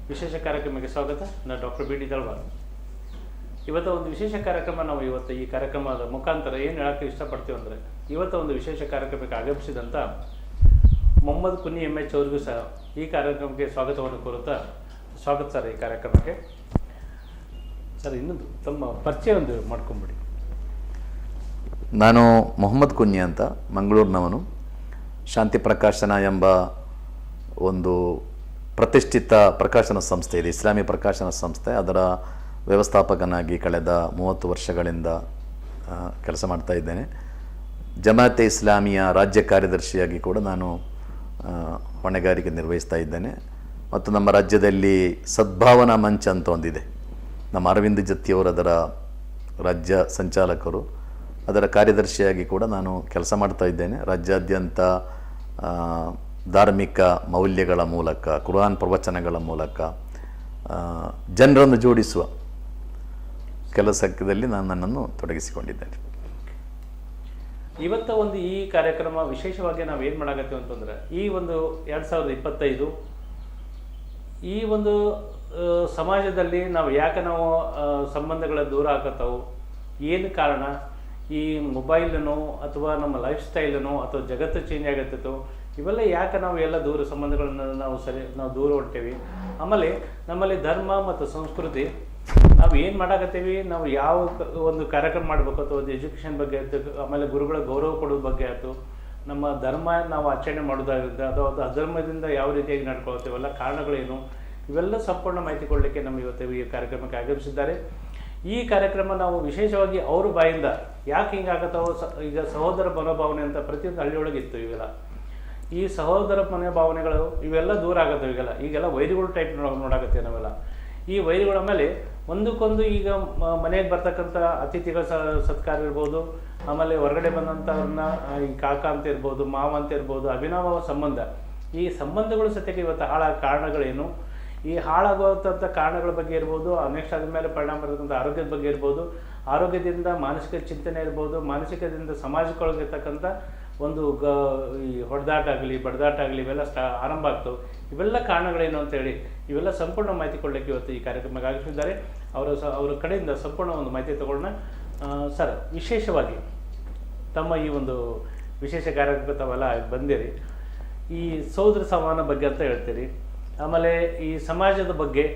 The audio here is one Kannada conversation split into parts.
ವಿಶೇಷ ಕಾರ್ಯಕ್ರಮಕ್ಕೆ ಸ್ವಾಗತ. ನಾನು ಡಾಕ್ಟರ್ ಬಿ ಡಿ ದಳ್ವಾರ್. ಇವತ್ತು ಒಂದು ವಿಶೇಷ ಕಾರ್ಯಕ್ರಮ. ನಾವು ಇವತ್ತು ಈ ಕಾರ್ಯಕ್ರಮದ ಮುಖಾಂತರ ಏನು ಹೇಳೋಕ್ಕೆ ಇಷ್ಟಪಡ್ತೀವಿ ಅಂದರೆ, ಇವತ್ತು ಒಂದು ವಿಶೇಷ ಕಾರ್ಯಕ್ರಮಕ್ಕೆ ಆಗಮಿಸಿದಂಥ ಮೊಹಮ್ಮದ್ ಕುನ್ನಿ MH ಅವರಿಗೂ ಸಹ ಈ ಕಾರ್ಯಕ್ರಮಕ್ಕೆ ಸ್ವಾಗತವನ್ನು ಕೋರುತ್ತಾ, ಸ್ವಾಗತ ಸರ್ ಈ ಕಾರ್ಯಕ್ರಮಕ್ಕೆ. ಸರ್, ಇನ್ನೊಂದು ತಮ್ಮ ಪರಿಚಯ ಒಂದು ಮಾಡ್ಕೊಂಬಿಡಿ. ನಾನು ಮೊಹಮ್ಮದ್ ಕುನ್ನಿ ಅಂತ, ಮಂಗಳೂರಿನವನು. ಶಾಂತಿ ಪ್ರಕಾಶನ ಎಂಬ ಒಂದು ಪ್ರತಿಷ್ಠಿತ ಪ್ರಕಾಶನ ಸಂಸ್ಥೆ ಇದೆ, ಇಸ್ಲಾಮಿ ಪ್ರಕಾಶನ ಸಂಸ್ಥೆ. ಅದರ ವ್ಯವಸ್ಥಾಪಕನಾಗಿ ಕಳೆದ 30 ವರ್ಷಗಳಿಂದ ಕೆಲಸ ಮಾಡ್ತಾ ಇದ್ದೇನೆ. ಜಮಾತೆ ಇಸ್ಲಾಮಿಯ ರಾಜ್ಯ ಕಾರ್ಯದರ್ಶಿಯಾಗಿ ಕೂಡ ನಾನು ಹೊಣೆಗಾರಿಕೆ ನಿರ್ವಹಿಸ್ತಾ ಇದ್ದೇನೆ. ಮತ್ತು ನಮ್ಮ ರಾಜ್ಯದಲ್ಲಿ ಸದ್ಭಾವನಾ ಮಂಚ ಅಂತ ಒಂದಿದೆ, ನಮ್ಮ ಅರವಿಂದ್ ಜತ್ತಿಯವರು ಅದರ ರಾಜ್ಯ ಸಂಚಾಲಕರು. ಅದರ ಕಾರ್ಯದರ್ಶಿಯಾಗಿ ಕೂಡ ನಾನು ಕೆಲಸ ಮಾಡ್ತಾ ಇದ್ದೇನೆ. ರಾಜ್ಯಾದ್ಯಂತ ಧಾರ್ಮಿಕ ಮೌಲ್ಯಗಳ ಮೂಲಕ, ಕುರಾನ್ ಪ್ರವಚನಗಳ ಮೂಲಕ ಜನರನ್ನು ಜೋಡಿಸುವ ಕೆಲಸದಲ್ಲಿ ನಾನು ನನ್ನನ್ನು ತೊಡಗಿಸಿಕೊಂಡಿದ್ದೇನೆ. ಇವತ್ತು ಒಂದು ಈ ಕಾರ್ಯಕ್ರಮ ವಿಶೇಷವಾಗಿ ನಾವು ಏನು ಮಾಡಾಕತ್ತೀವಿ ಅಂತಂದ್ರೆ, ಈ ಒಂದು 2025 ಈ ಒಂದು ಸಮಾಜದಲ್ಲಿ ನಾವು ಯಾಕೆ ನಾವು ಸಂಬಂಧಗಳ ದೂರ ಆಗತ್ತವು, ಏನು ಕಾರಣ, ಈ ಮೊಬೈಲನೋ ಅಥವಾ ನಮ್ಮ ಲೈಫ್ ಸ್ಟೈಲನೋ ಅಥವಾ ಜಗತ್ತು ಚೇಂಜ್ ಆಗತ್ತಿತ್ತು, ಇವೆಲ್ಲ ಯಾಕೆ ನಾವು ಎಲ್ಲ ದೂರ ಸಂಬಂಧಗಳನ್ನು ನಾವು ದೂರ ಹೊಂಟೇವಿ. ಆಮೇಲೆ ನಮ್ಮಲ್ಲಿ ಧರ್ಮ ಮತ್ತು ಸಂಸ್ಕೃತಿ ನಾವು ಏನು ಮಾಡಾಕತ್ತೀವಿ, ನಾವು ಯಾವ ಒಂದು ಕಾರ್ಯಕ್ರಮ ಮಾಡಬೇಕು ಅಥವಾ ಒಂದು ಎಜುಕೇಷನ್ ಬಗ್ಗೆ ಆಯಿತು, ಆಮೇಲೆ ಗುರುಗಳ ಗೌರವ ಕೊಡೋದ್ರ ಬಗ್ಗೆ ಆಯಿತು, ನಮ್ಮ ಧರ್ಮ ನಾವು ಆಚರಣೆ ಮಾಡೋದಾಗಿದ್ದ ಅಥವಾ ಅಧರ್ಮದಿಂದ ಯಾವ ರೀತಿಯಾಗಿ ನಡ್ಕೊಳ್ತೇವಲ್ಲ, ಕಾರಣಗಳೇನು, ಇವೆಲ್ಲ ಸಂಪೂರ್ಣ ಮಾಹಿತಿ ಕೊಡಲಿಕ್ಕೆ ನಮ್ಮ ಇವತ್ತು ಈ ಕಾರ್ಯಕ್ರಮಕ್ಕೆ ಆಗಮಿಸಿದ್ದಾರೆ. ಈ ಕಾರ್ಯಕ್ರಮ ನಾವು ವಿಶೇಷವಾಗಿ ಅವ್ರ ಬಾಯಿಂದ ಯಾಕೆ ಹಿಂಗಾಗತ್ತವೋ, ಈಗ ಸಹೋದರ ಮನೋಭಾವನೆ ಅಂತ ಪ್ರತಿಯೊಂದು ಹಳ್ಳಿಯೊಳಗೆ ಇತ್ತು. ಇವೆಲ್ಲ ಈ ಸಹೋದರ ಮನೋಭಾವನೆಗಳು ಇವೆಲ್ಲ ದೂರ ಆಗತ್ತವೆ. ಈಗೆಲ್ಲ ವೈರಿಗಳು ಟೈಪ್ ನೋಡಾಕತ್ತೇವೆ ನಾವೆಲ್ಲ. ಈ ವೈರಿಗಳ ಮೇಲೆ ಒಂದಕ್ಕೊಂದು ಈಗ ಮನೆಗೆ ಬರ್ತಕ್ಕಂಥ ಅತಿಥಿಗಳ ಸತ್ಕಾರ ಇರ್ಬೋದು, ಆಮೇಲೆ ಹೊರಗಡೆ ಬಂದಂಥವ್ರನ್ನ ಈ ಕಾಕ ಅಂತ ಇರ್ಬೋದು, ಮಾವ ಅಂತ ಇರ್ಬೋದು, ಅಭಿನವ ಸಂಬಂಧ. ಈ ಸಂಬಂಧಗಳು ಸತ್ಯಕ್ಕೆ ಇವತ್ತು ಹಾಳಾಗ ಕಾರಣಗಳೇನು, ಈ ಹಾಳಾಗುವಂಥ ಕಾರಣಗಳ ಬಗ್ಗೆ ಇರ್ಬೋದು, ನೆಕ್ಸ್ಟ್ ಅದ್ರ ಮೇಲೆ ಪರಿಣಾಮ ಬರ್ತಕ್ಕಂಥ ಆರೋಗ್ಯದ ಬಗ್ಗೆ ಇರ್ಬೋದು, ಆರೋಗ್ಯದಿಂದ ಮಾನಸಿಕ ಚಿಂತನೆ ಇರ್ಬೋದು, ಮಾನಸಿಕದಿಂದ ಸಮಾಜಕ್ಕೊಳಗಿರ್ತಕ್ಕಂಥ ಒಂದು ಈ ಹೊಡೆದಾಟ ಆಗಲಿ ಬಡದಾಟ ಆಗಲಿ ಇವೆಲ್ಲ ಆರಂಭ ಆಗ್ತವೆ. ಇವೆಲ್ಲ ಕಾರಣಗಳೇನು ಅಂತೇಳಿ ಇವೆಲ್ಲ ಸಂಪೂರ್ಣ ಮಾಹಿತಿ ಕೊಡಲಿಕ್ಕೆ ಇವತ್ತು ಈ ಕಾರ್ಯಕ್ರಮಕ್ಕೆ ಆಗಮಿಸಿದ್ದಾರೆ. ಅವರ ಕಡೆಯಿಂದ ಸಂಪೂರ್ಣ ಒಂದು ಮಾಹಿತಿ ತಗೊಳ್ಳೋಣ. ಸರ್, ವಿಶೇಷವಾಗಿ ತಮ್ಮ ಈ ಒಂದು ವಿಶೇಷ ಕಾರ್ಯಕ್ರಮ ತಾವೆಲ್ಲ ಬಂದಿರಿ. ಈ ಸೋದರ ಸಮಾನ ಬಗ್ಗೆ ಅಂತ ಹೇಳ್ತೀರಿ, ಆಮೇಲೆ ಈ ಸಮಾಜದ ಬಗ್ಗೆ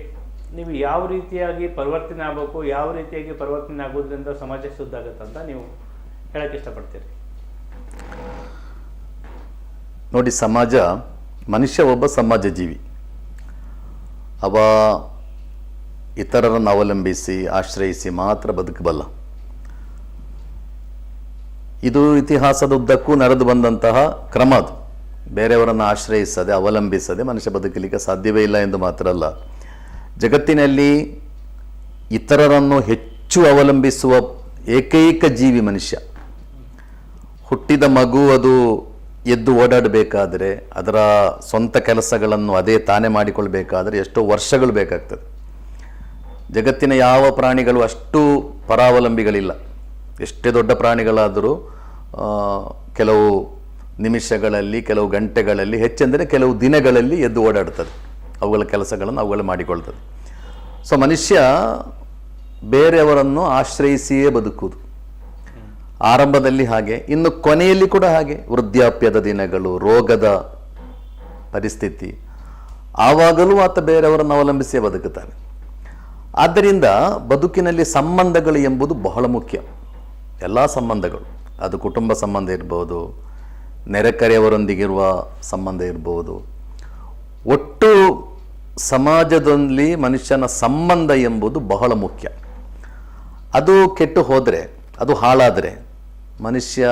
ನೀವು ಯಾವ ರೀತಿಯಾಗಿ ಪರಿವರ್ತನೆ ಆಗಬೇಕು, ಯಾವ ರೀತಿಯಾಗಿ ಪರಿವರ್ತನೆ ಆಗೋದ್ರಿಂದ ಸಮಾಜ ಶುದ್ಧ ಆಗುತ್ತೆ ಅಂತ ನೀವು ಹೇಳಕ್ಕೆ ಇಷ್ಟಪಡ್ತೀರಿ. ನೋಡಿ, ಸಮಾಜ, ಮನುಷ್ಯ ಒಬ್ಬ ಸಮಾಜ ಜೀವಿ. ಅವ ಇತರರನ್ನು ಅವಲಂಬಿಸಿ ಆಶ್ರಯಿಸಿ ಮಾತ್ರ ಬದುಕಬಲ್ಲ. ಇದು ಇತಿಹಾಸದ ಉದ್ದಕ್ಕೂ ನಡೆದು ಬಂದಂತಹ ಕ್ರಮ. ಅದು ಬೇರೆಯವರನ್ನು ಆಶ್ರಯಿಸದೆ ಅವಲಂಬಿಸದೆ ಮನುಷ್ಯ ಬದುಕಲಿಕ್ಕೆ ಸಾಧ್ಯವೇ ಇಲ್ಲ ಎಂದು ಮಾತ್ರ ಅಲ್ಲ, ಜಗತ್ತಿನಲ್ಲಿ ಇತರರನ್ನು ಹೆಚ್ಚು ಅವಲಂಬಿಸುವ ಏಕೈಕ ಜೀವಿ ಮನುಷ್ಯ. ಹುಟ್ಟಿದ ಮಗು ಅದು ಎದ್ದು ಓಡಾಡಬೇಕಾದರೆ, ಅದರ ಸ್ವಂತ ಕೆಲಸಗಳನ್ನು ಅದೇ ತಾನೇ ಮಾಡಿಕೊಳ್ಬೇಕಾದರೆ ಎಷ್ಟೋ ವರ್ಷಗಳು ಬೇಕಾಗ್ತದೆ. ಜಗತ್ತಿನ ಯಾವ ಪ್ರಾಣಿಗಳು ಅಷ್ಟು ಪರಾವಲಂಬಿಗಳಿಲ್ಲ. ಎಷ್ಟೇ ದೊಡ್ಡ ಪ್ರಾಣಿಗಳಾದರೂ ಕೆಲವು ನಿಮಿಷಗಳಲ್ಲಿ, ಕೆಲವು ಗಂಟೆಗಳಲ್ಲಿ, ಹೆಚ್ಚೆಂದರೆ ಕೆಲವು ದಿನಗಳಲ್ಲಿ ಎದ್ದು ಓಡಾಡ್ತದೆ. ಅವುಗಳ ಕೆಲಸಗಳನ್ನು ಅವುಗಳು ಮಾಡಿಕೊಳ್ತದೆ. ಸೊ ಮನುಷ್ಯ ಬೇರೆಯವರನ್ನು ಆಶ್ರಯಿಸಿಯೇ ಬದುಕುವುದು. ಆರಂಭದಲ್ಲಿ ಹಾಗೆ, ಇನ್ನು ಕೊನೆಯಲ್ಲಿ ಕೂಡ ಹಾಗೆ. ವೃದ್ಧಾಪ್ಯದ ದಿನಗಳು, ರೋಗದ ಪರಿಸ್ಥಿತಿ, ಆವಾಗಲೂ ಆತ ಬೇರೆಯವರನ್ನು ಅವಲಂಬಿಸಿಯೇ ಬದುಕುತ್ತಾನೆ. ಆದ್ದರಿಂದ ಬದುಕಿನಲ್ಲಿ ಸಂಬಂಧಗಳು ಎಂಬುದು ಬಹಳ ಮುಖ್ಯ. ಎಲ್ಲ ಸಂಬಂಧಗಳು, ಅದು ಕುಟುಂಬ ಸಂಬಂಧ ಇರ್ಬೋದು, ನೆರೆಕರೆಯವರೊಂದಿಗಿರುವ ಸಂಬಂಧ ಇರ್ಬೋದು, ಒಟ್ಟು ಸಮಾಜದಲ್ಲಿ ಮನುಷ್ಯನ ಸಂಬಂಧ ಎಂಬುದು ಬಹಳ ಮುಖ್ಯ. ಅದು ಕೆಟ್ಟು ಹೋದರೆ, ಅದು ಹಾಳಾದರೆ ಮನುಷ್ಯ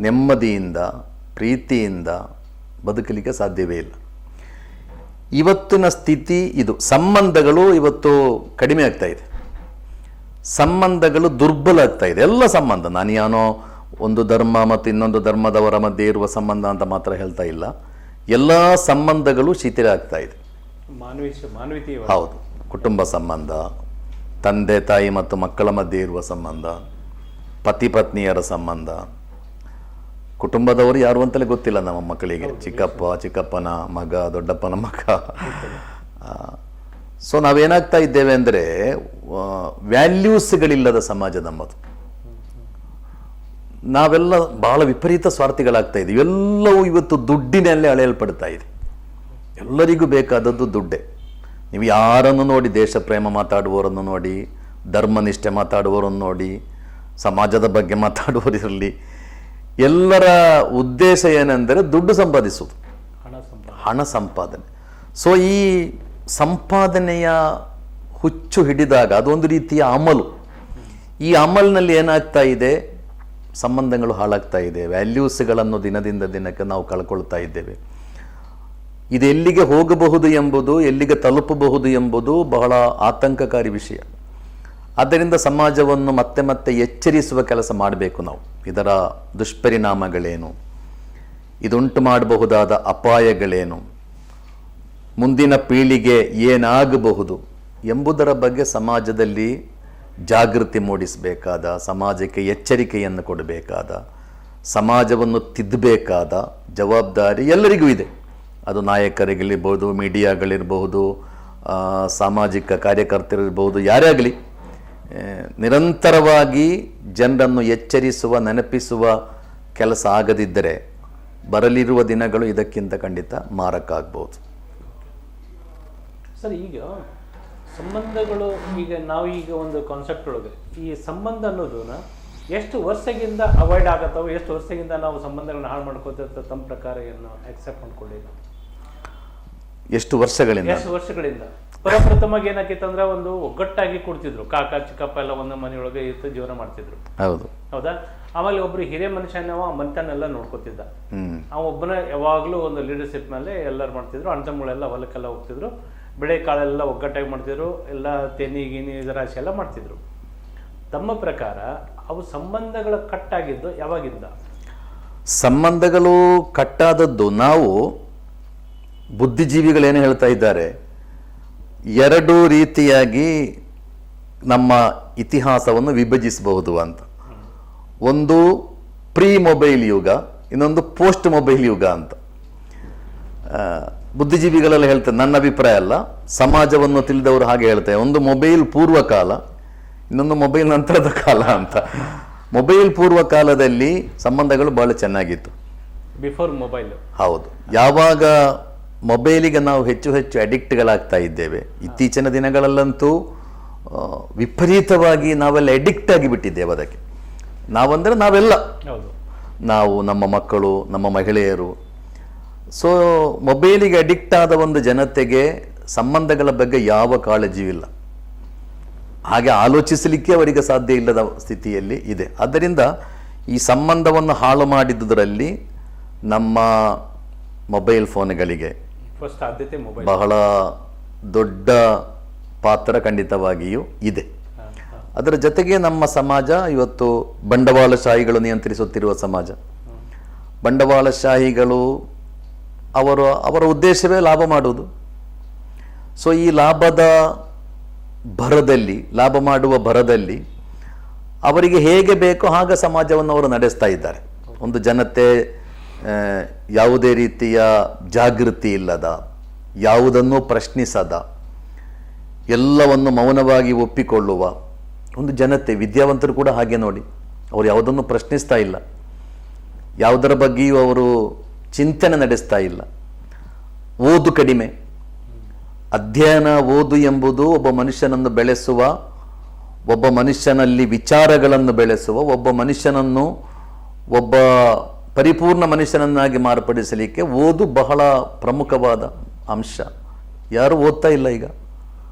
ನೆಮ್ಮದಿಯಿಂದ ಪ್ರೀತಿಯಿಂದ ಬದುಕಲಿಕ್ಕೆ ಸಾಧ್ಯವೇ ಇಲ್ಲ. ಇವತ್ತಿನ ಸ್ಥಿತಿ ಇದು. ಸಂಬಂಧಗಳು ಇವತ್ತು ಕಡಿಮೆ ಆಗ್ತಾ ಇದೆ, ಸಂಬಂಧಗಳು ದುರ್ಬಲ ಆಗ್ತಾ ಇದೆ. ಎಲ್ಲ ಸಂಬಂಧ, ನಾನು ಯಾನೋ ಒಂದು ಧರ್ಮ ಮತ್ತು ಇನ್ನೊಂದು ಧರ್ಮದವರ ಮಧ್ಯೆ ಇರುವ ಸಂಬಂಧ ಅಂತ ಮಾತ್ರ ಹೇಳ್ತಾ ಇಲ್ಲ. ಎಲ್ಲ ಸಂಬಂಧಗಳು ಶಿಥಿಲ ಆಗ್ತಾ ಇದೆ. ಹೌದು, ಕುಟುಂಬ ಸಂಬಂಧ, ತಂದೆ ತಾಯಿ ಮತ್ತು ಮಕ್ಕಳ ಮಧ್ಯೆ ಇರುವ ಸಂಬಂಧ, ಪತಿ ಪತ್ನಿಯರ ಸಂಬಂಧ, ಕುಟುಂಬದವರು ಯಾರು ಅಂತಲೇ ಗೊತ್ತಿಲ್ಲ ನಮ್ಮ ಮಕ್ಕಳಿಗೆ. ಚಿಕ್ಕಪ್ಪನ ಮಗ, ದೊಡ್ಡಪ್ಪನ ಮಗ, ಸೊ ನಾವೇನಾಗ್ತಾ ಇದ್ದೇವೆ ಅಂದರೆ ವ್ಯಾಲ್ಯೂಸ್ಗಳಿಲ್ಲದ ಸಮಾಜ ನಮ್ಮದು. ನಾವೆಲ್ಲ ಬಹಳ ವಿಪರೀತ ಸ್ವಾರ್ಥಿಗಳಾಗ್ತಾ ಇದ್ದೀವಿ. ಎಲ್ಲವೂ ಇವತ್ತು ದುಡ್ಡಿನಲ್ಲೇ ಅಳೆಯಲ್ಪಡ್ತಾ ಇದೆ. ಎಲ್ಲರಿಗೂ ಬೇಕಾದದ್ದು ದುಡ್ಡೇ. ನೀವು ಯಾರನ್ನು ನೋಡಿ, ದೇಶ ಪ್ರೇಮ ಮಾತಾಡುವವರನ್ನು ನೋಡಿ, ಧರ್ಮನಿಷ್ಠೆ ಮಾತಾಡುವವರನ್ನು ನೋಡಿ, ಸಮಾಜದ ಬಗ್ಗೆ ಮಾತಾಡುವವರಿರಲಿ, ಎಲ್ಲರ ಉದ್ದೇಶ ಏನೆಂದರೆ ದುಡ್ಡು ಸಂಪಾದಿಸುವುದು, ಹಣ ಸಂಪಾದನೆ. ಸೊ ಈ ಸಂಪಾದನೆಯ ಹುಚ್ಚು ಹಿಡಿದಾಗ ಅದೊಂದು ರೀತಿಯ ಅಮಲು. ಈ ಅಮಲಿನಲ್ಲಿ ಏನಾಗ್ತಾ ಇದೆ, ಸಂಬಂಧಗಳು ಹಾಳಾಗ್ತಾ ಇದೆ, ವ್ಯಾಲ್ಯೂಸ್ಗಳನ್ನು ದಿನದಿಂದ ದಿನಕ್ಕೆ ನಾವು ಕಳ್ಕೊಳ್ತಾ ಇದ್ದೇವೆ. ಇದು ಎಲ್ಲಿಗೆ ಹೋಗಬಹುದು ಎಂಬುದು, ಎಲ್ಲಿಗೆ ತಲುಪಬಹುದು ಎಂಬುದು ಬಹಳ ಆತಂಕಕಾರಿ ವಿಷಯ. ಆದ್ದರಿಂದ ಸಮಾಜವನ್ನು ಮತ್ತೆ ಮತ್ತೆ ಎಚ್ಚರಿಸುವ ಕೆಲಸ ಮಾಡಬೇಕು ನಾವು. ಇದರ ದುಷ್ಪರಿಣಾಮಗಳೇನು, ಇದುಂಟು ಮಾಡಬಹುದಾದ ಅಪಾಯಗಳೇನು, ಮುಂದಿನ ಪೀಳಿಗೆ ಏನಾಗಬಹುದು ಎಂಬುದರ ಬಗ್ಗೆ ಸಮಾಜದಲ್ಲಿ ಜಾಗೃತಿ ಮೂಡಿಸಬೇಕಾದ, ಸಮಾಜಕ್ಕೆ ಎಚ್ಚರಿಕೆಯನ್ನು ಕೊಡಬೇಕಾದ, ಸಮಾಜವನ್ನು ತಿದ್ದಬೇಕಾದ ಜವಾಬ್ದಾರಿ ಎಲ್ಲರಿಗೂ ಇದೆ. ಅದು ನಾಯಕರಿಗಿರ್ಬೋದು, ಮೀಡಿಯಾಗಳಿರ್ಬಹುದು, ಸಾಮಾಜಿಕ ಕಾರ್ಯಕರ್ತರಿರ್ಬೋದು, ಯಾರೇ ಆಗಲಿ ನಿರಂತರವಾಗಿ ಜನರನ್ನು ಎಚ್ಚರಿಸುವ, ನೆನಪಿಸುವ ಕೆಲಸ ಆಗದಿದ್ದರೆ ಬರಲಿರುವ ದಿನಗಳು ಇದಕ್ಕಿಂತ ಖಂಡಿತ ಮಾರಕ ಆಗ್ಬೋದು. ಸರ್, ಈಗ ಸಂಬಂಧಗಳು, ಈಗ ನಾವೀಗ ಒಂದು ಕಾನ್ಸೆಪ್ಟ್ ಒಳಗೆ ಈ ಸಂಬಂಧ ಅನ್ನೋದನ್ನ ಎಷ್ಟು ವರ್ಷದಿಂದ ಅವಾಯ್ಡ್ ಆಗತ್ತವ, ಎಷ್ಟು ವರ್ಷದಿಂದ ನಾವು ಸಂಬಂಧಗಳನ್ನ ಹಾಳು ಮಾಡ್ಕೋತ ತಮ್ಮ ಪ್ರಕಾರ ಏನು ಅಕ್ಸೆಪ್ಟ್ ಮಾಡ್ಕೊಂಡಿಲ್ಲ? ಎಷ್ಟು ವರ್ಷಗಳಿಂದ ಪ್ರಪ್ರಥಮವಾಗಿ ಏನಾಗಿತ್ತು ಅಂದ್ರೆ ಒಂದು ಒಗ್ಗಟ್ಟಾಗಿ ಕೊಡ್ತಿದ್ರು, ಕಾಕ ಚಿಕ್ಕಪ್ಪ ಎಲ್ಲ ಒಂದು ಮನೆಯೊಳಗೆ ಇತ್ತು ಜೀವನ ಮಾಡ್ತಿದ್ರು. ಹೌದಾ? ಆಮೇಲೆ ಒಬ್ರು ಹಿರಿಯ ಮನುಷ್ಯನವ ಮನೆತನೆಲ್ಲ ನೋಡ್ಕೋತಿದ್ದ. ಒಬ್ಬನ ಯಾವಾಗ್ಲೂ ಒಂದು ಲೀಡರ್ಶಿಪ್ ಮೇಲೆ ಎಲ್ಲರೂ ಮಾಡ್ತಿದ್ರು. ಅಣ್ತಮ್ಮಗಳೆಲ್ಲ ಹೊಲಕ್ಕೆಲ್ಲ ಹೋಗ್ತಿದ್ರು, ಬೆಳೆ ಕಾಳೆಲ್ಲ ಒಗ್ಗಟ್ಟಾಗಿ ಮಾಡ್ತಿದ್ರು, ಎಲ್ಲ ತೆನಿ ಗಿನಿ ರಾಶಿ ಎಲ್ಲ ಮಾಡ್ತಿದ್ರು. ತಮ್ಮ ಪ್ರಕಾರ ಅವು ಸಂಬಂಧಗಳ ಕಟ್ಟಾಗಿದ್ದು ಯಾವಾಗಿಂದ? ಸಂಬಂಧಗಳು ಕಟ್ಟಾದದ್ದು ನಾವು ಬುದ್ಧಿಜೀವಿಗಳೇನು ಹೇಳ್ತಾ ಇದ್ದಾರೆ, ಎರಡು ರೀತಿಯಾಗಿ ನಮ್ಮ ಇತಿಹಾಸವನ್ನು ವಿಭಜಿಸಬಹುದು ಅಂತ. ಒಂದು ಪ್ರೀ ಮೊಬೈಲ್ ಯುಗ, ಇನ್ನೊಂದು ಪೋಸ್ಟ್ ಮೊಬೈಲ್ ಯುಗ ಅಂತ. ಬುದ್ಧಿಜೀವಿಗಳೆಲ್ಲ ಹೇಳ್ತಾರೆ, ನನ್ನ ಅಭಿಪ್ರಾಯ ಅಲ್ಲ, ಸಮಾಜವನ್ನು ತಿಳಿದವರು ಹಾಗೆ ಹೇಳ್ತಾರೆ. ಒಂದು ಮೊಬೈಲ್ ಪೂರ್ವ ಕಾಲ, ಇನ್ನೊಂದು ಮೊಬೈಲ್ ನಂತರದ ಕಾಲ ಅಂತ. ಮೊಬೈಲ್ ಪೂರ್ವ ಕಾಲದಲ್ಲಿ ಸಂಬಂಧಗಳು ಬಹಳ ಚೆನ್ನಾಗಿತ್ತು, ಬಿಫೋರ್ ಮೊಬೈಲ್. ಹೌದು. ಯಾವಾಗ ಮೊಬೈಲಿಗೆ ನಾವು ಹೆಚ್ಚು ಹೆಚ್ಚು ಅಡಿಕ್ಟ್ಗಳಾಗ್ತಾ ಇದ್ದೇವೆ, ಇತ್ತೀಚಿನ ದಿನಗಳಲ್ಲಂತೂ ವಿಪರೀತವಾಗಿ ನಾವೆಲ್ಲ ಅಡಿಕ್ಟ್ ಆಗಿಬಿಟ್ಟಿದ್ದೇವೆ ಅದಕ್ಕೆ. ನಾವಂದರೆ ನಾವೆಲ್ಲ, ನಾವು, ನಮ್ಮ ಮಕ್ಕಳು, ನಮ್ಮ ಮಹಿಳೆಯರು. ಸೊ ಮೊಬೈಲಿಗೆ ಅಡಿಕ್ಟ್ ಆದ ಒಂದು ಜನತೆಗೆ ಸಂಬಂಧಗಳ ಬಗ್ಗೆ ಯಾವ ಕಾಳಜಿಯೂ ಇಲ್ಲ, ಹಾಗೆ ಆಲೋಚಿಸಲಿಕ್ಕೆ ಅವರಿಗೆ ಸಾಧ್ಯ ಇಲ್ಲದ ಸ್ಥಿತಿಯಲ್ಲಿ ಇದೆ. ಆದ್ದರಿಂದ ಈ ಸಂಬಂಧವನ್ನು ಹಾಳು ಮಾಡಿದುದರಲ್ಲಿ ನಮ್ಮ ಮೊಬೈಲ್ ಫೋನ್ಗಳಿಗೆ ಬಹಳ ದೊಡ್ಡ ಪಾತ್ರ ಖಂಡಿತವಾಗಿಯೂ ಇದೆ. ಅದರ ಜೊತೆಗೆ ನಮ್ಮ ಸಮಾಜ ಇವತ್ತು ಬಂಡವಾಳಶಾಹಿಗಳು ನಿಯಂತ್ರಿಸುತ್ತಿರುವ ಸಮಾಜ. ಬಂಡವಾಳಶಾಹಿಗಳು ಅವರ ಉದ್ದೇಶವೇ ಲಾಭ ಮಾಡುವುದು. ಸೊ ಈ ಲಾಭ ಮಾಡುವ ಭರದಲ್ಲಿ ಅವರಿಗೆ ಹೇಗೆ ಬೇಕೋ ಹಾಗೆ ಸಮಾಜವನ್ನು ಅವರು ನಡೆಸ್ತಾ ಇದ್ದಾರೆ. ಒಂದು ಜನತೆ ಯಾವುದೇ ರೀತಿಯ ಜಾಗೃತಿ ಇಲ್ಲದ, ಯಾವುದನ್ನೂ ಪ್ರಶ್ನಿಸದ, ಎಲ್ಲವನ್ನು ಮೌನವಾಗಿ ಒಪ್ಪಿಕೊಳ್ಳುವ ಒಂದು ಜನತೆ. ವಿದ್ಯಾವಂತರು ಕೂಡ ಹಾಗೆ ನೋಡಿ, ಅವರು ಯಾವುದನ್ನು ಪ್ರಶ್ನಿಸ್ತಾ ಇಲ್ಲ, ಯಾವುದರ ಬಗ್ಗೆಯೂ ಅವರು ಚಿಂತನೆ ನಡೆಸ್ತಾ ಇಲ್ಲ. ಓದು ಕಡಿಮೆ. ಅಧ್ಯಯನ, ಓದು ಎಂಬುದು ಒಬ್ಬ ಮನುಷ್ಯನನ್ನು ಬೆಳೆಸುವ, ಒಬ್ಬ ಮನುಷ್ಯನಲ್ಲಿ ವಿಚಾರಗಳನ್ನು ಬೆಳೆಸುವ, ಒಬ್ಬ ಮನುಷ್ಯನನ್ನು ಒಬ್ಬ ಪರಿಪೂರ್ಣ ಮನುಷ್ಯನನ್ನಾಗಿ ಮಾರ್ಪಡಿಸಲಿಕ್ಕೆ ಓದು ಬಹಳ ಪ್ರಮುಖವಾದ ಅಂಶ. ಯಾರು ಓದ್ತಾ ಇಲ್ಲ ಈಗ.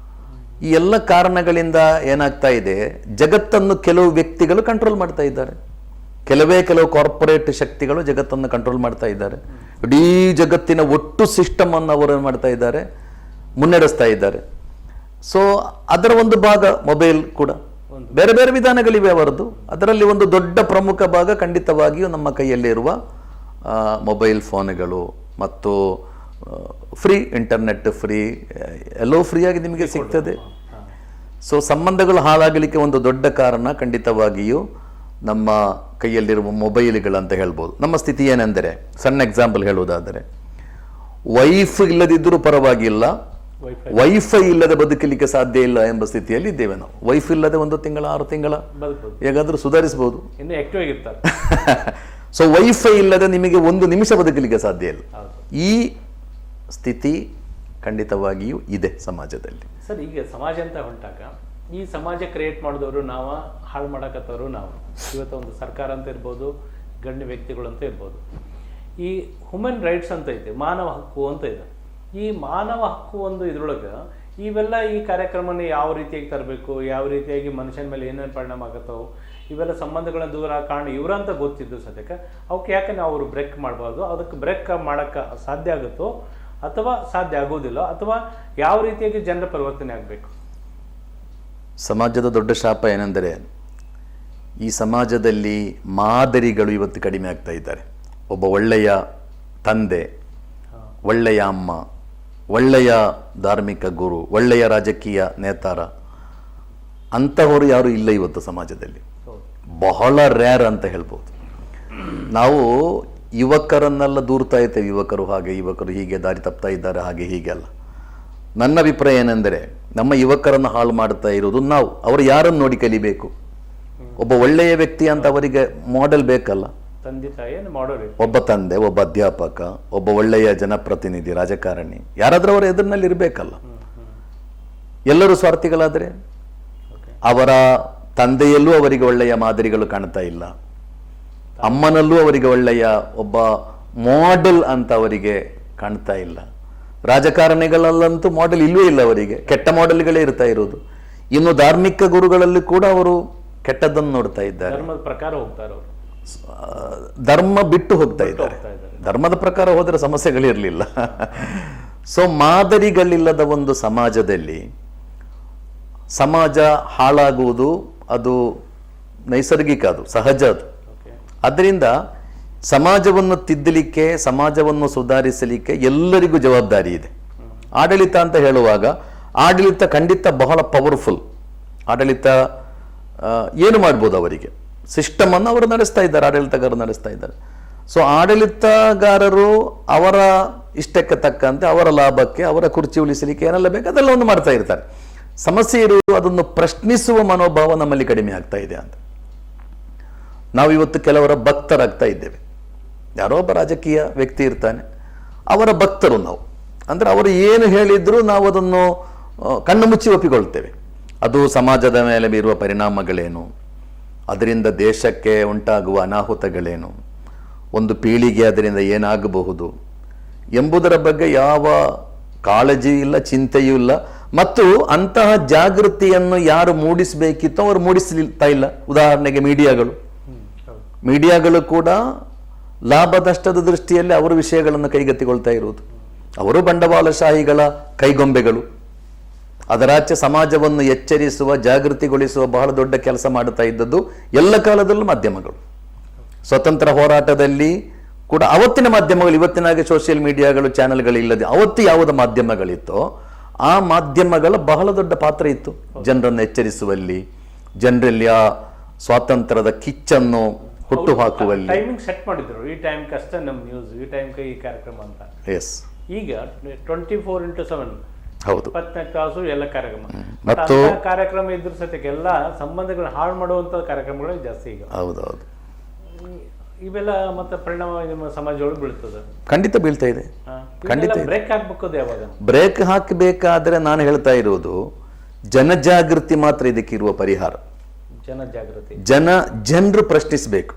ಈ ಎಲ್ಲ ಕಾರಣಗಳಿಂದ ಏನಾಗ್ತಾ ಇದೆ, ಜಗತ್ತನ್ನು ಕೆಲವು ವ್ಯಕ್ತಿಗಳು ಕಂಟ್ರೋಲ್ ಮಾಡ್ತಾ ಇದ್ದಾರೆ. ಕೆಲವು ಕಾರ್ಪೊರೇಟ್ ಶಕ್ತಿಗಳು ಜಗತ್ತನ್ನು ಕಂಟ್ರೋಲ್ ಮಾಡ್ತಾ ಇದ್ದಾರೆ. ಇಡೀ ಜಗತ್ತಿನ ಒಟ್ಟು ಸಿಸ್ಟಮ್ ಅನ್ನು ಅವರು ಮಾಡ್ತಾ ಇದ್ದಾರೆ, ಮುನ್ನಡೆಸ್ತಾ ಇದ್ದಾರೆ. ಸೊ ಅದರ ಒಂದು ಭಾಗ ಮೊಬೈಲ್ ಕೂಡ. ಬೇರೆ ಬೇರೆ ವಿಧಾನಗಳಿವೆ ಅವರದ್ದು. ಅದರಲ್ಲಿ ಒಂದು ದೊಡ್ಡ ಪ್ರಮುಖ ಭಾಗ ಖಂಡಿತವಾಗಿಯೂ ನಮ್ಮ ಕೈಯಲ್ಲಿರುವ ಮೊಬೈಲ್ ಫೋನ್ಗಳು ಮತ್ತು ಫ್ರೀ ಇಂಟರ್ನೆಟ್, ಫ್ರೀ ಎಲ್ಲವೂ ಫ್ರೀಯಾಗಿ ನಿಮಗೆ ಸಿಗ್ತದೆ. ಸೊ ಸಂಬಂಧಗಳು ಹಾಳಾಗಲಿಕ್ಕೆ ಒಂದು ದೊಡ್ಡ ಕಾರಣ ಖಂಡಿತವಾಗಿಯೂ ನಮ್ಮ ಕೈಯಲ್ಲಿರುವ ಮೊಬೈಲ್ಗಳಂತ ಹೇಳ್ಬೋದು. ನಮ್ಮ ಸ್ಥಿತಿ ಏನೆಂದರೆ, ಸಣ್ಣ ಎಕ್ಸಾಂಪಲ್ ಹೇಳುವುದಾದರೆ, ವೈಫ್ ಇಲ್ಲದಿದ್ದರೂ ಪರವಾಗಿಲ್ಲ, ವೈಫೈ ಇಲ್ಲದೆ ಬದುಕಲಿಕ್ಕೆ ಸಾಧ್ಯ ಇಲ್ಲ ಎಂಬ ಸ್ಥಿತಿಯಲ್ಲಿ ಇದ್ದೇವೆ ನಾವು. ವೈಫೈ ಇಲ್ಲದೆ 1 ತಿಂಗಳ 6 ತಿಂಗಳ ಬದುಕಬಹುದು, ಹೇಗಾದ್ರೂ ಸುಧಾರಿಸಬಹುದು. ಇನ್ನು ಆಕ್ಟಿವ್ ಆಗಿರ್ತಾರೆ. ಸೊ ವೈಫೈ ಇಲ್ಲದೆ ನಿಮಗೆ 1 ನಿಮಿಷ ಬದುಕಲಿಕ್ಕೆ ಸಾಧ್ಯ ಇಲ್ಲ. ಹೌದು. ಈ ಸ್ಥಿತಿ ಖಂಡಿತವಾಗಿಯೂ ಇದೆ ಸಮಾಜದಲ್ಲಿ. ಸರ್, ಈಗ ಸಮಾಜ ಅಂತ ಹೊಂಟಾಗ ಈ ಸಮಾಜ ಕ್ರಿಯೇಟ್ ಮಾಡಿದವರು ನಾವು, ಹಾಳು ಮಾಡಕತ್ತವರು ನಾವು. ಇವತ್ತು ಒಂದು ಸರ್ಕಾರ ಅಂತ ಇರ್ಬೋದು, ಗಣ್ಯ ವ್ಯಕ್ತಿಗಳು ಅಂತ ಇರ್ಬೋದು. ಈ ಹ್ಯೂಮನ್ ರೈಟ್ಸ್ ಅಂತ ಐತೆ, ಮಾನವ ಹಕ್ಕು ಅಂತ ಇದೆ. ಈ ಮಾನವ ಹಕ್ಕು ಒಂದು ಇದ್ರೊಳಗೆ ಇವೆಲ್ಲ ಈ ಕಾರ್ಯಕ್ರಮನ ಯಾವ ರೀತಿಯಾಗಿ ತರಬೇಕು, ಯಾವ ರೀತಿಯಾಗಿ ಮನುಷ್ಯನ ಮೇಲೆ ಏನೇನು ಪರಿಣಾಮ ಆಗತ್ತವು, ಇವೆಲ್ಲ ಸಂಬಂಧಗಳನ್ನ ದೂರ ಕಾರಣ ಇವರಂತ ಗೊತ್ತಿದ್ದು ಸದ್ಯಕ್ಕೆ ಅವಕ್ಕೆ ಯಾಕೆ ನಾವು ಅವರು ಬ್ರೇಕ್ ಮಾಡಬಾರ್ದು? ಅದಕ್ಕೆ ಬ್ರೇಕ್ ಮಾಡೋಕ್ಕೆ ಸಾಧ್ಯ ಆಗುತ್ತೋ ಅಥವಾ ಸಾಧ್ಯ ಆಗೋದಿಲ್ಲ, ಅಥವಾ ಯಾವ ರೀತಿಯಾಗಿ ಜನರ ಪರಿವರ್ತನೆ ಆಗಬೇಕು? ಸಮಾಜದ ದೊಡ್ಡ ಶಾಪ ಏನೆಂದರೆ ಈ ಸಮಾಜದಲ್ಲಿ ಮಾದರಿಗಳು ಇವತ್ತು ಕಡಿಮೆ ಆಗ್ತಾ ಇದ್ದಾರೆ. ಒಬ್ಬ ಒಳ್ಳೆಯ ತಂದೆ, ಒಳ್ಳೆಯ ಅಮ್ಮ, ಒಳ್ಳೆಯ ಧಾರ್ಮಿಕ ಗುರು, ಒಳ್ಳೆಯ ರಾಜಕೀಯ ನೇತಾರ ಅಂತಹವರು ಯಾರು ಇಲ್ಲ ಇವತ್ತು ಸಮಾಜದಲ್ಲಿ. ಬಹಳ ರೇರ್ ಅಂತ ಹೇಳ್ಬೋದು. ನಾವು ಯುವಕರನ್ನೆಲ್ಲ ದೂರ್ತಾ ಇರ್ತೇವೆ, ಯುವಕರು ಹಾಗೆ, ಯುವಕರು ಹೀಗೆ ದಾರಿ ತಪ್ತಾ ಇದ್ದಾರೆ, ಹಾಗೆ ಹೀಗೆ ಅಲ್ಲ. ನನ್ನ ಅಭಿಪ್ರಾಯ ಏನೆಂದರೆ ನಮ್ಮ ಯುವಕರನ್ನು ಹಾಳು ಮಾಡ್ತಾ ಇರೋದು ನಾವು. ಅವರು ಯಾರನ್ನು ನೋಡಿ ಕಲಿಬೇಕು? ಒಬ್ಬ ಒಳ್ಳೆಯ ವ್ಯಕ್ತಿ ಅಂತ ಅವರಿಗೆ ಮಾಡೆಲ್ ಬೇಕಲ್ಲ. ತಂದೆ ತಾಯಿ ಮಾಡೋರು, ಒಬ್ಬ ತಂದೆ, ಒಬ್ಬ ಅಧ್ಯಾಪಕ, ಒಬ್ಬ ಒಳ್ಳೆಯ ಜನಪ್ರತಿನಿಧಿ, ರಾಜಕಾರಣಿ, ಯಾರಾದ್ರೂ ಅವರ ಎದುರಿನಲ್ಲಿ ಇರಬೇಕಲ್ಲ. ಎಲ್ಲರೂ ಸ್ವಾರ್ಥಿಗಳಾದರೆ ಅವರ ತಂದೆಯಲ್ಲೂ ಅವರಿಗೆ ಒಳ್ಳೆಯ ಮಾದರಿಗಳು ಕಾಣ್ತಾ ಇಲ್ಲ, ಅಮ್ಮನಲ್ಲೂ ಅವರಿಗೆ ಒಳ್ಳೆಯ ಒಬ್ಬ ಮಾಡೆಲ್ ಅಂತ ಅವರಿಗೆ ಕಾಣ್ತಾ ಇಲ್ಲ. ರಾಜಕಾರಣಿಗಳಲ್ಲಂತೂ ಮಾಡೆಲ್ ಇಲ್ಲವೇ ಇಲ್ಲ, ಅವರಿಗೆ ಕೆಟ್ಟ ಮಾಡೆಲ್ಗಳೇ ಇರ್ತಾ ಇರೋದು. ಇನ್ನು ಧಾರ್ಮಿಕ ಗುರುಗಳಲ್ಲಿ ಕೂಡ ಅವರು ಕೆಟ್ಟದ್ದನ್ನು ನೋಡ್ತಾ ಇದ್ದಾರೆ. ಧರ್ಮದ ಪ್ರಕಾರ ಹೋಗ್ತಾರೆ ಅವರು, ಧರ್ಮ ಬಿಟ್ಟು ಹೋಗ್ತಾ ಇದ್ದಾರೆ. ಧರ್ಮದ ಪ್ರಕಾರ ಹೋದರೆ ಸಮಸ್ಯೆಗಳಿರಲಿಲ್ಲ. ಸೊ ಮಾದರಿಗಳಿಲ್ಲದ ಒಂದು ಸಮಾಜದಲ್ಲಿ ಸಮಾಜ ಹಾಳಾಗುವುದು ಅದು ನೈಸರ್ಗಿಕ, ಅದು ಸಹಜ. ಅದು ಅದರಿಂದ ಸಮಾಜವನ್ನು ತಿದ್ದಲಿಕ್ಕೆ, ಸಮಾಜವನ್ನು ಸುಧಾರಿಸಲಿಕ್ಕೆ ಎಲ್ಲರಿಗೂ ಜವಾಬ್ದಾರಿ ಇದೆ. ಆಡಳಿತ ಅಂತ ಹೇಳುವಾಗ ಆಡಳಿತ ಖಂಡಿತ ಬಹಳ ಪವರ್ಫುಲ್. ಆಡಳಿತ ಏನು ಮಾಡ್ಬೋದು? ಅವರಿಗೆ ಸಿಸ್ಟಮನ್ನು ಅವರು ನಡೆಸ್ತಾ ಇದ್ದಾರೆ, ಆಡಳಿತಗಾರರು ನಡೆಸ್ತಾ ಇದ್ದಾರೆ. ಸೊ ಆಡಳಿತಗಾರರು ಅವರ ಇಷ್ಟಕ್ಕೆ ತಕ್ಕಂತೆ, ಅವರ ಲಾಭಕ್ಕೆ, ಅವರ ಕುರ್ಚಿ ಉಳಿಸಲಿಕ್ಕೆ ಏನೆಲ್ಲ ಬೇಕು ಅದೆಲ್ಲ ಒಂದು ಮಾಡ್ತಾ ಇರ್ತಾರೆ. ಸಮಸ್ಯೆ ಇರುವುದು ಅದನ್ನು ಪ್ರಶ್ನಿಸುವ ಮನೋಭಾವ ನಮ್ಮಲ್ಲಿ ಕಡಿಮೆ ಆಗ್ತಾ ಇದೆ ಅಂತ. ನಾವಿವತ್ತು ಕೆಲವರ ಭಕ್ತರಾಗ್ತಾ ಇದ್ದೇವೆ. ಯಾರೋ ಒಬ್ಬ ರಾಜಕೀಯ ವ್ಯಕ್ತಿ ಇರ್ತಾನೆ, ಅವರ ಭಕ್ತರು ನಾವು. ಅಂದರೆ ಅವರು ಏನು ಹೇಳಿದ್ರು ನಾವು ಅದನ್ನು ಕಣ್ಣು ಮುಚ್ಚಿ ಒಪ್ಪಿಕೊಳ್ತೇವೆ. ಅದು ಸಮಾಜದ ಮೇಲೆ ಬೀರುವ ಪರಿಣಾಮಗಳೇನು, ಅದರಿಂದ ದೇಶಕ್ಕೆ ಉಂಟಾಗುವ ಅನಾಹುತಗಳೇನು, ಒಂದು ಪೀಳಿಗೆ ಅದರಿಂದ ಏನಾಗಬಹುದು ಎಂಬುದರ ಬಗ್ಗೆ ಯಾವ ಕಾಳಜಿಯೂ ಇಲ್ಲ, ಚಿಂತೆಯೂ ಇಲ್ಲ. ಮತ್ತು ಅಂತಹ ಜಾಗೃತಿಯನ್ನು ಯಾರು ಮೂಡಿಸಬೇಕಿತ್ತೋ ಅವರು ಮೂಡಿಸ್ತಾ ಇಲ್ಲ. ಉದಾಹರಣೆಗೆ ಮೀಡಿಯಾಗಳು ಕೂಡ ಲಾಭ ನಷ್ಟದ ದೃಷ್ಟಿಯಲ್ಲಿ ಅವರ ವಿಷಯಗಳನ್ನು ಕೈಗೆತ್ತಿಕೊಳ್ತಾ ಇರುವುದು. ಅವರು ಬಂಡವಾಳಶಾಹಿಗಳ ಕೈಗೊಂಬೆಗಳು. ಅದರಾಚೆ ಸಮಾಜವನ್ನು ಎಚ್ಚರಿಸುವ, ಜಾಗೃತಿಗೊಳಿಸುವ ಬಹಳ ದೊಡ್ಡ ಕೆಲಸ ಮಾಡುತ್ತಾ ಇದ್ದದ್ದು ಎಲ್ಲ ಕಾಲದಲ್ಲೂ ಮಾಧ್ಯಮಗಳು. ಸ್ವತಂತ್ರ ಹೋರಾಟದಲ್ಲಿ ಕೂಡ ಅವತ್ತಿನ ಮಾಧ್ಯಮಗಳು, ಇವತ್ತಿನಾಗೆ ಸೋಷಿಯಲ್ ಮೀಡಿಯಾಗಳು, ಚಾನೆಲ್ಗಳಿಲ್ಲದೆ ಅವತ್ತು ಯಾವುದು ಮಾಧ್ಯಮಗಳಿತ್ತೋ ಆ ಮಾಧ್ಯಮಗಳ ಬಹಳ ದೊಡ್ಡ ಪಾತ್ರ ಇತ್ತು ಜನರನ್ನು ಎಚ್ಚರಿಸುವಲ್ಲಿ, ಜನರಲ್ಲಿ ಆ ಸ್ವಾತಂತ್ರ್ಯದ ಕಿಚ್ಚನ್ನು ಹುಟ್ಟು ಹಾಕುವಲ್ಲಿ. ಟೈಮಿಂಗ್ ಸೆಟ್ ಮಾಡಿದ್ರು, ಈ ಟೈಮ್ ಅಷ್ಟೇ ನಮ್ಮ ನ್ಯೂಸ್, ಈ ಟೈಮ್ಗೆ ಈ ಕಾರ್ಯಕ್ರಮ ಅಂತ. ಎಸ್, ಈಗ 24x7 ಹೌದು, 24 ತಾಸು ಎಲ್ಲ ಕಾರ್ಯಕ್ರಮ. ಮತ್ತು ಕಾರ್ಯಕ್ರಮ ಇದ್ರ ಸತ್ಯಕ್ಕೆ ಎಲ್ಲ ಸಂಬಂಧಗಳನ್ನ ಹಾಳು ಮಾಡುವಂತ ಕಾರ್ಯಕ್ರಮಗಳು ಜಾಸ್ತಿ ಈಗ. ಹೌದೌದು, ಇವೆಲ್ಲ ಮತ್ತೆ ಪರಿಣಾಮ ನಿಮ್ಮ ಸಮಾಜದೊಳಗೆ ಬೀಳ್ತದೆ. ಖಂಡಿತ ಬೀಳ್ತಾ ಇದೆ. ಖಂಡಿತ ಬ್ರೇಕ್ ಹಾಕ್ಬೇಕು. ಯಾವಾಗ ಬ್ರೇಕ್ ಹಾಕಬೇಕಾದ್ರೆ ನಾನು ಹೇಳ್ತಾ ಇರೋದು ಜನಜಾಗೃತಿ ಮಾತ್ರ ಇದಕ್ಕಿರುವ ಪರಿಹಾರ. ಜನಜಾಗೃತಿ, ಜನರು ಪ್ರಶ್ನಿಸಬೇಕು.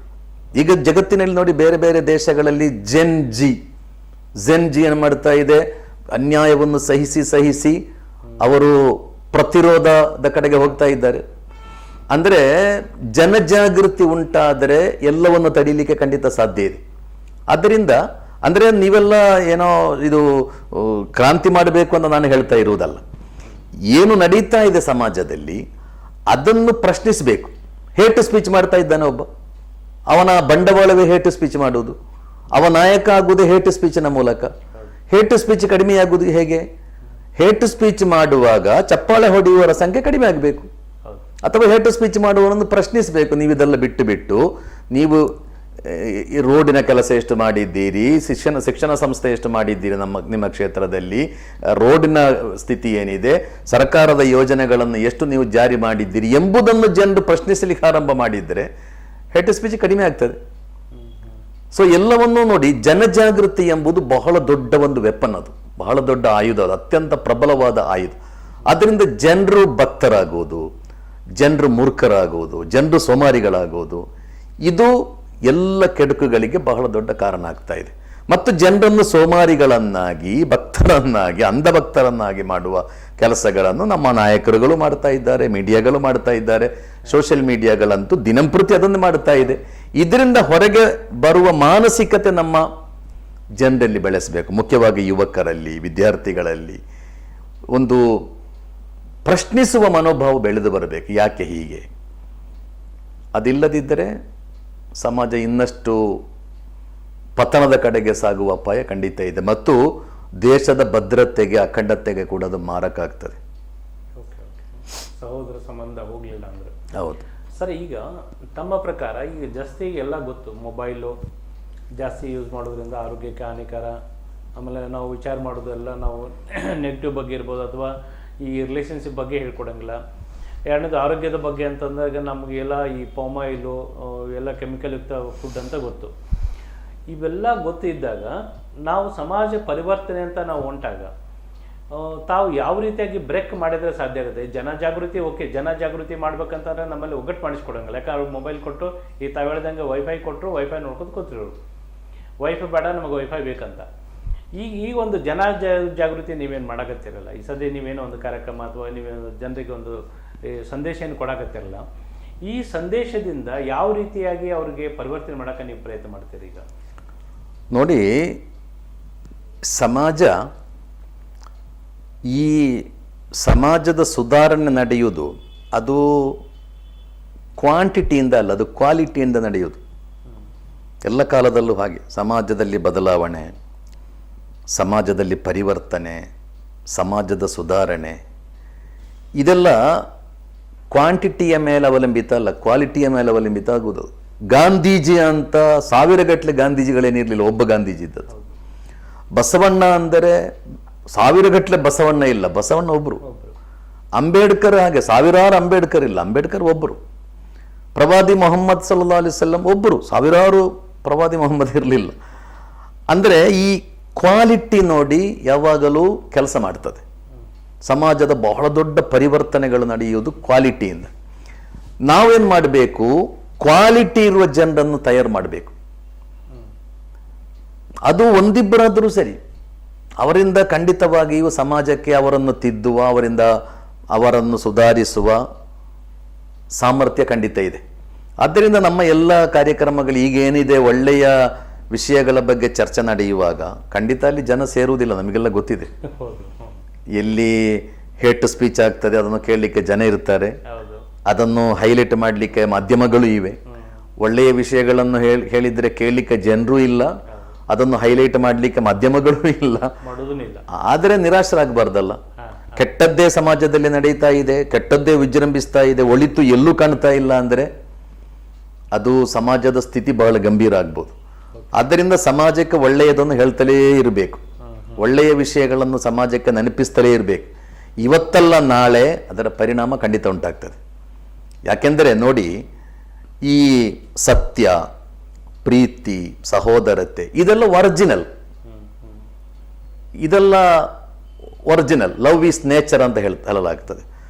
ಈಗ ಜಗತ್ತಿನಲ್ಲಿ ನೋಡಿ, ಬೇರೆ ಬೇರೆ ದೇಶಗಳಲ್ಲಿ ಜೆನ್ ಜಿ ಏನು ಮಾಡ್ತಾ ಇದೆ, ಅನ್ಯಾಯವನ್ನು ಸಹಿಸಿ ಅವರು ಪ್ರತಿರೋಧದ ಕಡೆಗೆ ಹೋಗ್ತಾ ಇದ್ದಾರೆ. ಅಂದರೆ ಜನಜಾಗೃತಿ ಉಂಟಾದರೆ ಎಲ್ಲವನ್ನು ತಡೀಲಿಕ್ಕೆ ಖಂಡಿತ ಸಾಧ್ಯ ಇದೆ. ಆದ್ದರಿಂದ ಅಂದರೆ ನೀವೆಲ್ಲ ಏನೋ ಇದು ಕ್ರಾಂತಿ ಮಾಡಬೇಕು ಅಂತ ನಾನು ಹೇಳ್ತಾ ಇರುವುದಲ್ಲ. ಏನು ನಡೀತಾ ಇದೆ ಸಮಾಜದಲ್ಲಿ ಅದನ್ನು ಪ್ರಶ್ನಿಸಬೇಕು. ಹೇಟ್ ಸ್ಪೀಚ್ ಮಾಡ್ತಾ ಇದ್ದಾನೆ ಒಬ್ಬ, ಅವನ ಬಂಡವಾಳವೇ ಹೇಟ್ ಸ್ಪೀಚ್ ಮಾಡುವುದು, ಅವ ನಾಯಕ ಆಗುವುದೇ ಹೇಟ್ ಸ್ಪೀಚಿನ ಮೂಲಕ. ಹೇಟ್ ಸ್ಪೀಚ್ ಕಡಿಮೆಯಾಗುವುದು ಹೇಗೆ? ಹೇಟ್ ಸ್ಪೀಚ್ ಮಾಡುವಾಗ ಚಪ್ಪಾಳೆ ಹೊಡೆಯುವವರ ಸಂಖ್ಯೆ ಕಡಿಮೆ ಆಗಬೇಕು. ಅಥವಾ ಹೇಟ್ ಸ್ಪೀಚ್ ಮಾಡುವವರನ್ನು ಪ್ರಶ್ನಿಸಬೇಕು. ನೀವು ಇದೆಲ್ಲ ಬಿಟ್ಟು ನೀವು ಈ ರೋಡಿನ ಕೆಲಸ ಎಷ್ಟು ಮಾಡಿದ್ದೀರಿ, ಶಿಕ್ಷಣ ಸಂಸ್ಥೆ ಎಷ್ಟು ಮಾಡಿದ್ದೀರಿ, ನಿಮ್ಮ ಕ್ಷೇತ್ರದಲ್ಲಿ ರೋಡಿನ ಸ್ಥಿತಿ ಏನಿದೆ, ಸರ್ಕಾರದ ಯೋಜನೆಗಳನ್ನು ಎಷ್ಟು ನೀವು ಜಾರಿ ಮಾಡಿದ್ದೀರಿ ಎಂಬುದನ್ನು ಜನರು ಪ್ರಶ್ನಿಸಲಿಕ್ಕೆ ಆರಂಭ ಮಾಡಿದರೆ ಹೇಟ್ ಸ್ಪೀಚ್ ಕಡಿಮೆ ಆಗ್ತದೆ. ಸೊ ಎಲ್ಲವನ್ನೂ ನೋಡಿ, ಜನಜಾಗೃತಿ ಎಂಬುದು ಬಹಳ ದೊಡ್ಡ ಒಂದು ವೆಪನ್, ಅದು ಬಹಳ ದೊಡ್ಡ ಆಯುಧ, ಅದು ಅತ್ಯಂತ ಪ್ರಬಲವಾದ ಆಯುಧ. ಅದರಿಂದ ಜನರು ಭಕ್ತರಾಗುವುದು, ಜನರು ಮೂರ್ಖರಾಗುವುದು, ಜನರು ಸೋಮಾರಿಗಳಾಗುವುದು, ಇದು ಎಲ್ಲ ಕೆಡುಕುಗಳಿಗೆ ಬಹಳ ದೊಡ್ಡ ಕಾರಣ ಆಗ್ತಾ ಇದೆ. ಮತ್ತು ಜನರನ್ನು ಸೋಮಾರಿಗಳನ್ನಾಗಿ, ಭಕ್ತರನ್ನಾಗಿ, ಅಂಧಭಕ್ತರನ್ನಾಗಿ ಮಾಡುವ ಕೆಲಸಗಳನ್ನು ನಮ್ಮ ನಾಯಕರುಗಳು ಮಾಡ್ತಾ ಇದ್ದಾರೆ, ಮೀಡಿಯಾಗಳು ಮಾಡ್ತಾ ಇದ್ದಾರೆ, ಸೋಷಿಯಲ್ ಮೀಡಿಯಾಗಳಂತೂ ದಿನಂಪ್ರತಿ ಅದನ್ನು ಮಾಡ್ತಾ ಇದೆ. ಇದರಿಂದ ಹೊರಗೆ ಬರುವ ಮಾನಸಿಕತೆ ನಮ್ಮ ಜನರಲ್ಲಿ ಬೆಳೆಸಬೇಕು, ಮುಖ್ಯವಾಗಿ ಯುವಕರಲ್ಲಿ, ವಿದ್ಯಾರ್ಥಿಗಳಲ್ಲಿ ಒಂದು ಪ್ರಶ್ನಿಸುವ ಮನೋಭಾವ ಬೆಳೆದು ಬರಬೇಕು. ಯಾಕೆ ಹೀಗೆ? ಅದಿಲ್ಲದಿದ್ದರೆ ಸಮಾಜ ಇನ್ನಷ್ಟು ಪತನದ ಕಡೆಗೆ ಸಾಗುವ ಅಪಾಯ ಖಂಡಿತ ಇದೆ, ಮತ್ತು ದೇಶದ ಭದ್ರತೆಗೆ, ಅಖಂಡತೆಗೆ ಕೂಡ ಅದು ಮಾರಕ ಆಗ್ತದೆ. ಸಹೋದರ ಸಂಬಂಧ ಹೋಗಲಿಲ್ಲ ಅಂದ್ರೆ. ಹೌದು ಸರ್, ಈಗ ತಮ್ಮ ಪ್ರಕಾರ ಈಗ ಜಾಸ್ತಿ ಎಲ್ಲ ಗೊತ್ತು, ಮೊಬೈಲು ಜಾಸ್ತಿ ಯೂಸ್ ಮಾಡೋದ್ರಿಂದ ಆರೋಗ್ಯಕ್ಕೆ ಹಾನಿಕರ. ಆಮೇಲೆ ನಾವು ವಿಚಾರ ಮಾಡೋದೆಲ್ಲ ನಾವು ನೆಗೆಟಿವ್ ಬಗ್ಗೆ ಇರ್ಬೋದು, ಅಥವಾ ಈ ರಿಲೇಷನ್ಶಿಪ್ ಬಗ್ಗೆ ಹೇಳ್ಕೊಡಂಗಿಲ್ಲ. ಎರಡನೇದು ಆರೋಗ್ಯದ ಬಗ್ಗೆ ಅಂತಂದಾಗ ನಮಗೆಲ್ಲ ಈ ಪಾಮಾಯಿಲು ಎಲ್ಲ ಕೆಮಿಕಲ್ ಯುಕ್ತ ಫುಡ್ ಅಂತ ಗೊತ್ತು. ಇವೆಲ್ಲ ಗೊತ್ತಿದ್ದಾಗ ನಾವು ಸಮಾಜ ಪರಿವರ್ತನೆ ಅಂತ ನಾವು ಹೊಂಟಾಗ ತಾವು ಯಾವ ರೀತಿಯಾಗಿ ಬ್ರೇಕ್ ಮಾಡಿದರೆ ಸಾಧ್ಯ ಆಗುತ್ತೆ? ಜನಜಾಗೃತಿ ಓಕೆ, ಜನಜಾಗೃತಿ ಮಾಡ್ಬೇಕಂತಂದ್ರೆ ನಮ್ಮಲ್ಲಿ ಒಗ್ಗಟ್ಟು ಮಾಡಿಸ್ಕೊಡಂಗಿಲ್ಲ. ಯಾಕಂದ್ರೆ ಅವ್ರು ಮೊಬೈಲ್ ಕೊಟ್ಟು, ಈ ತಾವು ಹೇಳ್ದಂಗೆ ವೈಫೈ ಕೊಟ್ಟರು, ವೈಫೈ ನೋಡ್ಕೊಂಡು ಕೂತಿರೋರು, ವೈಫೈ ಬೇಡ ನಮಗೆ ವೈಫೈ ಬೇಕಂತ. ಈ ಒಂದು ಜಾಗೃತಿ ನೀವೇನು ಮಾಡಕತ್ತಿರಲ್ಲ, ಈ ಸದ್ಯ ನೀವೇನೋ ಒಂದು ಕಾರ್ಯಕ್ರಮ ಅಥವಾ ನೀವೇನು ಜನರಿಗೆ ಒಂದು ಸಂದೇಶ ಏನು ಕೊಡಕತ್ತಿರಲ್ಲ, ಈ ಸಂದೇಶದಿಂದ ಯಾವ ರೀತಿಯಾಗಿ ಅವ್ರಿಗೆ ಪರಿವರ್ತನೆ ಮಾಡೋಕೆ ನೀವು ಪ್ರಯತ್ನ ಮಾಡ್ತೀರಿ? ಈಗ ನೋಡಿ, ಈ ಸಮಾಜದ ಸುಧಾರಣೆ ನಡೆಯುವುದು ಅದು ಕ್ವಾಂಟಿಟಿಯಿಂದ ಅಲ್ಲ, ಅದು ಕ್ವಾಲಿಟಿಯಿಂದ ನಡೆಯುವುದು. ಎಲ್ಲ ಕಾಲದಲ್ಲೂ ಹಾಗೆ ಸಮಾಜದಲ್ಲಿ ಬದಲಾವಣೆ, ಸಮಾಜದಲ್ಲಿ ಪರಿವರ್ತನೆ, ಸಮಾಜದ ಸುಧಾರಣೆ ಇದೆಲ್ಲ ಕ್ವಾಂಟಿಟಿಯ ಮೇಲೆ ಅವಲಂಬಿತ ಅಲ್ಲ, ಕ್ವಾಲಿಟಿಯ ಮೇಲೆ ಅವಲಂಬಿತ ಆಗುವುದು. ಗಾಂಧೀಜಿ ಅಂತ ಸಾವಿರಗಟ್ಟಲೆ ಗಾಂಧೀಜಿಗಳೇನಿರಲಿಲ್ಲ, ಒಬ್ಬ ಗಾಂಧೀಜಿ ಇದ್ದದ್ದು. ಬಸವಣ್ಣ ಅಂದರೆ ಸಾವಿರಗಟ್ಟಲೆ ಬಸವಣ್ಣ ಇಲ್ಲ, ಬಸವಣ್ಣ ಒಬ್ಬರು. ಅಂಬೇಡ್ಕರ್ ಹಾಗೆ ಸಾವಿರಾರು ಅಂಬೇಡ್ಕರ್ ಇಲ್ಲ, ಅಂಬೇಡ್ಕರ್ ಒಬ್ಬರು. ಪ್ರವಾದಿ ಮೊಹಮ್ಮದ್ ಸಲ್ಲಲ್ಲಾಹು ಅಲೈಹಿ ವಸಲ್ಲಂ ಒಬ್ಬರು, ಸಾವಿರಾರು ಪ್ರವಾದಿ ಮೊಹಮ್ಮದ್ ಇರಲಿಲ್ಲ. ಅಂದರೆ ಈ ಕ್ವಾಲಿಟಿ ನೋಡಿ ಯಾವಾಗಲೂ ಕೆಲಸ ಮಾಡ್ತದೆ. ಸಮಾಜದ ಬಹಳ ದೊಡ್ಡ ಪರಿವರ್ತನೆಗಳು ನಡೆಯುವುದು ಕ್ವಾಲಿಟಿಯಿಂದ. ನಾವೇನು ಮಾಡಬೇಕು? ಕ್ವಾಲಿಟಿ ಇರುವ ಜನರನ್ನು ತಯಾರು ಮಾಡಬೇಕು. ಅದು ಒಂದಿಬ್ಬರಾದರೂ ಸರಿ, ಅವರಿಂದ ಖಂಡಿತವಾಗಿಯೂ ಸಮಾಜಕ್ಕೆ ಅವರನ್ನು ತಿದ್ದುವ, ಅವರನ್ನು ಸುಧಾರಿಸುವ ಸಾಮರ್ಥ್ಯ ಖಂಡಿತ ಇದೆ. ಆದ್ದರಿಂದ ನಮ್ಮ ಎಲ್ಲ ಕಾರ್ಯಕ್ರಮಗಳು ಈಗೇನಿದೆ, ಒಳ್ಳೆಯ ವಿಷಯಗಳ ಬಗ್ಗೆ ಚರ್ಚೆ ನಡೆಯುವಾಗ ಖಂಡಿತ ಅಲ್ಲಿ ಜನ ಸೇರುವುದಿಲ್ಲ, ನಮಗೆಲ್ಲ ಗೊತ್ತಿದೆ. ಎಲ್ಲಿ ಹೇಟ್ ಸ್ಪೀಚ್ ಆಗ್ತದೆ ಅದನ್ನು ಕೇಳಲಿಕ್ಕೆ ಜನ ಇರ್ತಾರೆ, ಅದನ್ನು ಹೈಲೈಟ್ ಮಾಡಲಿಕ್ಕೆ ಮಾಧ್ಯಮಗಳು ಇವೆ. ಒಳ್ಳೆಯ ವಿಷಯಗಳನ್ನು ಹೇಳಿದರೆ ಕೇಳಲಿಕ್ಕೆ ಜನರು ಇಲ್ಲ, ಅದನ್ನು ಹೈಲೈಟ್ ಮಾಡಲಿಕ್ಕೆ ಮಾಧ್ಯಮಗಳು ಇಲ್ಲ. ಆದರೆ ನಿರಾಶರಾಗಬಾರ್ದಲ್ಲ. ಕೆಟ್ಟದ್ದೇ ಸಮಾಜದಲ್ಲಿ ನಡೀತಾ ಇದೆ, ಕೆಟ್ಟದ್ದೇ ವಿಜೃಂಭಿಸ್ತಾ ಇದೆ, ಒಳಿತು ಎಲ್ಲೂ ಕಾಣ್ತಾ ಇಲ್ಲ ಅಂದರೆ ಅದು ಸಮಾಜದ ಸ್ಥಿತಿ ಬಹಳ ಗಂಭೀರ ಆಗ್ಬೋದು. ಆದ್ದರಿಂದ ಸಮಾಜಕ್ಕೆ ಒಳ್ಳೆಯದನ್ನು ಹೇಳ್ತಲೇ ಇರಬೇಕು, ಒಳ್ಳೆಯ ವಿಷಯಗಳನ್ನು ಸಮಾಜಕ್ಕೆ ನೆನಪಿಸ್ತಲೇ ಇರಬೇಕು. ಇವತ್ತಲ್ಲ ನಾಳೆ ಅದರ ಪರಿಣಾಮ ಖಂಡಿತ ಉಂಟಾಗ್ತದೆ. ಯಾಕೆಂದರೆ ನೋಡಿ, ಈ ಸತ್ಯ, ಪ್ರೀತಿ, ಸಹೋದರತೆ ಇದೆಲ್ಲ ಒರಿಜಿನಲ್. ಲವ್ ಈಸ್ ನೇಚರ್ ಅಂತ ಹೇಳಲಾಗ್ತದೆ.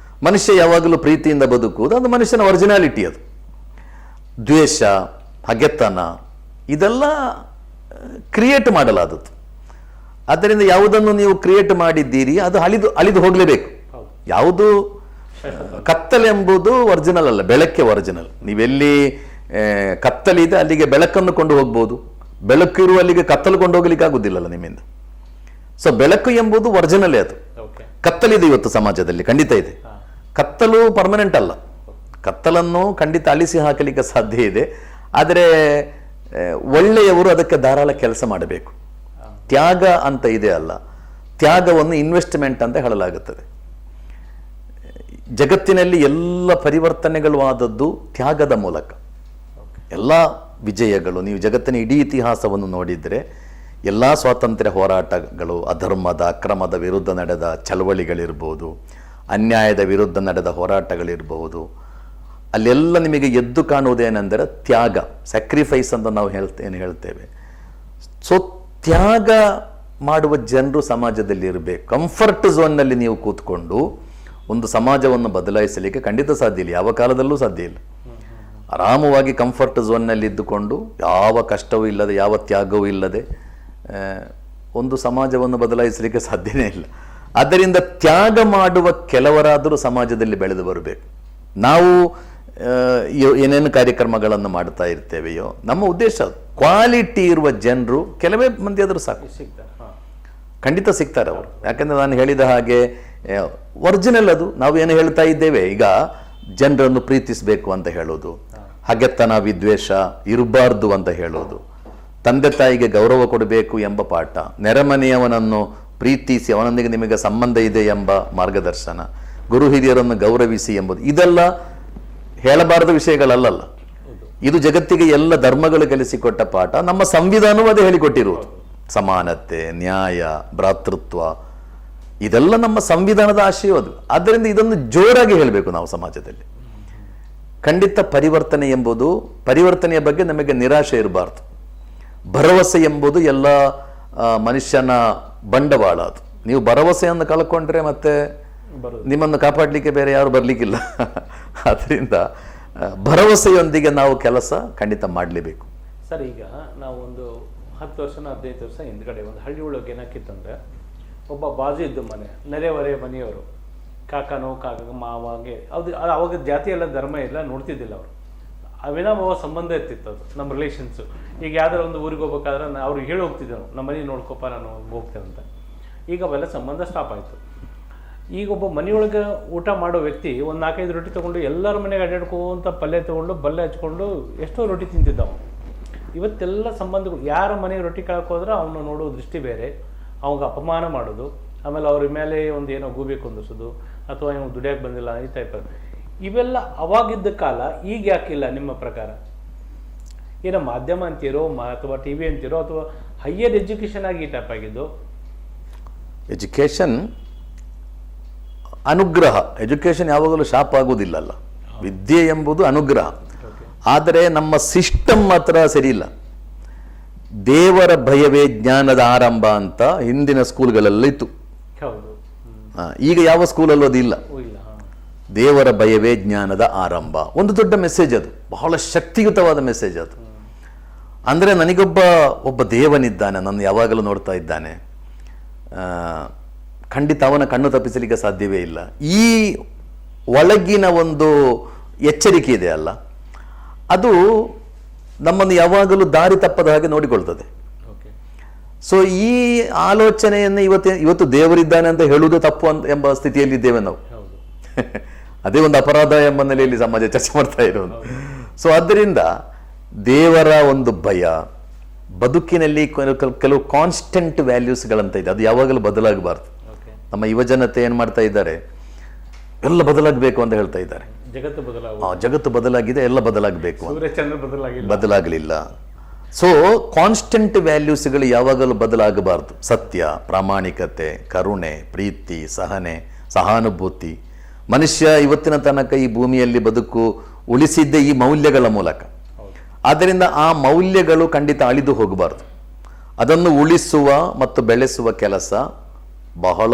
ಮನುಷ್ಯ ಯಾವಾಗಲೂ ಪ್ರೀತಿಯಿಂದ ಬದುಕುವುದು ಅದು ಮನುಷ್ಯನ ಒರಿಜಿನಾಲಿಟಿ. ಅದು ದ್ವೇಷ, ಹಗೆತನ ಇದೆಲ್ಲ ಕ್ರಿಯೇಟ್ ಮಾಡಲಾದದ್ದು. ಆದ್ದರಿಂದ ಯಾವುದನ್ನು ನೀವು ಕ್ರಿಯೇಟ್ ಮಾಡಿದ್ದೀರಿ ಅದು ಅಳಿದು ಹೋಗಲೇಬೇಕು. ಯಾವುದು ಕತ್ತಲೆಂಬುದು ಒರಿಜಿನಲ್ ಅಲ್ಲ, ಬೆಳಕೆ ಒರಿಜಿನಲ್. ನೀವೆಲ್ಲಿ ಕತ್ತಲಿದೆ ಅಲ್ಲಿಗೆ ಬೆಳಕನ್ನು ಕೊಂಡು ಹೋಗ್ಬೋದು, ಬೆಳಕು ಇರುವ ಅಲ್ಲಿಗೆ ಕತ್ತಲು ಕೊಂಡು ಹೋಗ್ಲಿಕ್ಕೆ ಆಗುದಿಲ್ಲಲ್ಲ ನಿಮ್ಮಿಂದ. ಸೊ ಬೆಳಕು ಎಂಬುದು ಒರಿಜಿನಲ್. ಅದು ಕತ್ತಲಿದೆ ಇವತ್ತು ಸಮಾಜದಲ್ಲಿ, ಖಂಡಿತ ಇದೆ. ಕತ್ತಲು ಪರ್ಮನೆಂಟ್ ಅಲ್ಲ, ಕತ್ತಲನ್ನು ಖಂಡಿತ ಅಳಿಸಿ ಹಾಕಲಿಕ್ಕೆ ಸಾಧ್ಯ ಇದೆ. ಆದರೆ ಒಳ್ಳೆಯವರು ಅದಕ್ಕೆ ಧಾರಾಳ ಕೆಲಸ ಮಾಡಬೇಕು. ತ್ಯಾಗ ಅಂತ ಇದೆ ಅಲ್ಲ, ತ್ಯಾಗವನ್ನು ಇನ್ವೆಸ್ಟ್ಮೆಂಟ್ ಅಂತ ಹೇಳಲಾಗುತ್ತದೆ. ಜಗತ್ತಿನಲ್ಲಿ ಎಲ್ಲ ಪರಿವರ್ತನೆಗಳು ಆದದ್ದು ತ್ಯಾಗದ ಮೂಲಕ. ಎಲ್ಲ ವಿಜಯಗಳು, ನೀವು ಜಗತ್ತಿನ ಇಡೀ ಇತಿಹಾಸವನ್ನು ನೋಡಿದರೆ ಎಲ್ಲ ಸ್ವಾತಂತ್ರ್ಯ ಹೋರಾಟಗಳು, ಅಧರ್ಮದ ಅಕ್ರಮದ ವಿರುದ್ಧ ನಡೆದ ಚಳವಳಿಗಳಿರ್ಬೋದು, ಅನ್ಯಾಯದ ವಿರುದ್ಧ ನಡೆದ ಹೋರಾಟಗಳಿರ್ಬೋದು, ಅಲ್ಲೆಲ್ಲ ನಿಮಗೆ ಎದ್ದು ಕಾಣುವುದೇನೆಂದರೆ ತ್ಯಾಗ, ಸ್ಯಾಕ್ರಿಫೈಸ್ ಅಂತ ನಾವು ಹೇಳ್ತೇವೆ. ಸೊ ತ್ಯಾಗ ಮಾಡುವ ಜನರು ಸಮಾಜದಲ್ಲಿ ಇರಬೇಕು. ಕಂಫರ್ಟ್ ಝೋನ್ನಲ್ಲಿ ನೀವು ಕೂತ್ಕೊಂಡು ಒಂದು ಸಮಾಜವನ್ನು ಬದಲಾಯಿಸಲಿಕ್ಕೆ ಖಂಡಿತ ಸಾಧ್ಯ ಇಲ್ಲ, ಯಾವ ಕಾಲದಲ್ಲೂ ಸಾಧ್ಯ ಇಲ್ಲ. ಆರಾಮವಾಗಿ ಕಂಫರ್ಟ್ ಝೋನ್ನಲ್ಲಿ ಇದ್ದುಕೊಂಡು ಯಾವ ಕಷ್ಟವೂ ಇಲ್ಲದೆ, ಯಾವ ತ್ಯಾಗವೂ ಇಲ್ಲದೆ ಒಂದು ಸಮಾಜವನ್ನು ಬದಲಾಯಿಸಲಿಕ್ಕೆ ಸಾಧ್ಯನೇ ಇಲ್ಲ. ಆದ್ದರಿಂದ ತ್ಯಾಗ ಮಾಡುವ ಕೆಲವರಾದರೂ ಸಮಾಜದಲ್ಲಿ ಬೆಳೆದು ಬರಬೇಕು. ನಾವು ಏನೇನು ಕಾರ್ಯಕ್ರಮಗಳನ್ನು ಮಾಡ್ತಾ ಇರ್ತೇವೆಯೋ ನಮ್ಮ ಉದ್ದೇಶ ಕ್ವಾಲಿಟಿ ಇರುವ ಜನರು ಕೆಲವೇ ಮಂದಿ ಆದರೂ ಸಾಕು, ಖಂಡಿತ ಸಿಗ್ತಾರೆ ಅವರು. ಯಾಕಂದರೆ ನಾನು ಹೇಳಿದ ಹಾಗೆ ಒರಿಜಿನಲ್ ಅದು. ನಾವು ಏನು ಹೇಳ್ತಾ ಇದ್ದೇವೆ ಈಗ, ಜನರನ್ನು ಪ್ರೀತಿಸಬೇಕು ಅಂತ ಹೇಳೋದು, ಹಗೆತನ ವಿದ್ವೇಷ ಇರಬಾರ್ದು ಅಂತ ಹೇಳೋದು, ತಂದೆ ತಾಯಿಗೆ ಗೌರವ ಕೊಡಬೇಕು ಎಂಬ ಪಾಠ, ನೆರೆಮನೆಯವನನ್ನು ಪ್ರೀತಿಸಿ ಅವನೊಂದಿಗೆ ನಿಮಗೆ ಸಂಬಂಧ ಇದೆ ಎಂಬ ಮಾರ್ಗದರ್ಶನ, ಗುರು ಹಿರಿಯರನ್ನು ಗೌರವಿಸಿ ಎಂಬುದು, ಇದೆಲ್ಲ ಹೇಳಬಾರದ ವಿಷಯಗಳಲ್ಲ. ಇದು ಜಗತ್ತಿಗೆ ಎಲ್ಲ ಧರ್ಮಗಳು ಕಲಿಸಿಕೊಟ್ಟ ಪಾಠ. ನಮ್ಮ ಸಂವಿಧಾನವೂ ಅದೇ ಹೇಳಿಕೊಟ್ಟಿರುವುದು. ಸಮಾನತೆ, ನ್ಯಾಯ, ಭ್ರಾತೃತ್ವ, ಇದೆಲ್ಲ ನಮ್ಮ ಸಂವಿಧಾನದ ಆಶಯ ಅದು. ಆದ್ದರಿಂದ ಇದನ್ನು ಜೋರಾಗಿ ಹೇಳಬೇಕು ನಾವು ಸಮಾಜದಲ್ಲಿ. ಖಂಡಿತ ಪರಿವರ್ತನೆಯ ಬಗ್ಗೆ ನಮಗೆ ನಿರಾಶೆ ಇರಬಾರ್ದು. ಭರವಸೆ ಎಂಬುದು ಎಲ್ಲ ಮನುಷ್ಯನ ಬಂಡವಾಳ. ಅದು ನೀವು ಭರವಸೆಯನ್ನು ಕಳ್ಕೊಂಡ್ರೆ ಮತ್ತೆ ನಿಮ್ಮನ್ನು ಕಾಪಾಡಲಿಕ್ಕೆ ಬೇರೆ ಯಾರು ಬರಲಿಕ್ಕಿಲ್ಲ. ಅದರಿಂದ ಭರವಸೆಯೊಂದಿಗೆ ನಾವು ಕೆಲಸ ಖಂಡಿತ ಮಾಡಲೇಬೇಕು. ಸರ್, ಈಗ ನಾವು ಒಂದು 10 ವರ್ಷ 15 ವರ್ಷ ಹಿಂದ್ಗಡೆ ಒಂದು ಹಳ್ಳಿ ಒಳಗೆ ಏನಾಕಿತ್ತಂದ್ರೆ, ಒಬ್ಬ ಬಾಜು ಇದ್ದು ಮನೆ, ನೆರೆಹೊರೆ ಮನೆಯವರು, ಕಾಕನೋ ಮಾವಾಗೆ, ಅದು ಅವಾಗ ಜಾತಿ ಎಲ್ಲ ಧರ್ಮ ಎಲ್ಲ ನೋಡ್ತಿದ್ದಿಲ್ಲ ಅವರು. ಅವಿನಾಭಾವ ಸಂಬಂಧ ಇರ್ತಿತ್ತು ಅದು, ನಮ್ಮ ರಿಲೇಷನ್ಸು. ಈಗ ಯಾವ್ದಾರು ಒಂದು ಊರಿಗೆ ಹೋಗ್ಬೇಕಾದ್ರೆ ಅವ್ರಿಗೆ ಹೇಳಿ ಹೋಗ್ತಿದ್ದೆವು, ನಮ್ಮ ಮನೆ ನೋಡ್ಕೊಪ್ಪ, ನಾನು ಹೋಗ್ತೇನೆ ಅಂತ. ಈಗ ಅವೆಲ್ಲ ಸಂಬಂಧ ಸ್ಟಾಪ್ ಆಯಿತು. ಈಗ ಒಬ್ಬ ಮನೆಯೊಳಗೆ ಊಟ ಮಾಡೋ ವ್ಯಕ್ತಿ ಒಂದು 4-5 ರೊಟ್ಟಿ ತೊಗೊಂಡು ಎಲ್ಲರ ಮನೆಗೆ ಅಡ್ಡಾಡ್ಕೊಂತ ಪಲ್ಯ ತೊಗೊಂಡು ಬಲ್ಲೆ ಹಚ್ಕೊಂಡು ಎಷ್ಟೋ ರೊಟ್ಟಿ ತಿಂತಿದ್ದವು. ಇವತ್ತೆಲ್ಲ ಸಂಬಂಧಗಳು, ಯಾರ ಮನೆಗೆ ರೊಟ್ಟಿ ಕೇಳಕ್ಕೆ ಹೋದ್ರೆ ಅವನು ನೋಡೋ ದೃಷ್ಟಿ ಬೇರೆ, ಅವಾಗ ಅಪಮಾನ ಮಾಡೋದು, ಆಮೇಲೆ ಅವ್ರ ಮೇಲೆ ಒಂದು ಏನೋ ಗೂಬೆ ಕುಂದಿಸೋದು, ಅಥವಾ ಇವಾಗ ದುಡಿಯೋಕೆ ಬಂದಿಲ್ಲ ಈ ಟೈಪ್. ಇವೆಲ್ಲ ಅವಾಗಿದ್ದ ಕಾಲ, ಈಗ ಯಾಕಿಲ್ಲ ನಿಮ್ಮ ಪ್ರಕಾರ? ಏನೋ ಮಾಧ್ಯಮ ಅಂತೀರೋ ಅಥವಾ ಟಿ ವಿ ಅಂತೀರೋ, ಅಥವಾ ಹೈಯರ್ ಎಜುಕೇಷನ್ ಆಗಿ ಈ ಟೈಪ್ ಆಗಿದ್ದು? ಎಜುಕೇಷನ್ ಅನುಗ್ರಹ. ಎಜುಕೇಷನ್ ಯಾವಾಗಲೂ ಶಾಪ್ ಆಗೋದಿಲ್ಲಲ್ಲ. ವಿದ್ಯೆ ಎಂಬುದು ಅನುಗ್ರಹ. ಆದರೆ ನಮ್ಮ ಸಿಸ್ಟಮ್ ಮಾತ್ರ ಸರಿ ಇಲ್ಲ. ದೇವರ ಭಯವೇ ಜ್ಞಾನದ ಆರಂಭ ಅಂತ ಹಿಂದಿನ ಸ್ಕೂಲ್ಗಳಲ್ಲಿತ್ತು. ಈಗ ಯಾವ ಸ್ಕೂಲಲ್ಲೂ ಅದಿಲ್ಲ. ದೇವರ ಭಯವೇ ಜ್ಞಾನದ ಆರಂಭ ಒಂದು ದೊಡ್ಡ ಮೆಸೇಜ್. ಅದು ಬಹಳ ಶಕ್ತಿಯುತವಾದ ಮೆಸೇಜ್ ಅದು. ಅಂದರೆ ಒಬ್ಬ ದೇವನಿದ್ದಾನೆ, ನನ್ನ ಯಾವಾಗಲೂ ನೋಡ್ತಾ ಇದ್ದಾನೆ, ಖಂಡಿತ ಅವನ ಕಣ್ಣು ತಪ್ಪಿಸಲಿಕ್ಕೆ ಸಾಧ್ಯವೇ ಇಲ್ಲ. ಈ ಒಳಗಿನ ಒಂದು ಎಚ್ಚರಿಕೆ ಇದೆ ಅಲ್ಲ, ಅದು ನಮ್ಮನ್ನು ಯಾವಾಗಲೂ ದಾರಿ ತಪ್ಪದ ಹಾಗೆ ನೋಡಿಕೊಳ್ತದೆ. ಸೊ ಈ ಆಲೋಚನೆಯನ್ನು ಇವತ್ತು ದೇವರಿದ್ದಾನೆ ಅಂತ ಹೇಳುವುದು ತಪ್ಪು ಎಂಬ ಸ್ಥಿತಿಯಲ್ಲಿದ್ದೇವೆ ನಾವು. ಅದೇ ಒಂದು ಅಪರಾಧ ಎಂಬ ನೆಲೆಯಲ್ಲಿ ಸಮಾಜ ಚರ್ಚೆ ಮಾಡ್ತಾ ಇರೋದು. ಸೊ ಆದ್ದರಿಂದ ದೇವರ ಒಂದು ಭಯ, ಬದುಕಿನಲ್ಲಿ ಕೆಲವು ಕಾನ್ಸ್ಟೆಂಟ್ ವ್ಯಾಲ್ಯೂಸ್ಗಳಂತ ಇದೆ, ಅದು ಯಾವಾಗಲೂ ಬದಲಾಗಬಾರ್ದು. ನಮ್ಮ ಯುವಜನತೆ ಏನು ಮಾಡ್ತಾ ಇದ್ದಾರೆ, ಎಲ್ಲ ಬದಲಾಗಬೇಕು ಅಂತ ಹೇಳ್ತಾ ಇದ್ದಾರೆ. ಜಗತ್ತು ಬದಲಾಗಿದೆ, ಎಲ್ಲ ಬದಲಾಗಬೇಕು, ಬದಲಾಗಲಿಲ್ಲ. ಸೊ ಕಾನ್ಸ್ಟೆಂಟ್ ವ್ಯಾಲ್ಯೂಸ್ಗಳು ಯಾವಾಗಲೂ ಬದಲಾಗಬಾರ್ದು. ಸತ್ಯ, ಪ್ರಾಮಾಣಿಕತೆ, ಕರುಣೆ, ಪ್ರೀತಿ, ಸಹನೆ, ಸಹಾನುಭೂತಿ. ಮನುಷ್ಯ ಇವತ್ತಿನ ತನಕ ಈ ಭೂಮಿಯಲ್ಲಿ ಬದುಕು ಉಳಿಸಿದ್ದೇ ಈ ಮೌಲ್ಯಗಳ ಮೂಲಕ. ಆದ್ದರಿಂದ ಆ ಮೌಲ್ಯಗಳು ಖಂಡಿತ ಅಳಿದು ಹೋಗಬಾರ್ದು. ಅದನ್ನು ಉಳಿಸುವ ಮತ್ತು ಬೆಳೆಸುವ ಕೆಲಸ ಬಹಳ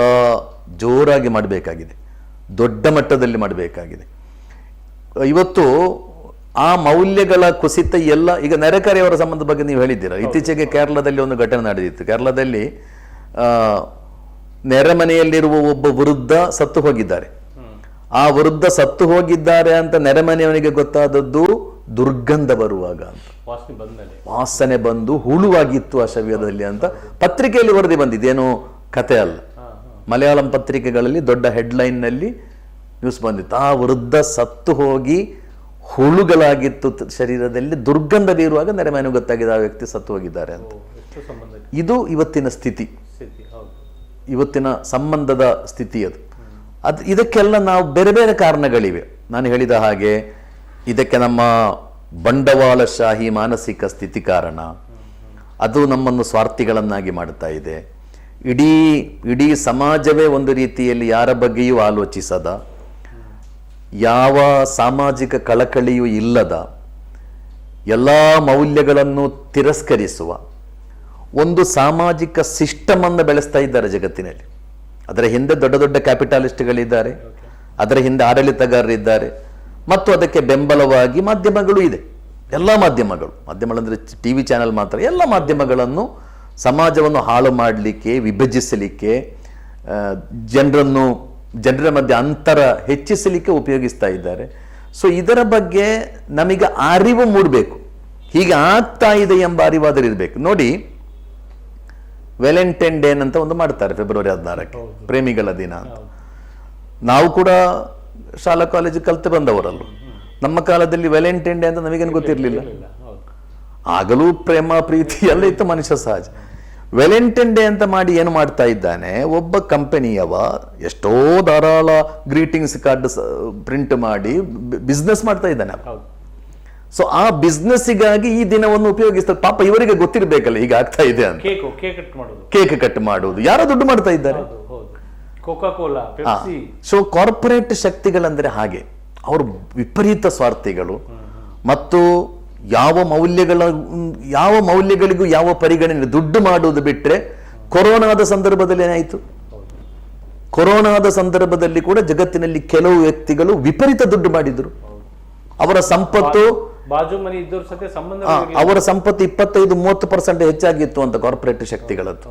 ಜೋರಾಗಿ ಮಾಡಬೇಕಾಗಿದೆ, ದೊಡ್ಡ ಮಟ್ಟದಲ್ಲಿ ಮಾಡಬೇಕಾಗಿದೆ. ಇವತ್ತು ಆ ಮೌಲ್ಯಗಳ ಕುಸಿತ ಎಲ್ಲ, ಈಗ ನೆರೆಕರೆಯವರ ಸಂಬಂಧದ ಬಗ್ಗೆ ನೀವು ಹೇಳಿದ್ದೀರಾ. ಇತ್ತೀಚೆಗೆ ಕೇರಳದಲ್ಲಿ ಒಂದು ಘಟನೆ ನಡೆದಿತ್ತು. ಕೇರಳದಲ್ಲಿ ನೆರೆಮನೆಯಲ್ಲಿರುವ ಒಬ್ಬ ವೃದ್ಧ ಸತ್ತು ಹೋಗಿದ್ದಾರೆ. ಆ ವೃದ್ಧ ಸತ್ತು ಹೋಗಿದ್ದಾರೆ ಅಂತ ನೆರೆಮನೆಯವನಿಗೆ ಗೊತ್ತಾದದ್ದು ದುರ್ಗಂಧ ಬರುವಾಗ ಅಂತ, ವಾಸನೆ ಬಂದು ಹುಳುವಾಗಿತ್ತು ಆ ಶರೀರದಲ್ಲಿ ಅಂತ ಪತ್ರಿಕೆಯಲ್ಲಿ ವರದಿ ಬಂದಿದ್ದೇನು ಕತೆ ಅಲ್ಲ. ಮಲಯಾಳಂ ಪತ್ರಿಕೆಗಳಲ್ಲಿ ದೊಡ್ಡ ಹೆಡ್ಲೈನ್ನಲ್ಲಿ ನ್ಯೂಸ್ ಬಂದಿತ್ತು. ಆ ವೃದ್ಧ ಸತ್ತು ಹೋಗಿ ಹುಳುಗಳಾಗಿತ್ತು ಶರೀರದಲ್ಲಿ, ದುರ್ಗಂಧ ಬೀರುವಾಗ ನೆರೆಮನೆಗೆ ಗೊತ್ತಾಗಿದೆ ಆ ವ್ಯಕ್ತಿ ಸತ್ತು ಹೋಗಿದ್ದಾರೆ ಅಂತ. ಇದು ಇವತ್ತಿನ ಸ್ಥಿತಿ, ಇವತ್ತಿನ ಸಂಬಂಧದ ಸ್ಥಿತಿ ಅದು. ಇದಕ್ಕೆಲ್ಲ ನಾವು ಬೇರೆ ಬೇರೆ ಕಾರಣಗಳಿವೆ. ನಾನು ಹೇಳಿದ ಹಾಗೆ ಇದಕ್ಕೆ ನಮ್ಮ ಬಂಡವಾಳಶಾಹಿ ಮಾನಸಿಕ ಸ್ಥಿತಿ ಕಾರಣ. ಅದು ನಮ್ಮನ್ನು ಸ್ವಾರ್ಥಿಗಳನ್ನಾಗಿ ಮಾಡ್ತಾ ಇದೆ. ಇಡೀ ಸಮಾಜವೇ ಒಂದು ರೀತಿಯಲ್ಲಿ ಯಾರ ಬಗ್ಗೆಯೂ ಆಲೋಚಿಸದ, ಯಾವ ಸಾಮಾಜಿಕ ಕಳಕಳಿಯೂ ಇಲ್ಲದ, ಎಲ್ಲ ಮೌಲ್ಯಗಳನ್ನು ತಿರಸ್ಕರಿಸುವ ಒಂದು ಸಾಮಾಜಿಕ ಸಿಸ್ಟಮ್ ಅನ್ನು ಬೆಳೆಸ್ತಾ ಇದ್ದಾರೆ ಜಗತ್ತಿನಲ್ಲಿ. ಅದರ ಹಿಂದೆ ದೊಡ್ಡ ದೊಡ್ಡ ಕ್ಯಾಪಿಟಾಲಿಸ್ಟ್ಗಳಿದ್ದಾರೆ, ಅದರ ಹಿಂದೆ ಆಡಳಿತಗಾರರಿದ್ದಾರೆ, ಮತ್ತು ಅದಕ್ಕೆ ಬೆಂಬಲವಾಗಿ ಮಾಧ್ಯಮಗಳು ಇದೆ. ಎಲ್ಲ ಮಾಧ್ಯಮಗಳಂದ್ರೆ TV ಚಾನೆಲ್ ಮಾತ್ರ, ಎಲ್ಲ ಮಾಧ್ಯಮಗಳನ್ನು ಸಮಾಜವನ್ನು ಹಾಳು ಮಾಡಲಿಕ್ಕೆ, ವಿಭಜಿಸಲಿಕ್ಕೆ, ಜನರ ಮಧ್ಯೆ ಅಂತರ ಹೆಚ್ಚಿಸಲಿಕ್ಕೆ ಉಪಯೋಗಿಸ್ತಾ ಇದ್ದಾರೆ. ಸೊ ಇದರ ಬಗ್ಗೆ ನಮಗೆ ಅರಿವು ಮೂಡಬೇಕು. ಹೀಗೆ ಆಗ್ತಾ ಇದೆ ಎಂಬ ಅರಿವಾದರೂ ಇರಬೇಕು. ನೋಡಿ, ವ್ಯಾಲೆಂಟೈನ್ ಡೇ ಅಂತ ಒಂದು ಮಾಡ್ತಾರೆ ಫೆಬ್ರವರಿ 16ಕ್ಕೆ, ಪ್ರೇಮಿಗಳ ದಿನ ಅಂತ. ನಾವು ಕೂಡ ಶಾಲಾ ಕಾಲೇಜು ಕಲಿತು ಬಂದವರಲ್ಲೂ. ನಮ್ಮ ಕಾಲದಲ್ಲಿ ವ್ಯಾಲೆಂಟೈನ್ ಡೇ ಅಂತ ನಮಗೇನು ಗೊತ್ತಿರಲಿಲ್ಲ. ಆಗಲೂ ಪ್ರೇಮ ಪ್ರೀತಿ ಎಲ್ಲ ಇತ್ತು, ಮನುಷ್ಯ ಸಹಜ. ವ್ಯಾಲೆಂಟೈನ್ ಡೇ ಅಂತ ಮಾಡಿ ಏನು ಮಾಡ್ತಾ ಇದ್ದಾನೆ, ಒಬ್ಬ ಕಂಪನಿಯವ ಎಷ್ಟೋ ಧಾರಾಳ ಗ್ರೀಟಿಂಗ್ಸ್ ಕಾರ್ಡ್ ಪ್ರಿಂಟ್ ಮಾಡಿ ಬಿಸ್ನೆಸ್ ಮಾಡ್ತಾ ಇದ್ದಾನೆ. ಸೊ ಆ ಬಿಸ್ನೆಸ್ಸಿಗಾಗಿ ಈ ದಿನವನ್ನು ಉಪಯೋಗಿಸ್ತಾರೆ. ಪಾಪ ಇವರಿಗೆ ಗೊತ್ತಿರಬೇಕಲ್ಲ ಈಗ ಆಗ್ತಾ ಇದೆ ಅಂತ. ಕೇಕ್ ಕಟ್ ಮಾಡುವುದು ಯಾರೋ ದುಡ್ಡು ಮಾಡ್ತಾ ಇದ್ದಾರೆ. ಸೊ ಕಾರ್ಪೊರೇಟ್ ಶಕ್ತಿಗಳಂದ್ರೆ ಹಾಗೆ, ಅವರು ವಿಪರೀತ ಸ್ವಾರ್ಥಿಗಳು. ಮತ್ತು ಯಾವ ಮೌಲ್ಯಗಳಿಗೂ ಯಾವ ಪರಿಗಣನೆ, ದುಡ್ಡು ಮಾಡುವುದು ಬಿಟ್ಟರೆ. ಕೊರೋನಾದ ಸಂದರ್ಭದಲ್ಲಿ ಏನಾಯಿತು? ಕೊರೋನಾದ ಸಂದರ್ಭದಲ್ಲಿ ಕೂಡ ಜಗತ್ತಿನಲ್ಲಿ ಕೆಲವು ವ್ಯಕ್ತಿಗಳು ವಿಪರೀತ ದುಡ್ಡು ಮಾಡಿದ್ರು. ಅವರ ಸಂಪತ್ತು ಅವರ ಸಂಪತ್ತು 25-30% ಹೆಚ್ಚಾಗಿತ್ತು ಅಂತ ಕಾರ್ಪೊರೇಟ್ ಶಕ್ತಿಗಳದ್ದು.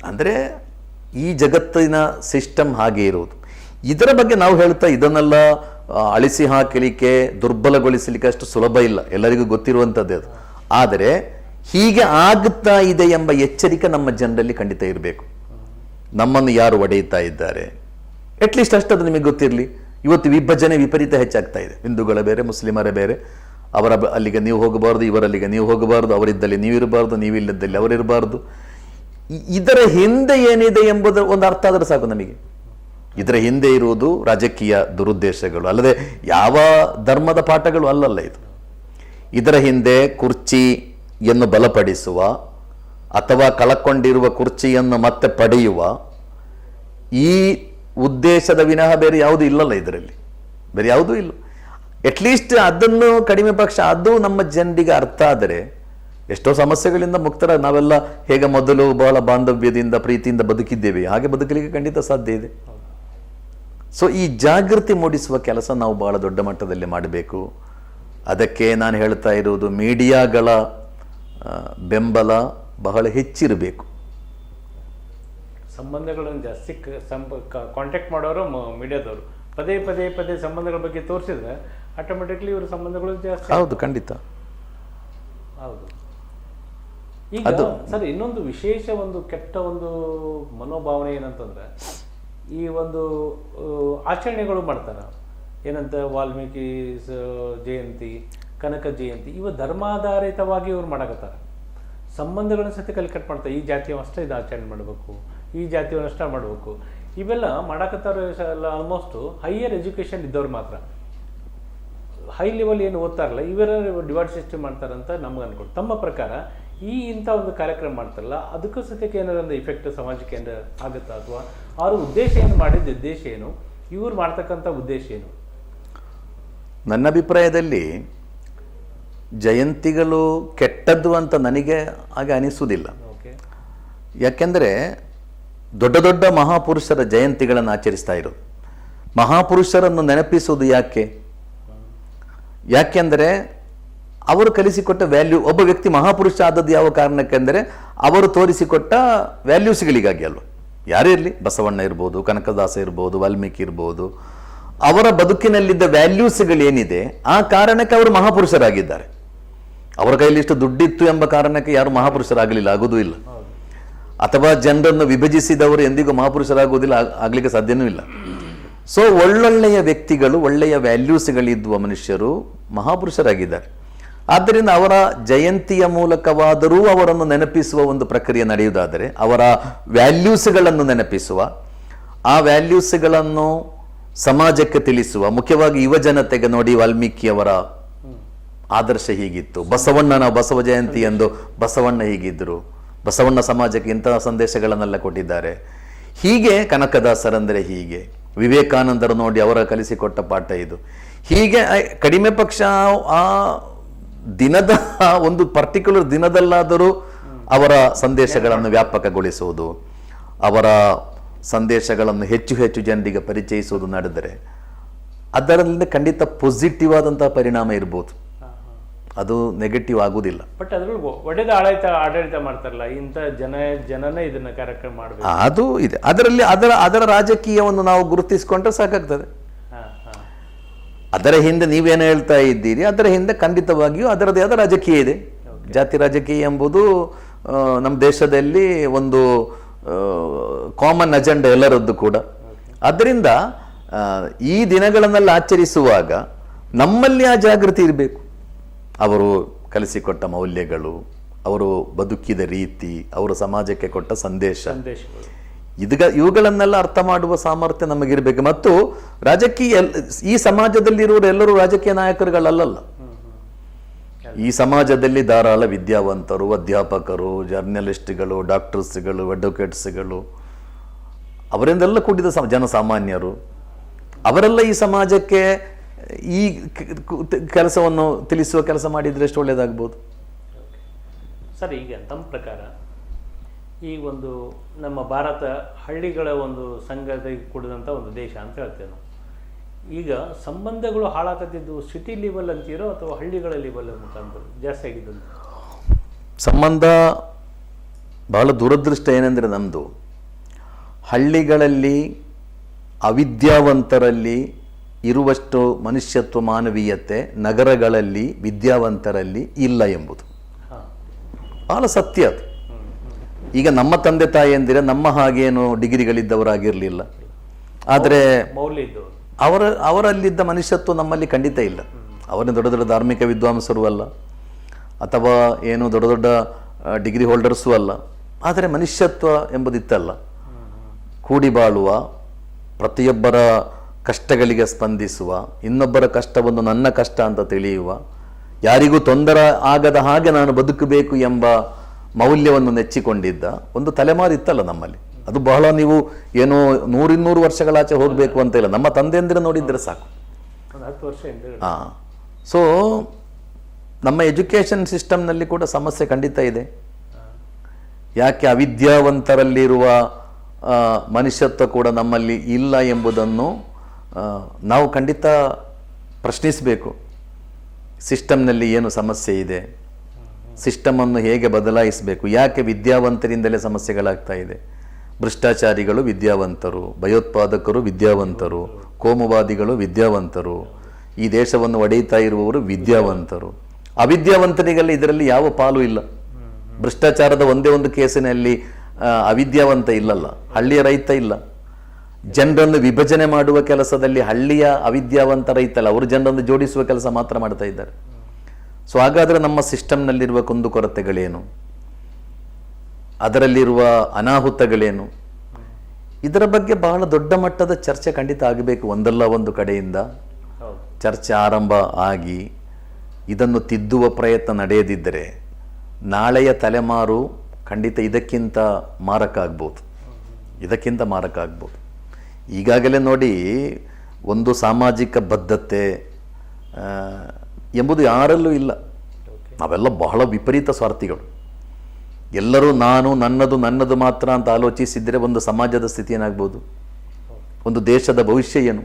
ಅಂದ್ರೆ ಈ ಜಗತ್ತಿನ ಸಿಸ್ಟಮ್ ಹಾಗೆ ಇರುವುದು. ಇದರ ಬಗ್ಗೆ ನಾವು ಹೇಳ್ತಾ ಇದನ್ನೆಲ್ಲ ಅಳಿಸಿ ಹಾಕಲಿಕ್ಕೆ, ದುರ್ಬಲಗೊಳಿಸಲಿಕ್ಕೆ ಅಷ್ಟು ಸುಲಭ ಇಲ್ಲ, ಎಲ್ಲರಿಗೂ ಗೊತ್ತಿರುವಂಥದ್ದೇ ಅದು. ಆದರೆ ಹೀಗೆ ಆಗುತ್ತಾ ಇದೆ ಎಂಬ ಎಚ್ಚರಿಕೆ ನಮ್ಮ ಜನರಲ್ಲಿ ಖಂಡಿತ ಇರಬೇಕು. ನಮ್ಮನ್ನು ಯಾರು ಒಡೆಯುತ್ತಾ ಇದ್ದಾರೆ, ಅಟ್ಲೀಸ್ಟ್ ಅಷ್ಟದು ನಿಮಗೆ ಗೊತ್ತಿರಲಿ. ಇವತ್ತು ವಿಭಜನೆ ವಿಪರೀತ ಹೆಚ್ಚಾಗ್ತಾ ಇದೆ. ಹಿಂದೂಗಳ ಬೇರೆ, ಮುಸ್ಲಿಮರ ಬೇರೆ. ಅವರ ಅಲ್ಲಿಗೆ ನೀವು ಹೋಗಬಾರ್ದು, ಇವರಲ್ಲಿಗೆ ನೀವು ಹೋಗಬಾರ್ದು, ಅವರಿದ್ದಲ್ಲಿ ನೀವಿರಬಾರ್ದು, ನೀವಿಲ್ಲದಲ್ಲಿ ಅವರಿರಬಾರ್ದು. ಇದರ ಹಿಂದೆ ಏನಿದೆ ಎಂಬುದು ಒಂದು ಅರ್ಥ ಆದರೆ ಸಾಕು ನಮಗೆ. ಇದರ ಹಿಂದೆ ಇರುವುದು ರಾಜಕೀಯ ದುರುದ್ದೇಶಗಳು, ಅಲ್ಲದೆ ಯಾವ ಧರ್ಮದ ಪಾಠಗಳು ಅಲ್ಲಲ್ಲ ಇದು. ಇದರ ಹಿಂದೆ ಕುರ್ಚಿಯನ್ನು ಬಲಪಡಿಸುವ ಅಥವಾ ಕಳಕೊಂಡಿರುವ ಕುರ್ಚಿಯನ್ನು ಮತ್ತೆ ಪಡೆಯುವ ಈ ಉದ್ದೇಶದ ವಿನಃ ಬೇರೆ ಯಾವುದೂ ಇಲ್ಲಲ್ಲ. ಇದರಲ್ಲಿ ಬೇರೆ ಯಾವುದೂ ಇಲ್ಲ. ಅಟ್ಲೀಸ್ಟ್ ಅದನ್ನು ಕಡಿಮೆ ಪಕ್ಷ ಅದು ನಮ್ಮ ಜನರಿಗೆ ಅರ್ಥ ಆದರೆ ಎಷ್ಟೋ ಸಮಸ್ಯೆಗಳಿಂದ ಮುಕ್ತರ. ನಾವೆಲ್ಲ ಹೇಗೆ ಮೊದಲು ಬಹಳ ಬಾಂಧವ್ಯದಿಂದ ಪ್ರೀತಿಯಿಂದ ಬದುಕಿದ್ದೇವೆ, ಹಾಗೆ ಬದುಕಲಿಕ್ಕೆ ಖಂಡಿತ ಸಾಧ್ಯ ಇದೆ. ಸೊ ಈ ಜಾಗೃತಿ ಮೂಡಿಸುವ ಕೆಲಸ ನಾವು ಬಹಳ ದೊಡ್ಡ ಮಟ್ಟದಲ್ಲಿ ಮಾಡಬೇಕು. ಅದಕ್ಕೆ ನಾನು ಹೇಳ್ತಾ ಇರುವುದು, ಮೀಡಿಯಾಗಳ ಬೆಂಬಲ ಬಹಳ ಹೆಚ್ಚಿರಬೇಕು. ಸಂಬಂಧಗಳನ್ನು ಜಾಸ್ತಿ ಕಾಂಟ್ಯಾಕ್ಟ್ ಮಾಡೋರು ಮೀಡಿಯಾದವರು ಪದೇ ಸಂಬಂಧಗಳ ಬಗ್ಗೆ ತೋರಿಸಿದ್ರೆ ಆಟೋಮೆಟಿಕ್ಲಿ ಇವ್ರ ಸಂಬಂಧಗಳು ಜಾಸ್ತಿ. ಹೌದು, ಖಂಡಿತ ಹೌದು. ಈಗ ಸರ್, ಇನ್ನೊಂದು ವಿಶೇಷ ಒಂದು ಕೆಟ್ಟ ಒಂದು ಮನೋಭಾವನೆ ಏನಂತಂದ್ರೆ, ಈ ಒಂದು ಆಚರಣೆಗಳು ಮಾಡ್ತಾರ ಏನಂತ, ವಾಲ್ಮೀಕಿ ಜಯಂತಿ, ಕನಕ ಜಯಂತಿ, ಇವ ಧರ್ಮಾಧಾರಿತವಾಗಿ ಇವ್ರು ಮಾಡಕತ್ತಾರ. ಸಂಬಂಧಗಳನ್ನ ಸತಿ ಕಟ್ ಮಾಡ್ತಾರೆ. ಈ ಜಾತಿಯವಷ್ಟೇ ಇದು ಆಚರಣೆ ಮಾಡಬೇಕು, ಈ ಜಾತಿಯವನ್ನಷ್ಟೇ ಮಾಡಬೇಕು. ಇವೆಲ್ಲ ಮಾಡಕತ್ತಾರ ಎಲ್ಲ ಆಲ್ಮೋಸ್ಟ್ ಹೈಯರ್ ಎಜುಕೇಷನ್ ಇದ್ದವ್ರು ಮಾತ್ರ. ಹೈ ಲೆವೆಲ್ ಏನು ಓದ್ತಾರಲ್ಲ ಇವರ ಡಿವೈಡ್ ಸಿಸ್ಟಮ್ ಮಾಡ್ತಾರಂತ ನಮ್ಗೆ ಅನ್ಕೊಂಡು. ತಮ್ಮ ಪ್ರಕಾರ ಇಂಥ ಒಂದು ಕಾರ್ಯಕ್ರಮ ಮಾಡ್ತಾರಲ್ಲ, ಅದಕ್ಕೂ ಸತ್ಯಕ್ಕೆ ಏನಾರ ಒಂದು ಇಫೆಕ್ಟ್ ಸಮಾಜಕ್ಕೆ ಏನಾರ ಆಗುತ್ತಾ, ಅಥವಾ ಅವ್ರ ಉದ್ದೇಶ ಏನು, ಮಾಡಿದ ಉದ್ದೇಶ ಏನು, ಇವ್ರು ಮಾಡ್ತಕ್ಕಂಥ ಉದ್ದೇಶ ಏನು? ನನ್ನ ಅಭಿಪ್ರಾಯದಲ್ಲಿ ಜಯಂತಿಗಳು ಕೆಟ್ಟದ್ದು ಅಂತ ನನಗೆ ಹಾಗೆ ಅನಿಸುವುದಿಲ್ಲ. ಯಾಕೆಂದರೆ ದೊಡ್ಡ ದೊಡ್ಡ ಮಹಾಪುರುಷರ ಜಯಂತಿಗಳನ್ನು ಆಚರಿಸ್ತಾ ಇರೋದು, ಮಹಾಪುರುಷರನ್ನು ನೆನಪಿಸುವುದು ಯಾಕೆಂದರೆ ಅವರು ಕಲಿಸಿಕೊಟ್ಟ ವ್ಯಾಲ್ಯೂ. ಒಬ್ಬ ವ್ಯಕ್ತಿ ಮಹಾಪುರುಷ ಆದದ್ದು ಯಾವ ಕಾರಣಕ್ಕೆಂದರೆ ಅವರು ತೋರಿಸಿಕೊಟ್ಟ ವ್ಯಾಲ್ಯೂಸ್ಗಳಿಗಾಗಿ ಅಲ್ವ. ಯಾರೇ ಇರಲಿ, ಬಸವಣ್ಣ ಇರ್ಬೋದು, ಕನಕದಾಸ ಇರ್ಬೋದು, ವಾಲ್ಮೀಕಿ ಇರ್ಬೋದು, ಅವರ ಬದುಕಿನಲ್ಲಿದ್ದ ವ್ಯಾಲ್ಯೂಸ್ಗಳೇನಿದೆ ಆ ಕಾರಣಕ್ಕೆ ಅವರು ಮಹಾಪುರುಷರಾಗಿದ್ದಾರೆ. ಅವರ ಕೈಯಲ್ಲಿ ಇಷ್ಟು ದುಡ್ಡಿತ್ತು ಎಂಬ ಕಾರಣಕ್ಕೆ ಯಾರು ಮಹಾಪುರುಷರಾಗಲಿಲ್ಲ, ಆಗೋದೂ ಇಲ್ಲ. ಅಥವಾ ಜನರನ್ನು ವಿಭಜಿಸಿದವರು ಎಂದಿಗೂ ಮಹಾಪುರುಷರಾಗುವುದಿಲ್ಲ, ಆಗ್ಲಿಕ್ಕೆ ಸಾಧ್ಯವೂ ಇಲ್ಲ. ಸೊ ಒಳ್ಳೊಳ್ಳೆಯ ವ್ಯಕ್ತಿಗಳು, ಒಳ್ಳೆಯ ವ್ಯಾಲ್ಯೂಸ್ಗಳಿದ್ದುವ ಮನುಷ್ಯರು ಮಹಾಪುರುಷರಾಗಿದ್ದಾರೆ. ಆದ್ದರಿಂದ ಅವರ ಜಯಂತಿಯ ಮೂಲಕವಾದರೂ ಅವರನ್ನು ನೆನಪಿಸುವ ಒಂದು ಪ್ರಕ್ರಿಯೆ ನಡೆಯುವುದಾದರೆ, ಅವರ ವ್ಯಾಲ್ಯೂಸ್ಗಳನ್ನು ನೆನಪಿಸುವ, ಆ ವ್ಯಾಲ್ಯೂಸ್ಗಳನ್ನು ಸಮಾಜಕ್ಕೆ ತಿಳಿಸುವ, ಮುಖ್ಯವಾಗಿ ಯುವ ಜನತೆಗೆ ನೋಡಿ ವಾಲ್ಮೀಕಿಯವರ ಆದರ್ಶ ಹೀಗಿತ್ತು, ಬಸವಣ್ಣನ ಬಸವ ಜಯಂತಿ ಎಂದು ಬಸವಣ್ಣ ಹೀಗಿದ್ರು, ಬಸವಣ್ಣ ಸಮಾಜಕ್ಕೆ ಇಂತಹ ಸಂದೇಶಗಳನ್ನೆಲ್ಲ ಕೊಟ್ಟಿದ್ದಾರೆ. ಹೀಗೆ ಕನಕದಾಸರಂದರೆ ಹೀಗೆ, ವಿವೇಕಾನಂದರು ನೋಡಿ ಅವರ ಕಲಿಸಿಕೊಟ್ಟ ಪಾಠ ಇದು. ಹೀಗೆ ಕಡಿಮೆ ಪಕ್ಷ ಆ ದಿನದ ಒಂದು ಪರ್ಟಿಕ್ಯುಲರ್ ದಿನದಲ್ಲಾದರೂ ಅವರ ಸಂದೇಶಗಳನ್ನು ವ್ಯಾಪಕಗೊಳಿಸುವುದು, ಅವರ ಸಂದೇಶಗಳನ್ನು ಹೆಚ್ಚು ಹೆಚ್ಚು ಜನರಿಗೆ ಪರಿಚಯಿಸುವುದು ನಡೆದರೆ ಅದರಲ್ಲಿ ಖಂಡಿತ ಪಾಸಿಟಿವ್ ಆದಂತಹ ಪರಿಣಾಮ ಇರ್ಬೋದು, ಅದು ನೆಗೆಟಿವ್ ಆಗುವುದಿಲ್ಲ. ಬಟ್ ಅದ್ರಲ್ಲಿ ಒಡೆದ ಆಡಳಿತ ಮಾಡ್ತಾರಲ್ಲ, ಇಂಥ ಜನನೇ ಇದನ್ನ ಕಾರ್ಯಕ್ರಮ ಮಾಡಬೇಕು, ಅದು ಇದೆ. ಅದರಲ್ಲಿ ಅದರ ರಾಜಕೀಯವನ್ನು ನಾವು ಗುರುತಿಸಿಕೊಂಡ್ರೆ ಸಾಕಾಗ್ತದೆ. ಅದರ ಹಿಂದೆ ನೀವೇನು ಹೇಳ್ತಾ ಇದ್ದೀರಿ, ಅದರ ಹಿಂದೆ ಖಂಡಿತವಾಗಿಯೂ ಅದರದೇ ಆದ ರಾಜಕೀಯ ಇದೆ. ಜಾತಿ ರಾಜಕೀಯ ಎಂಬುದು ನಮ್ಮ ದೇಶದಲ್ಲಿ ಒಂದು ಕಾಮನ್ ಅಜೆಂಡಾ ಎಲ್ಲರದ್ದು ಕೂಡ. ಅದರಿಂದ ಈ ದಿನಗಳನ್ನೆಲ್ಲ ಆಚರಿಸುವಾಗ ನಮ್ಮಲ್ಲಿ ಆ ಜಾಗೃತಿ ಇರಬೇಕು. ಅವರು ಕಲಿಸಿಕೊಟ್ಟ ಮೌಲ್ಯಗಳು, ಅವರು ಬದುಕಿದ ರೀತಿ, ಅವರು ಸಮಾಜಕ್ಕೆ ಕೊಟ್ಟ ಸಂದೇಶಗಳು, ಇವುಗಳನ್ನೆಲ್ಲ ಅರ್ಥ ಮಾಡುವ ಸಾಮರ್ಥ್ಯ ನಮಗಿರ್ಬೇಕು. ಮತ್ತು ರಾಜಕೀಯ ಈ ಸಮಾಜದಲ್ಲಿರುವವರು ಎಲ್ಲರೂ ರಾಜಕೀಯ ನಾಯಕರುಗಳಲ್ಲ. ಈ ಸಮಾಜದಲ್ಲಿ ಧಾರಾಳ ವಿದ್ಯಾವಂತರು, ಅಧ್ಯಾಪಕರು, ಜರ್ನಲಿಸ್ಟ್ಗಳು, ಡಾಕ್ಟರ್ಸ್ಗಳು, ಅಡ್ವೊಕೇಟ್ಸ್ಗಳು, ಅವರಿಂದೆಲ್ಲ ಕೂಡಿದ ಜನಸಾಮಾನ್ಯರು, ಅವರೆಲ್ಲ ಈ ಸಮಾಜಕ್ಕೆ ಈ ಕೆಲಸವನ್ನು ತಿಳಿಸುವ ಕೆಲಸ ಮಾಡಿದರೆ ಎಷ್ಟು ಒಳ್ಳೆಯದಾಗ್ಬೋದು. ಸರ್, ಈಗ ತಮ್ಮ ಪ್ರಕಾರ ಈ ಒಂದು ನಮ್ಮ ಭಾರತ ಹಳ್ಳಿಗಳ ಒಂದು ಸಂಘದ ಕೂಡಿದಂಥ ಒಂದು ದೇಶ ಅಂತ ಹೇಳ್ತೇವೆ ನಾವು. ಈಗ ಸಂಬಂಧಗಳು ಹಾಳಾಗತ್ತಿದ್ದು ಸಿಟಿ ಲೆವೆಲ್ ಅಂತೀರೋ ಅಥವಾ ಹಳ್ಳಿಗಳ ಲೆವೆಲ್ ಮುಖಾಂತರ ಜಾಸ್ತಿ ಆಗಿದ್ದು? ಸಂಬಂಧ ಬಹಳ ದುರದೃಷ್ಟ ಏನೆಂದರೆ, ನಮ್ಮದು ಹಳ್ಳಿಗಳಲ್ಲಿ ಅವಿದ್ಯಾವಂತರಲ್ಲಿ ಇರುವಷ್ಟು ಮನುಷ್ಯತ್ವ, ಮಾನವೀಯತೆ ನಗರಗಳಲ್ಲಿ ವಿದ್ಯಾವಂತರಲ್ಲಿ ಇಲ್ಲ ಎಂಬುದು ಬಹಳ ಸತ್ಯ. ಅದು ಈಗ ನಮ್ಮ ತಂದೆ ತಾಯಿ ಎಂದಿರೆ ನಮ್ಮ ಹಾಗೇನು ಡಿಗ್ರಿಗಳಿದ್ದವರಾಗಿರಲಿಲ್ಲ, ಆದರೆ ಅವರಲ್ಲಿದ್ದ ಮನುಷ್ಯತ್ವ ನಮ್ಮಲ್ಲಿ ಖಂಡಿತ ಇಲ್ಲ. ಅವರನ್ನು ದೊಡ್ಡ ದೊಡ್ಡ ಧಾರ್ಮಿಕ ವಿದ್ವಾಂಸರು ಅಲ್ಲ, ಅಥವಾ ಏನು ದೊಡ್ಡ ದೊಡ್ಡ ಡಿಗ್ರಿ ಹೋಲ್ಡರ್ಸು ಅಲ್ಲ, ಆದರೆ ಮನುಷ್ಯತ್ವ ಎಂಬುದಿತ್ತಲ್ಲ. ಕೂಡಿ ಬಾಳುವ, ಪ್ರತಿಯೊಬ್ಬರ ಕಷ್ಟಗಳಿಗೆ ಸ್ಪಂದಿಸುವ, ಇನ್ನೊಬ್ಬರ ಕಷ್ಟವನ್ನು ನನ್ನ ಕಷ್ಟ ಅಂತ ತಿಳಿಯುವ, ಯಾರಿಗೂ ತೊಂದರೆ ಆಗದ ಹಾಗೆ ನಾನು ಬದುಕಬೇಕು ಎಂಬ ಮೌಲ್ಯವನ್ನು ನೆಚ್ಚಿಕೊಂಡಿದ್ದ ಒಂದು ತಲೆಮಾರು ಇತ್ತಲ್ಲ ನಮ್ಮಲ್ಲಿ. ಅದು ಬಹಳ, ನೀವು ಏನೋ 100-200 ವರ್ಷಗಳಾಚೆ ಹೋಗಬೇಕು ಅಂತ ಇಲ್ಲ, ನಮ್ಮ ತಂದೆಯಂದಿರ ನೋಡಿದ್ರೆ ಸಾಕು. ಸೊ ನಮ್ಮ ಎಜುಕೇಷನ್ ಸಿಸ್ಟಮ್ನಲ್ಲಿ ಕೂಡ ಸಮಸ್ಯೆ ಖಂಡಿತ ಇದೆ. ಯಾಕೆ ಅವಿದ್ಯಾವಂತರಲ್ಲಿರುವ ಮನುಷ್ಯತ್ವ ಕೂಡ ನಮ್ಮಲ್ಲಿ ಇಲ್ಲ ಎಂಬುದನ್ನು ನಾವು ಖಂಡಿತ ಪ್ರಶ್ನಿಸಬೇಕು. ಸಿಸ್ಟಮ್ನಲ್ಲಿ ಏನು ಸಮಸ್ಯೆ ಇದೆ, ಸಿಸ್ಟಮನ್ನು ಹೇಗೆ ಬದಲಾಯಿಸಬೇಕು, ಯಾಕೆ ವಿದ್ಯಾವಂತರಿಂದಲೇ ಸಮಸ್ಯೆಗಳಾಗ್ತಾ ಇದೆ. ಭ್ರಷ್ಟಾಚಾರಿಗಳು ವಿದ್ಯಾವಂತರು, ಭಯೋತ್ಪಾದಕರು ವಿದ್ಯಾವಂತರು, ಕೋಮುವಾದಿಗಳು ವಿದ್ಯಾವಂತರು, ಈ ದೇಶವನ್ನು ಒಡೆಯುತ್ತಾ ಇರುವವರು ವಿದ್ಯಾವಂತರು. ಅವಿದ್ಯಾವಂತರಿಗೆಲ್ಲ ಇದರಲ್ಲಿ ಯಾವ ಪಾಲು ಇಲ್ಲ. ಭ್ರಷ್ಟಾಚಾರದ ಒಂದೇ ಒಂದು ಕೇಸಿನಲ್ಲಿ ಅವಿದ್ಯಾವಂತ ಇಲ್ಲಲ್ಲ, ಹಳ್ಳಿಯ ರೈತ ಇಲ್ಲ. ಜನರನ್ನು ವಿಭಜನೆ ಮಾಡುವ ಕೆಲಸದಲ್ಲಿ ಹಳ್ಳಿಯ ಅವಿದ್ಯಾವಂತ ರೈತ ಅಲ್ಲ, ಅವರು ಜನರನ್ನು ಜೋಡಿಸುವ ಕೆಲಸ ಮಾತ್ರ ಮಾಡ್ತಾ ಇದ್ದಾರೆ. ಸೊ ಹಾಗಾದರೆ ನಮ್ಮ ಸಿಸ್ಟಮ್ನಲ್ಲಿರುವ ಕುಂದುಕೊರತೆಗಳೇನು, ಅದರಲ್ಲಿರುವ ಅನಾಹುತಗಳೇನು, ಇದರ ಬಗ್ಗೆ ಬಹಳ ದೊಡ್ಡ ಮಟ್ಟದ ಚರ್ಚೆ ಖಂಡಿತ ಆಗಬೇಕು. ಒಂದಲ್ಲ ಒಂದು ಕಡೆಯಿಂದ ಚರ್ಚೆ ಆರಂಭ ಆಗಿ ಇದನ್ನು ತಿದ್ದುವ ಪ್ರಯತ್ನ ನಡೆಯದಿದ್ದರೆ ನಾಳೆಯ ತಲೆಮಾರು ಖಂಡಿತ ಇದಕ್ಕಿಂತ ಮಾರಕ ಆಗ್ಬೋದು, ಇದಕ್ಕಿಂತ ಮಾರಕ ಆಗ್ಬೋದು. ಈಗಾಗಲೇ ನೋಡಿ, ಒಂದು ಸಾಮಾಜಿಕ ಬದ್ಧತೆ ಎಂಬುದು ಯಾರಲ್ಲೂ ಇಲ್ಲ. ನಾವೆಲ್ಲ ಬಹಳ ವಿಪರೀತ ಸ್ವಾರ್ಥಿಗಳು. ಎಲ್ಲರೂ ನಾನು, ನನ್ನದು ಮಾತ್ರ ಅಂತ ಆಲೋಚಿಸಿದರೆ ಒಂದು ಸಮಾಜದ ಸ್ಥಿತಿ ಏನಾಗ್ಬೋದು, ಒಂದು ದೇಶದ ಭವಿಷ್ಯ ಏನು?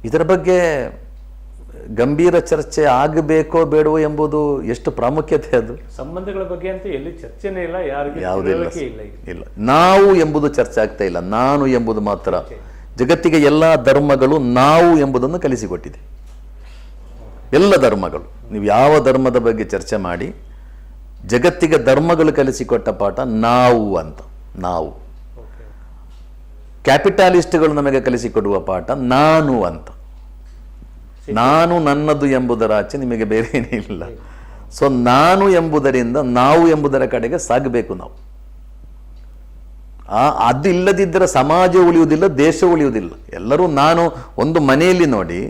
ಇದರ ಬಗ್ಗೆ ಗಂಭೀರ ಚರ್ಚೆ ಆಗಬೇಕೋ ಬೇಡವೋ ಎಂಬುದು ಎಷ್ಟು ಪ್ರಾಮುಖ್ಯತೆ. ಅದು ಸಂಬಂಧಗಳ ಬಗ್ಗೆ ಅಂತ ಎಲ್ಲಿ ಚರ್ಚೆನೇ ಇಲ್ಲ, ಯಾವುದೇ ಇಲ್ಲ. ನಾವು ಎಂಬುದು ಚರ್ಚೆ ಆಗ್ತಾ ಇಲ್ಲ, ನಾನು ಎಂಬುದು ಮಾತ್ರ. ಜಗತ್ತಿಗೆ ಎಲ್ಲ ಧರ್ಮಗಳು ನಾವು ಎಂಬುದನ್ನು ಕಲಿಸಿಕೊಟ್ಟಿದೆ. ಎಲ್ಲ ಧರ್ಮಗಳು, ನೀವು ಯಾವ ಧರ್ಮದ ಬಗ್ಗೆ ಚರ್ಚೆ ಮಾಡಿ, ಜಗತ್ತಿಗೆ ಧರ್ಮಗಳು ಕಲಿಸಿಕೊಟ್ಟ ಪಾಠ ನಾವು ಅಂತ. ನಾವು ಕ್ಯಾಪಿಟಾಲಿಸ್ಟ್ಗಳು ನಮಗೆ ಕಲಿಸಿಕೊಡುವ ಪಾಠ ನಾನು ಅಂತ. ನಾನು, ನನ್ನದು ಎಂಬುದರ ಆಚೆ ನಿಮಗೆ ಬೇರೆ ಏನೇ ಇಲ್ಲ. ಸೊ ನಾನು ಎಂಬುದರಿಂದ ನಾವು ಎಂಬುದರ ಕಡೆಗೆ ಸಾಗಬೇಕು ನಾವು. ಅದು ಇಲ್ಲದಿದ್ದರೆ ಸಮಾಜ ಉಳಿಯುವುದಿಲ್ಲ, ದೇಶ ಉಳಿಯುವುದಿಲ್ಲ. ಎಲ್ಲರೂ ನಾನು, ಒಂದು ಮನೆಯಲ್ಲಿ ನೋಡಿ,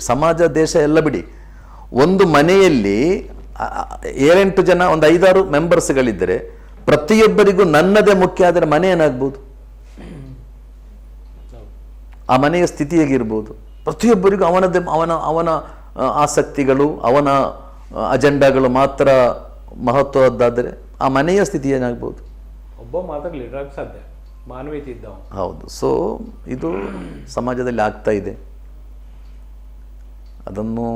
ಸಮಾಜ ದೇಶ ಎಲ್ಲ ಬಿಡಿ, ಒಂದು ಮನೆಯಲ್ಲಿ 7-8 ಜನ, ಒಂದು 5-6 ಮೆಂಬರ್ಸ್ಗಳಿದ್ದರೆ ಪ್ರತಿಯೊಬ್ಬರಿಗೂ ನನ್ನದೇ ಮುಖ್ಯ ಆದರೆ ಮನೆ ಏನಾಗ್ಬೋದು? ಆ ಮನೆಯ ಸ್ಥಿತಿ ಹೇಗಿರ್ಬೋದು? ಪ್ರತಿಯೊಬ್ಬರಿಗೂ ಅವನದೇ ಅವನ ಆಸಕ್ತಿಗಳು, ಅವನ ಅಜೆಂಡಾಗಳು ಮಾತ್ರ ಮಹತ್ವದ್ದಾದರೆ ಆ ಮನೆಯ ಸ್ಥಿತಿ ಏನಾಗ್ಬೋದು? ಒಬ್ಬ ಮಾತ್ರ ಲೀಡರ್ ಆಗಿ ಸಾಧ್ಯ, ಮಾನವೀಯತೆ ಇದ್ದವ. ಹೌದು. ಸೊ ಇದು ಸಮಾಜದಲ್ಲಿ ಆಗ್ತಾ ಇದೆ. ಅದನ್ನು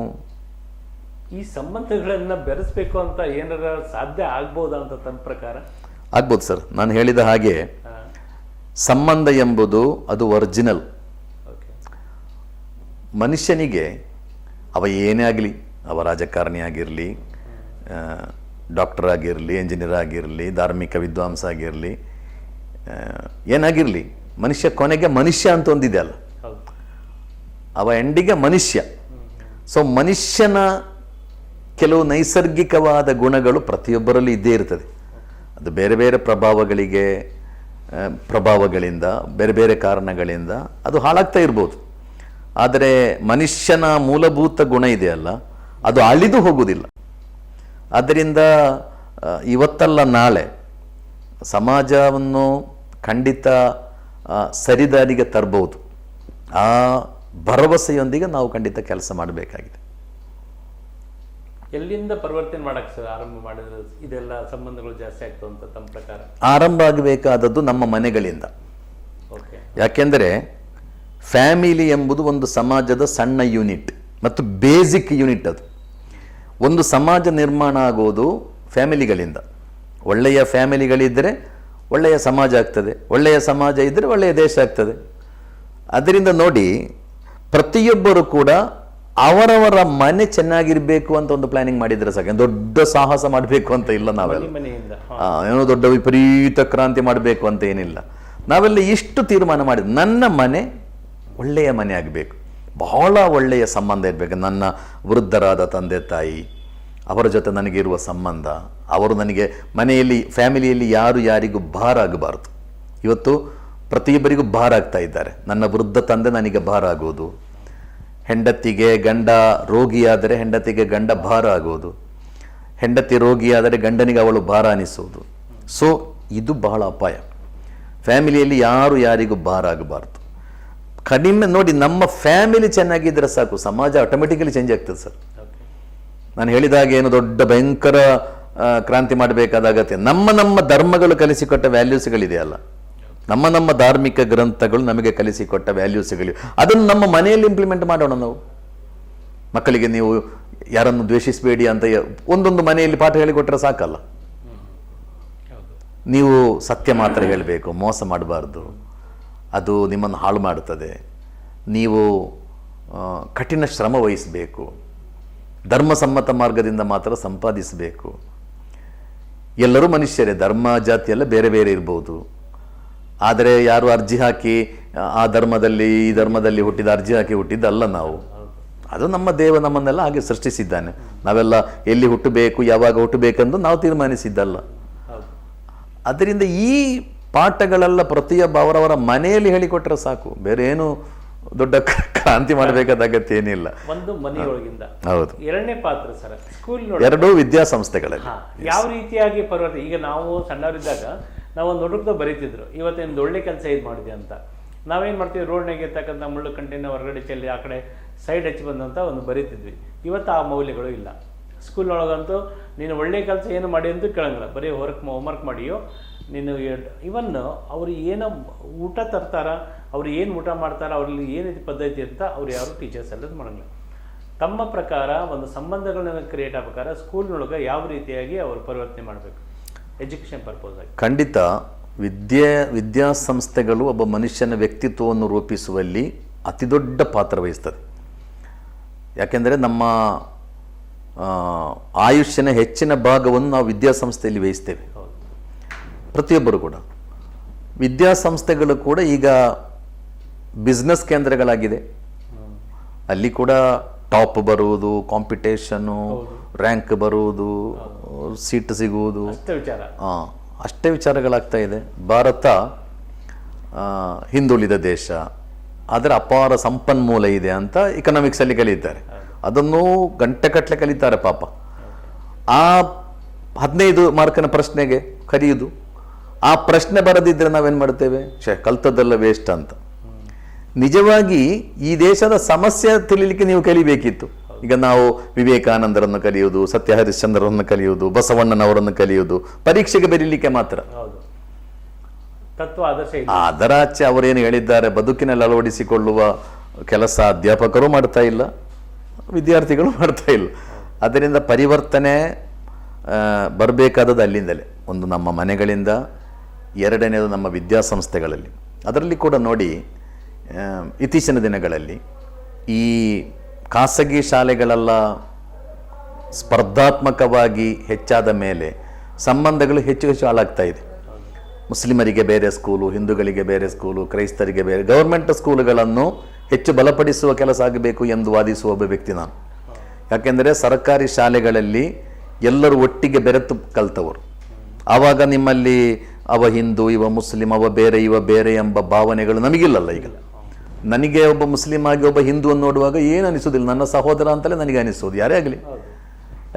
ಈ ಸಂಬಂಧಗಳನ್ನ ಬೆರೆಸಬೇಕು ಅಂತ ಏನಾರ ಸಾಧ್ಯ ಆಗ್ಬೋದಾ ಅಂತ ತನ್ನ ಪ್ರಕಾರ? ಆಗ್ಬೋದು ಸರ್. ನಾನು ಹೇಳಿದ ಹಾಗೆ ಸಂಬಂಧ ಎಂಬುದು ಅದು ಒರಿಜಿನಲ್. ಮನುಷ್ಯನಿಗೆ ಅವ ಏನೇ ಆಗಲಿ, ಅವ ರಾಜಕಾರಣಿ ಆಗಿರಲಿ, ಡಾಕ್ಟರ್ ಆಗಿರಲಿ, ಎಂಜಿನಿಯರ್ ಆಗಿರಲಿ, ಧಾರ್ಮಿಕ ವಿದ್ವಾಂಸ ಆಗಿರಲಿ, ಏನಾಗಿರಲಿ, ಮನುಷ್ಯ ಕೊನೆಗೆ ಮನುಷ್ಯ ಅಂತ ಒಂದಿದೆ ಅಲ್ಲ, ಅವ ಎಂಡಿಗೆ ಮನುಷ್ಯ. ಸೊ ಮನುಷ್ಯನ ಕೆಲವು ನೈಸರ್ಗಿಕವಾದ ಗುಣಗಳು ಪ್ರತಿಯೊಬ್ಬರಲ್ಲಿ ಇದ್ದೇ ಇರ್ತದೆ. ಅದು ಬೇರೆ ಬೇರೆ ಪ್ರಭಾವಗಳಿಂದ ಬೇರೆ ಬೇರೆ ಕಾರಣಗಳಿಂದ ಅದು ಹಾಳಾಗ್ತಾ ಇರ್ಬೋದು. ಆದರೆ ಮನುಷ್ಯನ ಮೂಲಭೂತ ಗುಣ ಇದೆಯಲ್ಲ, ಅದು ಅಳಿದು ಹೋಗುವುದಿಲ್ಲ. ಆದ್ದರಿಂದ ಇವತ್ತಲ್ಲ ನಾಳೆ ಸಮಾಜವನ್ನು ಖಂಡಿತ ಸರಿದಾರಿಗೆ ತರಬಹುದು. ಆ ಭರವಸೆಯೊಂದಿಗೆ ನಾವು ಖಂಡಿತ ಕೆಲಸ ಮಾಡಬೇಕಾಗಿದೆ. ಎಲ್ಲಿಂದ ಪರಿವರ್ತನೆ ಮಾಡಕ್ಕೆ ಸರ್ ಆರಂಭ ಮಾಡಿದ್ರೆ ಇದೆಲ್ಲ ಸಂಬಂಧಗಳು ಜಾಸ್ತಿ ಆಗ್ತವೆ ಅಂತ ತಮ್ಮ ಪ್ರಕಾರ? ಆರಂಭ ಆಗಬೇಕಾದದ್ದು ನಮ್ಮ ಮನೆಗಳಿಂದ. ಯಾಕೆಂದರೆ ಫ್ಯಾಮಿಲಿ ಎಂಬುದು ಒಂದು ಸಮಾಜದ ಸಣ್ಣ ಯೂನಿಟ್ ಮತ್ತು ಬೇಸಿಕ್ ಯೂನಿಟ್. ಅದು ಒಂದು ಸಮಾಜ ನಿರ್ಮಾಣ ಆಗೋದು ಫ್ಯಾಮಿಲಿಗಳಿಂದ. ಒಳ್ಳೆಯ ಫ್ಯಾಮಿಲಿಗಳಿದ್ದರೆ ಒಳ್ಳೆಯ ಸಮಾಜ ಆಗ್ತದೆ, ಒಳ್ಳೆಯ ಸಮಾಜ ಇದ್ದರೆ ಒಳ್ಳೆಯ ದೇಶ ಆಗ್ತದೆ. ಅದರಿಂದ ನೋಡಿ, ಪ್ರತಿಯೊಬ್ಬರು ಕೂಡ ಅವರವರ ಮನೆ ಚೆನ್ನಾಗಿರ್ಬೇಕು ಅಂತ ಒಂದು ಪ್ಲಾನಿಂಗ್ ಮಾಡಿದ್ರೆ ಸಾಕು. ದೊಡ್ಡ ಸಾಹಸ ಮಾಡಬೇಕು ಅಂತ ಇಲ್ಲ ನಾವೆಲ್ಲ, ಏನೋ ದೊಡ್ಡ ವಿಪರೀತ ಕ್ರಾಂತಿ ಮಾಡಬೇಕು ಅಂತ ಏನಿಲ್ಲ. ನಾವೆಲ್ಲ ಇಷ್ಟು ತೀರ್ಮಾನ ಮಾಡಿದ, ನನ್ನ ಮನೆ ಒಳ್ಳೆಯ ಮನೆ ಆಗಬೇಕು, ಬಹಳ ಒಳ್ಳೆಯ ಸಂಬಂಧ ಇರಬೇಕು. ನನ್ನ ವೃದ್ಧರಾದ ತಂದೆ ತಾಯಿ, ಅವರ ಜೊತೆ ನನಗಿರುವ ಸಂಬಂಧ, ಅವರು ನನಗೆ ಮನೆಯಲ್ಲಿ ಫ್ಯಾಮಿಲಿಯಲ್ಲಿ ಯಾರಿಗೂ ಭಾರ ಆಗಬಾರ್ದು. ಇವತ್ತು ಪ್ರತಿಯೊಬ್ಬರಿಗೂ ಭಾರ ಆಗ್ತಾ ಇದ್ದಾರೆ. ನನ್ನ ವೃದ್ಧ ತಂದೆ ನನಗೆ ಭಾರ ಆಗೋದು, ಹೆಂಡತಿಗೆ ಗಂಡ ರೋಗಿಯಾದರೆ ಹೆಂಡತಿಗೆ ಗಂಡ ಭಾರ ಆಗೋದು, ಹೆಂಡತಿ ರೋಗಿಯಾದರೆ ಗಂಡನಿಗೆ ಅವಳು ಭಾರ ಅನಿಸೋದು. ಸೊ ಇದು ಬಹಳ ಅಪಾಯ. ಫ್ಯಾಮಿಲಿಯಲ್ಲಿ ಯಾರಿಗೂ ಭಾರ ಆಗಬಾರ್ದು. ಕಡಿಮೆ ನೋಡಿ, ನಮ್ಮ ಫ್ಯಾಮಿಲಿ ಚೆನ್ನಾಗಿದ್ದರೆ ಸಾಕು, ಸಮಾಜ ಆಟೋಮೆಟಿಕಲಿ ಚೇಂಜ್ ಆಗ್ತದೆ ಸರ್. ನಾನು ಹೇಳಿದಾಗ ಏನು ದೊಡ್ಡ ಭಯಂಕರ ಕ್ರಾಂತಿ ಮಾಡಬೇಕಾದ ಅಗತ್ಯ. ನಮ್ಮ ಧರ್ಮಗಳು ಕಲಿಸಿಕೊಟ್ಟ ವ್ಯಾಲ್ಯೂಸ್ಗಳಿದೆಯಲ್ಲ, ನಮ್ಮ ಧಾರ್ಮಿಕ ಗ್ರಂಥಗಳು ನಮಗೆ ಕಲಿಸಿಕೊಟ್ಟ ವ್ಯಾಲ್ಯೂಸ್ಗಳಿವೆ, ಅದನ್ನು ನಮ್ಮ ಮನೆಯಲ್ಲಿ ಇಂಪ್ಲಿಮೆಂಟ್ ಮಾಡೋಣ. ನಾವು ಮಕ್ಕಳಿಗೆ ನೀವು ಯಾರನ್ನು ದ್ವೇಷಿಸಬೇಡಿ ಅಂತ ಒಂದೊಂದು ಮನೆಯಲ್ಲಿ ಪಾಠ ಹೇಳಿಕೊಟ್ರೆ ಸಾಕಲ್ಲ. ನೀವು ಸತ್ಯ ಮಾತ್ರ ಹೇಳಬೇಕು, ಮೋಸ ಮಾಡಬಾರ್ದು, ಅದು ನಿಮ್ಮನ್ನು ಹಾಳು ಮಾಡುತ್ತದೆ. ನೀವು ಕಠಿಣ ಶ್ರಮ ವಹಿಸಬೇಕು, ಧರ್ಮಸಮ್ಮತ ಮಾರ್ಗದಿಂದ ಮಾತ್ರ ಸಂಪಾದಿಸಬೇಕು. ಎಲ್ಲರೂ ಮನುಷ್ಯರೇ, ಧರ್ಮ ಜಾತಿ ಎಲ್ಲ ಬೇರೆ ಬೇರೆ ಇರ್ಬೋದು. ಆದರೆ ಯಾರು ಅರ್ಜಿ ಹಾಕಿ ಆ ಧರ್ಮದಲ್ಲಿ ಈ ಧರ್ಮದಲ್ಲಿ ಹುಟ್ಟಿದ ಅರ್ಜಿ ಹಾಕಿ ಹುಟ್ಟಿದ್ದಲ್ಲ ನಾವು. ಅದು ನಮ್ಮ ದೇವ ನಮ್ಮನ್ನೆಲ್ಲ ಹಾಗೆ ಸೃಷ್ಟಿಸಿದ್ದಾನೆ. ನಾವೆಲ್ಲ ಎಲ್ಲಿ ಹುಟ್ಟಬೇಕು, ಯಾವಾಗ ಹುಟ್ಟಬೇಕೆಂದು ನಾವು ತೀರ್ಮಾನಿಸಿದ್ದಲ್ಲ. ಅದರಿಂದ ಈ ಪಾಠಗಳೆಲ್ಲ ಪ್ರತಿಯೊಬ್ಬ ಅವರವರ ಮನೆಯಲ್ಲಿ ಹೇಳಿಕೊಟ್ರೆ ಸಾಕು, ಬೇರೆ ಏನು ದೊಡ್ಡ ಕ್ರಾಂತಿ ಮಾಡಬೇಕಾದ ಅಗತ್ಯ ಏನಿಲ್ಲ. ಒಂದು ಮನೆಯೊಳಗಿಂದ. ಹೌದು. ಎರಡನೇ ಪಾತ್ರ ಸರ್, ಸ್ಕೂಲ್ ಎರಡೂ ವಿದ್ಯಾಸಂಸ್ಥೆಗಳಲ್ಲಿ ಯಾವ ರೀತಿಯಾಗಿ ಪರಿವರ್ತನೆ. ಈಗ ನಾವು ಸಣ್ಣವರಿದ್ದಾಗ ನಾವೊಂದು ಹುಡುಗದ ಬರೀತಿದ್ರು, ಇವತ್ತೇನು ಒಳ್ಳೆ ಕೆಲಸ ಇದು ಮಾಡಿದೆ ಅಂತ. ನಾವೇನು ಮಾಡ್ತೀವಿ, ರೋಡ್ನಾಗೆ ಇರ್ತಕ್ಕಂಥ ಮುಳ್ಳು ಕಂಟಿನ ಹೊರಗಡೆ ಚೆಲ್ಲಿ ಆ ಕಡೆ ಸೈಡ್ ಹಚ್ಚಿ ಬಂದಂತ ಒಂದು ಬರೀತಿದ್ವಿ. ಇವತ್ತು ಆ ಮೌಲ್ಯಗಳು ಇಲ್ಲ. ಸ್ಕೂಲ್ನೊಳಗಂತೂ ನೀನು ಒಳ್ಳೆ ಕೆಲಸ ಏನು ಮಾಡಿ ಅಂತೂ ಕೇಳಂಗಿಲ್ಲ, ಬರೀ ಹೋಮ್ವರ್ಕ್ ಮಾಡಿಯೋ ನೀನು. ಇವನ್ ಅವ್ರು ಏನೋ ಊಟ ತರ್ತಾರ, ಅವ್ರು ಏನು ಊಟ ಮಾಡ್ತಾರ, ಅವ್ರಲ್ಲಿ ಏನಿದೆ ಪದ್ಧತಿ ಅಂತ ಅವ್ರು ಯಾರು ಟೀಚರ್ಸ್ ಎಲ್ಲದು ಮಾಡಂಗಿಲ್ಲ. ತಮ್ಮ ಪ್ರಕಾರ ಒಂದು ಸಂಬಂಧಗಳನ್ನ ಕ್ರಿಯೇಟ್ ಆಗ್ಬೇಕಾದ್ರೆ ಸ್ಕೂಲ್ನೊಳಗೆ ಯಾವ ರೀತಿಯಾಗಿ ಅವರು ಪರಿವರ್ತನೆ ಮಾಡಬೇಕು ಎಜುಕೇಷನ್ ಪರ್ಪೋಸ್ ಆಗಿ? ಖಂಡಿತ ವಿದ್ಯಾಸಂಸ್ಥೆಗಳು ಒಬ್ಬ ಮನುಷ್ಯನ ವ್ಯಕ್ತಿತ್ವವನ್ನು ರೂಪಿಸುವಲ್ಲಿ ಅತಿ ದೊಡ್ಡ ಪಾತ್ರ ವಹಿಸ್ತದೆ. ಯಾಕೆಂದರೆ ನಮ್ಮ ಆಯುಷ್ಯನ ಹೆಚ್ಚಿನ ಭಾಗವನ್ನು ನಾವು ವಿದ್ಯಾಸಂಸ್ಥೆಯಲ್ಲಿ ವಹಿಸ್ತೇವೆ. ಪ್ರತಿಯೊಬ್ಬರು ಕೂಡ ವಿದ್ಯಾಸಂಸ್ಥೆಗಳು ಕೂಡ ಈಗ ಬಿಸ್ನೆಸ್ ಕೇಂದ್ರಗಳಾಗಿದೆ. ಅಲ್ಲಿ ಕೂಡ ಟಾಪ್ ಬರುವುದು, ಕಾಂಪಿಟೇಷನ್ನು, ರ್ಯಾಂಕ್ ಬರುವುದು, ಸೀಟ್ ಸಿಗುವುದು, ಅಷ್ಟೇ ವಿಚಾರಗಳಾಗ್ತಾ ಇದೆ. ಭಾರತ ಹಿಂದುಳಿದ ದೇಶ, ಅದರ ಅಪಾರ ಸಂಪನ್ಮೂಲ ಇದೆ ಅಂತ ಎಕನಾಮಿಕ್ಸಲ್ಲಿ ಕಲಿತಾರೆ. ಅದನ್ನು ಗಂಟೆಗಟ್ಟಲೆ ಕಲಿತಾರೆ ಪಾಪ. ಆ 15 ಮಾರ್ಕಿನ ಪ್ರಶ್ನೆಗೆ ಕಲಿಯುವುದು, ಆ ಪ್ರಶ್ನೆ ಬರದಿದ್ದರೆ ನಾವೇನು ಮಾಡ್ತೇವೆ, ಕಲ್ತದ್ದೆಲ್ಲ ವೇಸ್ಟ್ ಅಂತ. ನಿಜವಾಗಿ ಈ ದೇಶದ ಸಮಸ್ಯೆ ತಿಳಿಲಿಕ್ಕೆ ನೀವು ಕಲಿಬೇಕಿತ್ತು. ಈಗ ನಾವು ವಿವೇಕಾನಂದರನ್ನು ಕಲಿಯುವುದು, ಸತ್ಯ ಹರಿಶ್ಚಂದ್ರರನ್ನು ಕಲಿಯುವುದು, ಬಸವಣ್ಣನವರನ್ನು ಕಲಿಯುವುದು ಪರೀಕ್ಷೆಗೆ ಬರೀಲಿಕ್ಕೆ ಮಾತ್ರ. ತತ್ವ ಆದರ್ಶ ಅದರಾಚೆ ಅವರೇನು ಹೇಳಿದ್ದಾರೆ ಬದುಕಿನಲ್ಲಿ ಅಳವಡಿಸಿಕೊಳ್ಳುವ ಕೆಲಸ ಅಧ್ಯಾಪಕರು ಮಾಡ್ತಾ ಇಲ್ಲ, ವಿದ್ಯಾರ್ಥಿಗಳು ಮಾಡ್ತಾ ಇಲ್ಲ. ಅದರಿಂದ ಪರಿವರ್ತನೆ ಬರಬೇಕಾದದ್ದು ಅಲ್ಲಿಂದಲೇ. ಒಂದು ನಮ್ಮ ಮನೆಗಳಿಂದ, ಎರಡನೇದು ನಮ್ಮ ವಿದ್ಯಾಸಂಸ್ಥೆಗಳಲ್ಲಿ. ಅದರಲ್ಲಿ ಕೂಡ ನೋಡಿ, ಇತ್ತೀಚಿನ ದಿನಗಳಲ್ಲಿ ಈ ಖಾಸಗಿ ಶಾಲೆಗಳೆಲ್ಲ ಸ್ಪರ್ಧಾತ್ಮಕವಾಗಿ ಹೆಚ್ಚಾದ ಮೇಲೆ ಸಂಬಂಧಗಳು ಹೆಚ್ಚು ಹೆಚ್ಚು ಹಾಳಾಗ್ತಾ ಇದೆ. ಮುಸ್ಲಿಮರಿಗೆ ಬೇರೆ ಸ್ಕೂಲು, ಹಿಂದೂಗಳಿಗೆ ಬೇರೆ ಸ್ಕೂಲು, ಕ್ರೈಸ್ತರಿಗೆ ಬೇರೆ, ಗೌರ್ಮೆಂಟ್ ಸ್ಕೂಲುಗಳನ್ನು ಹೆಚ್ಚು ಬಲಪಡಿಸುವ ಕೆಲಸ ಆಗಬೇಕು ಎಂದು ವಾದಿಸುವ ಒಬ್ಬ ವ್ಯಕ್ತಿ ನಾನು. ಯಾಕೆಂದರೆ ಸರ್ಕಾರಿ ಶಾಲೆಗಳಲ್ಲಿ ಎಲ್ಲರೂ ಒಟ್ಟಿಗೆ ಬೆರೆತು ಕಲ್ತವರು. ಆವಾಗ ನಿಮ್ಮಲ್ಲಿ ಅವ ಹಿಂದೂ, ಇವ ಮುಸ್ಲಿಂ, ಅವ ಬೇರೆ ಇವ ಬೇರೆ ಎಂಬ ಭಾವನೆಗಳು ನಮಗಿಲ್ಲಲ್ಲ. ಈಗ ನನಗೆ ಒಬ್ಬ ಮುಸ್ಲಿಂ ಆಗಿ ಒಬ್ಬ ಹಿಂದೂವನ್ನು ನೋಡುವಾಗ ಏನು ಅನಿಸೋದಿಲ್ಲ, ನನ್ನ ಸಹೋದರ ಅಂತಲೇ ನನಗೆ ಅನಿಸೋದು, ಯಾರೇ ಆಗಲಿ.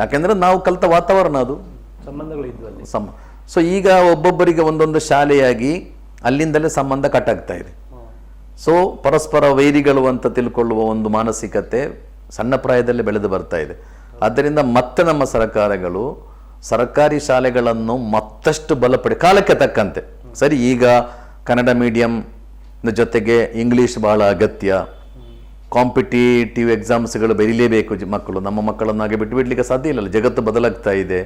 ಯಾಕೆಂದರೆ ನಾವು ಕಲಿತ ವಾತಾವರಣ ಅದು, ಸಂಬಂಧಗಳು. ಸೊ ಈಗ ಒಬ್ಬೊಬ್ಬರಿಗೆ ಒಂದೊಂದು ಶಾಲೆಯಾಗಿ ಅಲ್ಲಿಂದಲೇ ಸಂಬಂಧ ಕಟ್ಟಾಗ್ತಾ ಇದೆ. ಸೊ ಪರಸ್ಪರ ವೈರಿಗಳು ಅಂತ ತಿಳ್ಕೊಳ್ಳುವ ಒಂದು ಮಾನಸಿಕತೆ ಸಣ್ಣ ಪ್ರಾಯದಲ್ಲಿ ಬೆಳೆದು ಬರ್ತಾ ಇದೆ. ಆದ್ದರಿಂದ ಮತ್ತೆ ನಮ್ಮ ಸರ್ಕಾರಗಳು ಸರ್ಕಾರಿ ಶಾಲೆಗಳನ್ನು ಮತ್ತಷ್ಟು ಕಾಲಕ್ಕೆ ತಕ್ಕಂತೆ ಸರಿ. ಈಗ ಕನ್ನಡ ಮೀಡಿಯಂ ಜೊತೆಗೆ ಇಂಗ್ಲೀಷ್ ಬಹಳ ಅಗತ್ಯ. ಕಾಂಪಿಟೇಟಿವ್ ಎಕ್ಸಾಮ್ಸ್ಗಳು ಬರೀಲೇಬೇಕು ಮಕ್ಕಳು. ನಮ್ಮ ಮಕ್ಕಳನ್ನಾಗಿ ಬಿಟ್ಟುಬಿಡ್ಲಿಕ್ಕೆ ಸಾಧ್ಯ ಇಲ್ಲಲ್ಲ. ಜಗತ್ತು ಬದಲಾಗ್ತಾ ಇದೆ,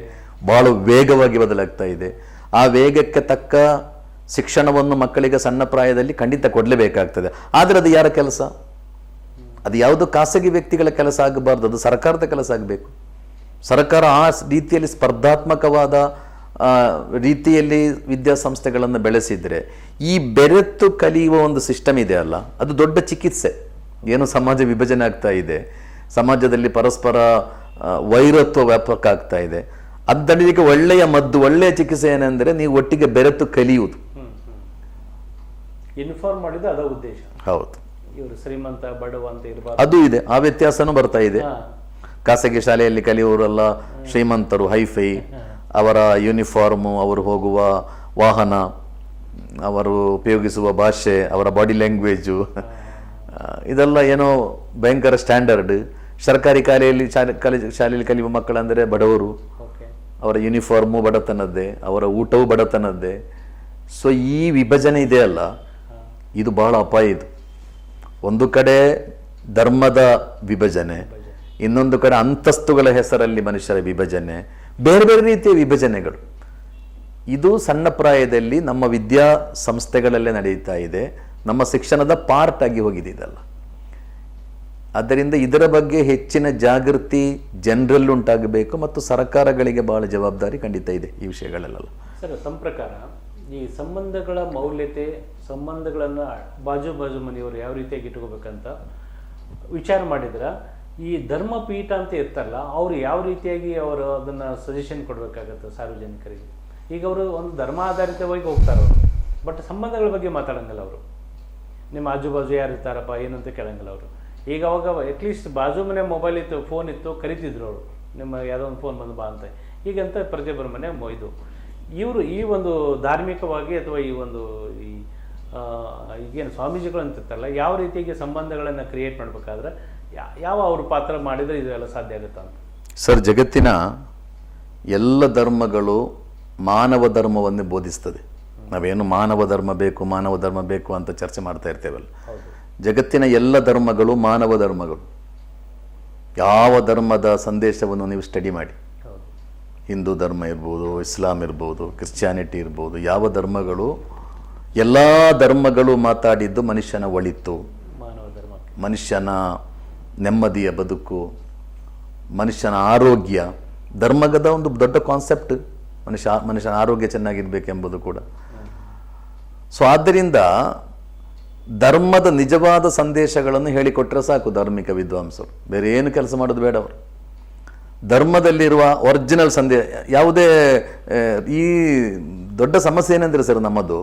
ಬಹಳ ವೇಗವಾಗಿ ಬದಲಾಗ್ತಾ ಇದೆ. ಆ ವೇಗಕ್ಕೆ ತಕ್ಕ ಶಿಕ್ಷಣವನ್ನು ಮಕ್ಕಳಿಗೆ ಸಣ್ಣ ಪ್ರಾಯದಲ್ಲಿ ಖಂಡಿತ ಕೊಡಲೇಬೇಕಾಗ್ತದೆ. ಆದರೆ ಅದು ಯಾರ ಕೆಲಸ? ಅದು ಯಾವುದು ಖಾಸಗಿ ವ್ಯಕ್ತಿಗಳ ಕೆಲಸ ಆಗಬಾರ್ದು, ಅದು ಸರ್ಕಾರದ ಕೆಲಸ ಆಗಬೇಕು. ಸರ್ಕಾರ ಆ ರೀತಿಯಲ್ಲಿ ಸ್ಪರ್ಧಾತ್ಮಕವಾದ ರೀತಿಯಲ್ಲಿ ವಿದ್ಯಾಸಂಸ್ಥೆಗಳನ್ನು ಬೆಳೆಸಿದರೆ, ಈ ಬೆರೆತು ಕಲಿಯುವ ಒಂದು ಸಿಸ್ಟಮ್ ಇದೆ ಅಲ್ಲ, ಅದು ದೊಡ್ಡ ಚಿಕಿತ್ಸೆ. ಏನು ಸಮಾಜ ವಿಭಜನೆ ಆಗ್ತಾ ಇದೆ, ಸಮಾಜದಲ್ಲಿ ಪರಸ್ಪರ ವೈರತ್ವ ವ್ಯಾಪಕ ಆಗ್ತಾ ಇದೆ, ಅದಕ್ಕೆ ಒಳ್ಳೆಯ ಮದ್ದು, ಒಳ್ಳೆಯ ಚಿಕಿತ್ಸೆ ಏನೆಂದರೆ ನೀವು ಒಟ್ಟಿಗೆ ಬೆರೆತು ಕಲಿಯುವುದು. ಇನ್ಫಾರ್ಮ್ ಮಾಡಿದ ಅದ ಉದ್ದೇಶ. ಹೌದು, ಇವರು ಶ್ರೀಮಂತ ಬಡವ ಅಂತ ಇರಬಾರ್ದು, ಅದು ಇದೆ. ಆ ವ್ಯತ್ಯಾಸನೂ ಬರ್ತಾ ಇದೆ. ಖಾಸಗಿ ಶಾಲೆಯಲ್ಲಿ ಕಲಿಯುವವರೆಲ್ಲ ಶ್ರೀಮಂತರು, ಹೈಫೈ, ಅವರ ಯೂನಿಫಾರ್ಮು, ಅವರು ಹೋಗುವ ವಾಹನ, ಅವರು ಉಪಯೋಗಿಸುವ ಭಾಷೆ, ಅವರ ಬಾಡಿ ಲ್ಯಾಂಗ್ವೇಜು, ಇದೆಲ್ಲ ಏನೋ ಭಯಂಕರ ಸ್ಟ್ಯಾಂಡರ್ಡ್. ಸರ್ಕಾರಿ ಶಾಲೆಯಲ್ಲಿ ಕಲಿಯುವ ಮಕ್ಕಳಂದರೆ ಬಡವರು, ಅವರ ಯೂನಿಫಾರ್ಮು ಬಡತನದ್ದೇ, ಅವರ ಊಟವೂ ಬಡತನದ್ದೇ. ಸೊ ಈ ವಿಭಜನೆ ಇದೆಯಲ್ಲ, ಇದು ಬಹಳ ಅಪಾಯ. ಇದು ಒಂದು ಕಡೆ ಧರ್ಮದ ವಿಭಜನೆ, ಇನ್ನೊಂದು ಕಡೆ ಅಂತಸ್ತುಗಳ ಹೆಸರಲ್ಲಿ ಮನುಷ್ಯರ ವಿಭಜನೆ, ಬೇರೆ ಬೇರೆ ರೀತಿಯ ವಿಭಜನೆಗಳು. ಇದು ಸಣ್ಣ ಪ್ರಾಯದಲ್ಲಿ ನಮ್ಮ ವಿದ್ಯಾ ಸಂಸ್ಥೆಗಳಲ್ಲೇ ನಡೆಯುತ್ತಾ ಇದೆ. ನಮ್ಮ ಶಿಕ್ಷಣದ ಪಾರ್ಟ್ ಆಗಿ ಹೋಗಿದೆ ಇದೆಲ್ಲ. ಆದ್ದರಿಂದ ಇದರ ಬಗ್ಗೆ ಹೆಚ್ಚಿನ ಜಾಗೃತಿ ಜನರಲ್ಲಿ ಉಂಟಾಗಬೇಕು ಮತ್ತು ಸರ್ಕಾರಗಳಿಗೆ ಬಹಳ ಜವಾಬ್ದಾರಿ ಖಂಡಿತ ಇದೆ ಈ ವಿಷಯಗಳೆಲ್ಲ. ಸರ್, ತಮ್ಮ ಪ್ರಕಾರ ಈ ಸಂಬಂಧಗಳ ಮೌಲ್ಯತೆ, ಸಂಬಂಧಗಳನ್ನು ಬಾಜು ಮನೆಯವರು ಯಾವ ರೀತಿಯಾಗಿ ಇಟ್ಕೋಬೇಕಂತ ವಿಚಾರ ಮಾಡಿದ್ರೆ, ಈ ಧರ್ಮಪೀಠ ಅಂತ ಇರ್ತಾರಲ್ಲ, ಅವರು ಯಾವ ರೀತಿಯಾಗಿ ಅವರು ಅದನ್ನು ಸಜೆಷನ್ ಕೊಡಬೇಕಾಗತ್ತೆ ಸಾರ್ವಜನಿಕರಿಗೆ? ಈಗ ಅವರು ಒಂದು ಧರ್ಮ ಆಧಾರಿತವಾಗಿ ಹೋಗ್ತಾರೆ ಅವರು, ಬಟ್ ಸಂಬಂಧಗಳ ಬಗ್ಗೆ ಮಾತಾಡಂಗಿಲ್ಲ ಅವರು. ನಿಮ್ಮ ಆಜು ಯಾರು ಇರ್ತಾರಪ್ಪ ಏನಂತ ಕೇಳಂಗಿಲ್ಲ ಅವರು. ಈಗ ಅವಾಗ ಅಟ್ಲೀಸ್ಟ್ ಬಾಜು ಮನೆ ಮೊಬೈಲ್ ಇತ್ತು, ಫೋನ್ ಇತ್ತು, ಕರಿತಿದ್ರು ಅವರು, ನಿಮ್ಮ ಯಾವುದೋ ಒಂದು ಫೋನ್ ಬಂದು ಬಾ ಅಂತ. ಈಗಂತ ಪ್ರತಿಯೊಬ್ಬರ ಮನೆ ಇದು. ಇವರು ಈ ಒಂದು ಧಾರ್ಮಿಕವಾಗಿ ಅಥವಾ ಈ ಒಂದು ಈಗೇನು ಸ್ವಾಮೀಜಿಗಳು ಅಂತಿರ್ತಾರಲ್ಲ, ಯಾವ ರೀತಿಯಾಗಿ ಸಂಬಂಧಗಳನ್ನು ಕ್ರಿಯೇಟ್ ಮಾಡಬೇಕಾದ್ರೆ ಯಾವ ಅವ್ರ ಪಾತ್ರ ಮಾಡಿದರೆ ಇದೆಲ್ಲ ಸಾಧ್ಯ ಆಗುತ್ತಾ ಅಂತ? ಸರ್, ಜಗತ್ತಿನ ಎಲ್ಲ ಧರ್ಮಗಳು ಮಾನವ ಧರ್ಮವನ್ನೇ ಬೋಧಿಸ್ತದೆ. ನಾವೇನು ಮಾನವ ಧರ್ಮ ಬೇಕು ಅಂತ ಚರ್ಚೆ ಮಾಡ್ತಾ ಇರ್ತೇವಲ್ಲ, ಜಗತ್ತಿನ ಎಲ್ಲ ಧರ್ಮಗಳು ಮಾನವ ಧರ್ಮಗಳು. ಯಾವ ಧರ್ಮದ ಸಂದೇಶವನ್ನು ನೀವು ಸ್ಟಡಿ ಮಾಡಿ, ಹಿಂದೂ ಧರ್ಮ ಇರ್ಬೋದು, ಇಸ್ಲಾಂ ಇರ್ಬೋದು, ಕ್ರಿಶ್ಚಿಯಾನಿಟಿ ಇರ್ಬೋದು, ಯಾವ ಧರ್ಮಗಳು, ಎಲ್ಲ ಧರ್ಮಗಳು ಮಾತಾಡಿದ್ದು ಮನುಷ್ಯನ ಒಳಿತು, ಮನುಷ್ಯನ ನೆಮ್ಮದಿಯ ಬದುಕು, ಮನುಷ್ಯನ ಆರೋಗ್ಯ. ಧರ್ಮದ ಒಂದು ದೊಡ್ಡ ಕಾನ್ಸೆಪ್ಟ್ ಮನುಷ್ಯನ ಆರೋಗ್ಯ ಚೆನ್ನಾಗಿರ್ಬೇಕೆಂಬುದು ಕೂಡ. ಸೊ ಆದ್ದರಿಂದ ಧರ್ಮದ ನಿಜವಾದ ಸಂದೇಶಗಳನ್ನು ಹೇಳಿಕೊಟ್ರೆ ಸಾಕು ಧಾರ್ಮಿಕ ವಿದ್ವಾಂಸರು, ಬೇರೆ ಏನು ಕೆಲಸ ಮಾಡೋದು ಬೇಡ. ಅವರು ಧರ್ಮದಲ್ಲಿರುವ ಒರಿಜಿನಲ್ ಸಂದೇಶ ಯಾವುದೇ. ಈ ದೊಡ್ಡ ಸಮಸ್ಯೆ ಏನಂದ್ರೆ ಸರ್, ನಮ್ಮದು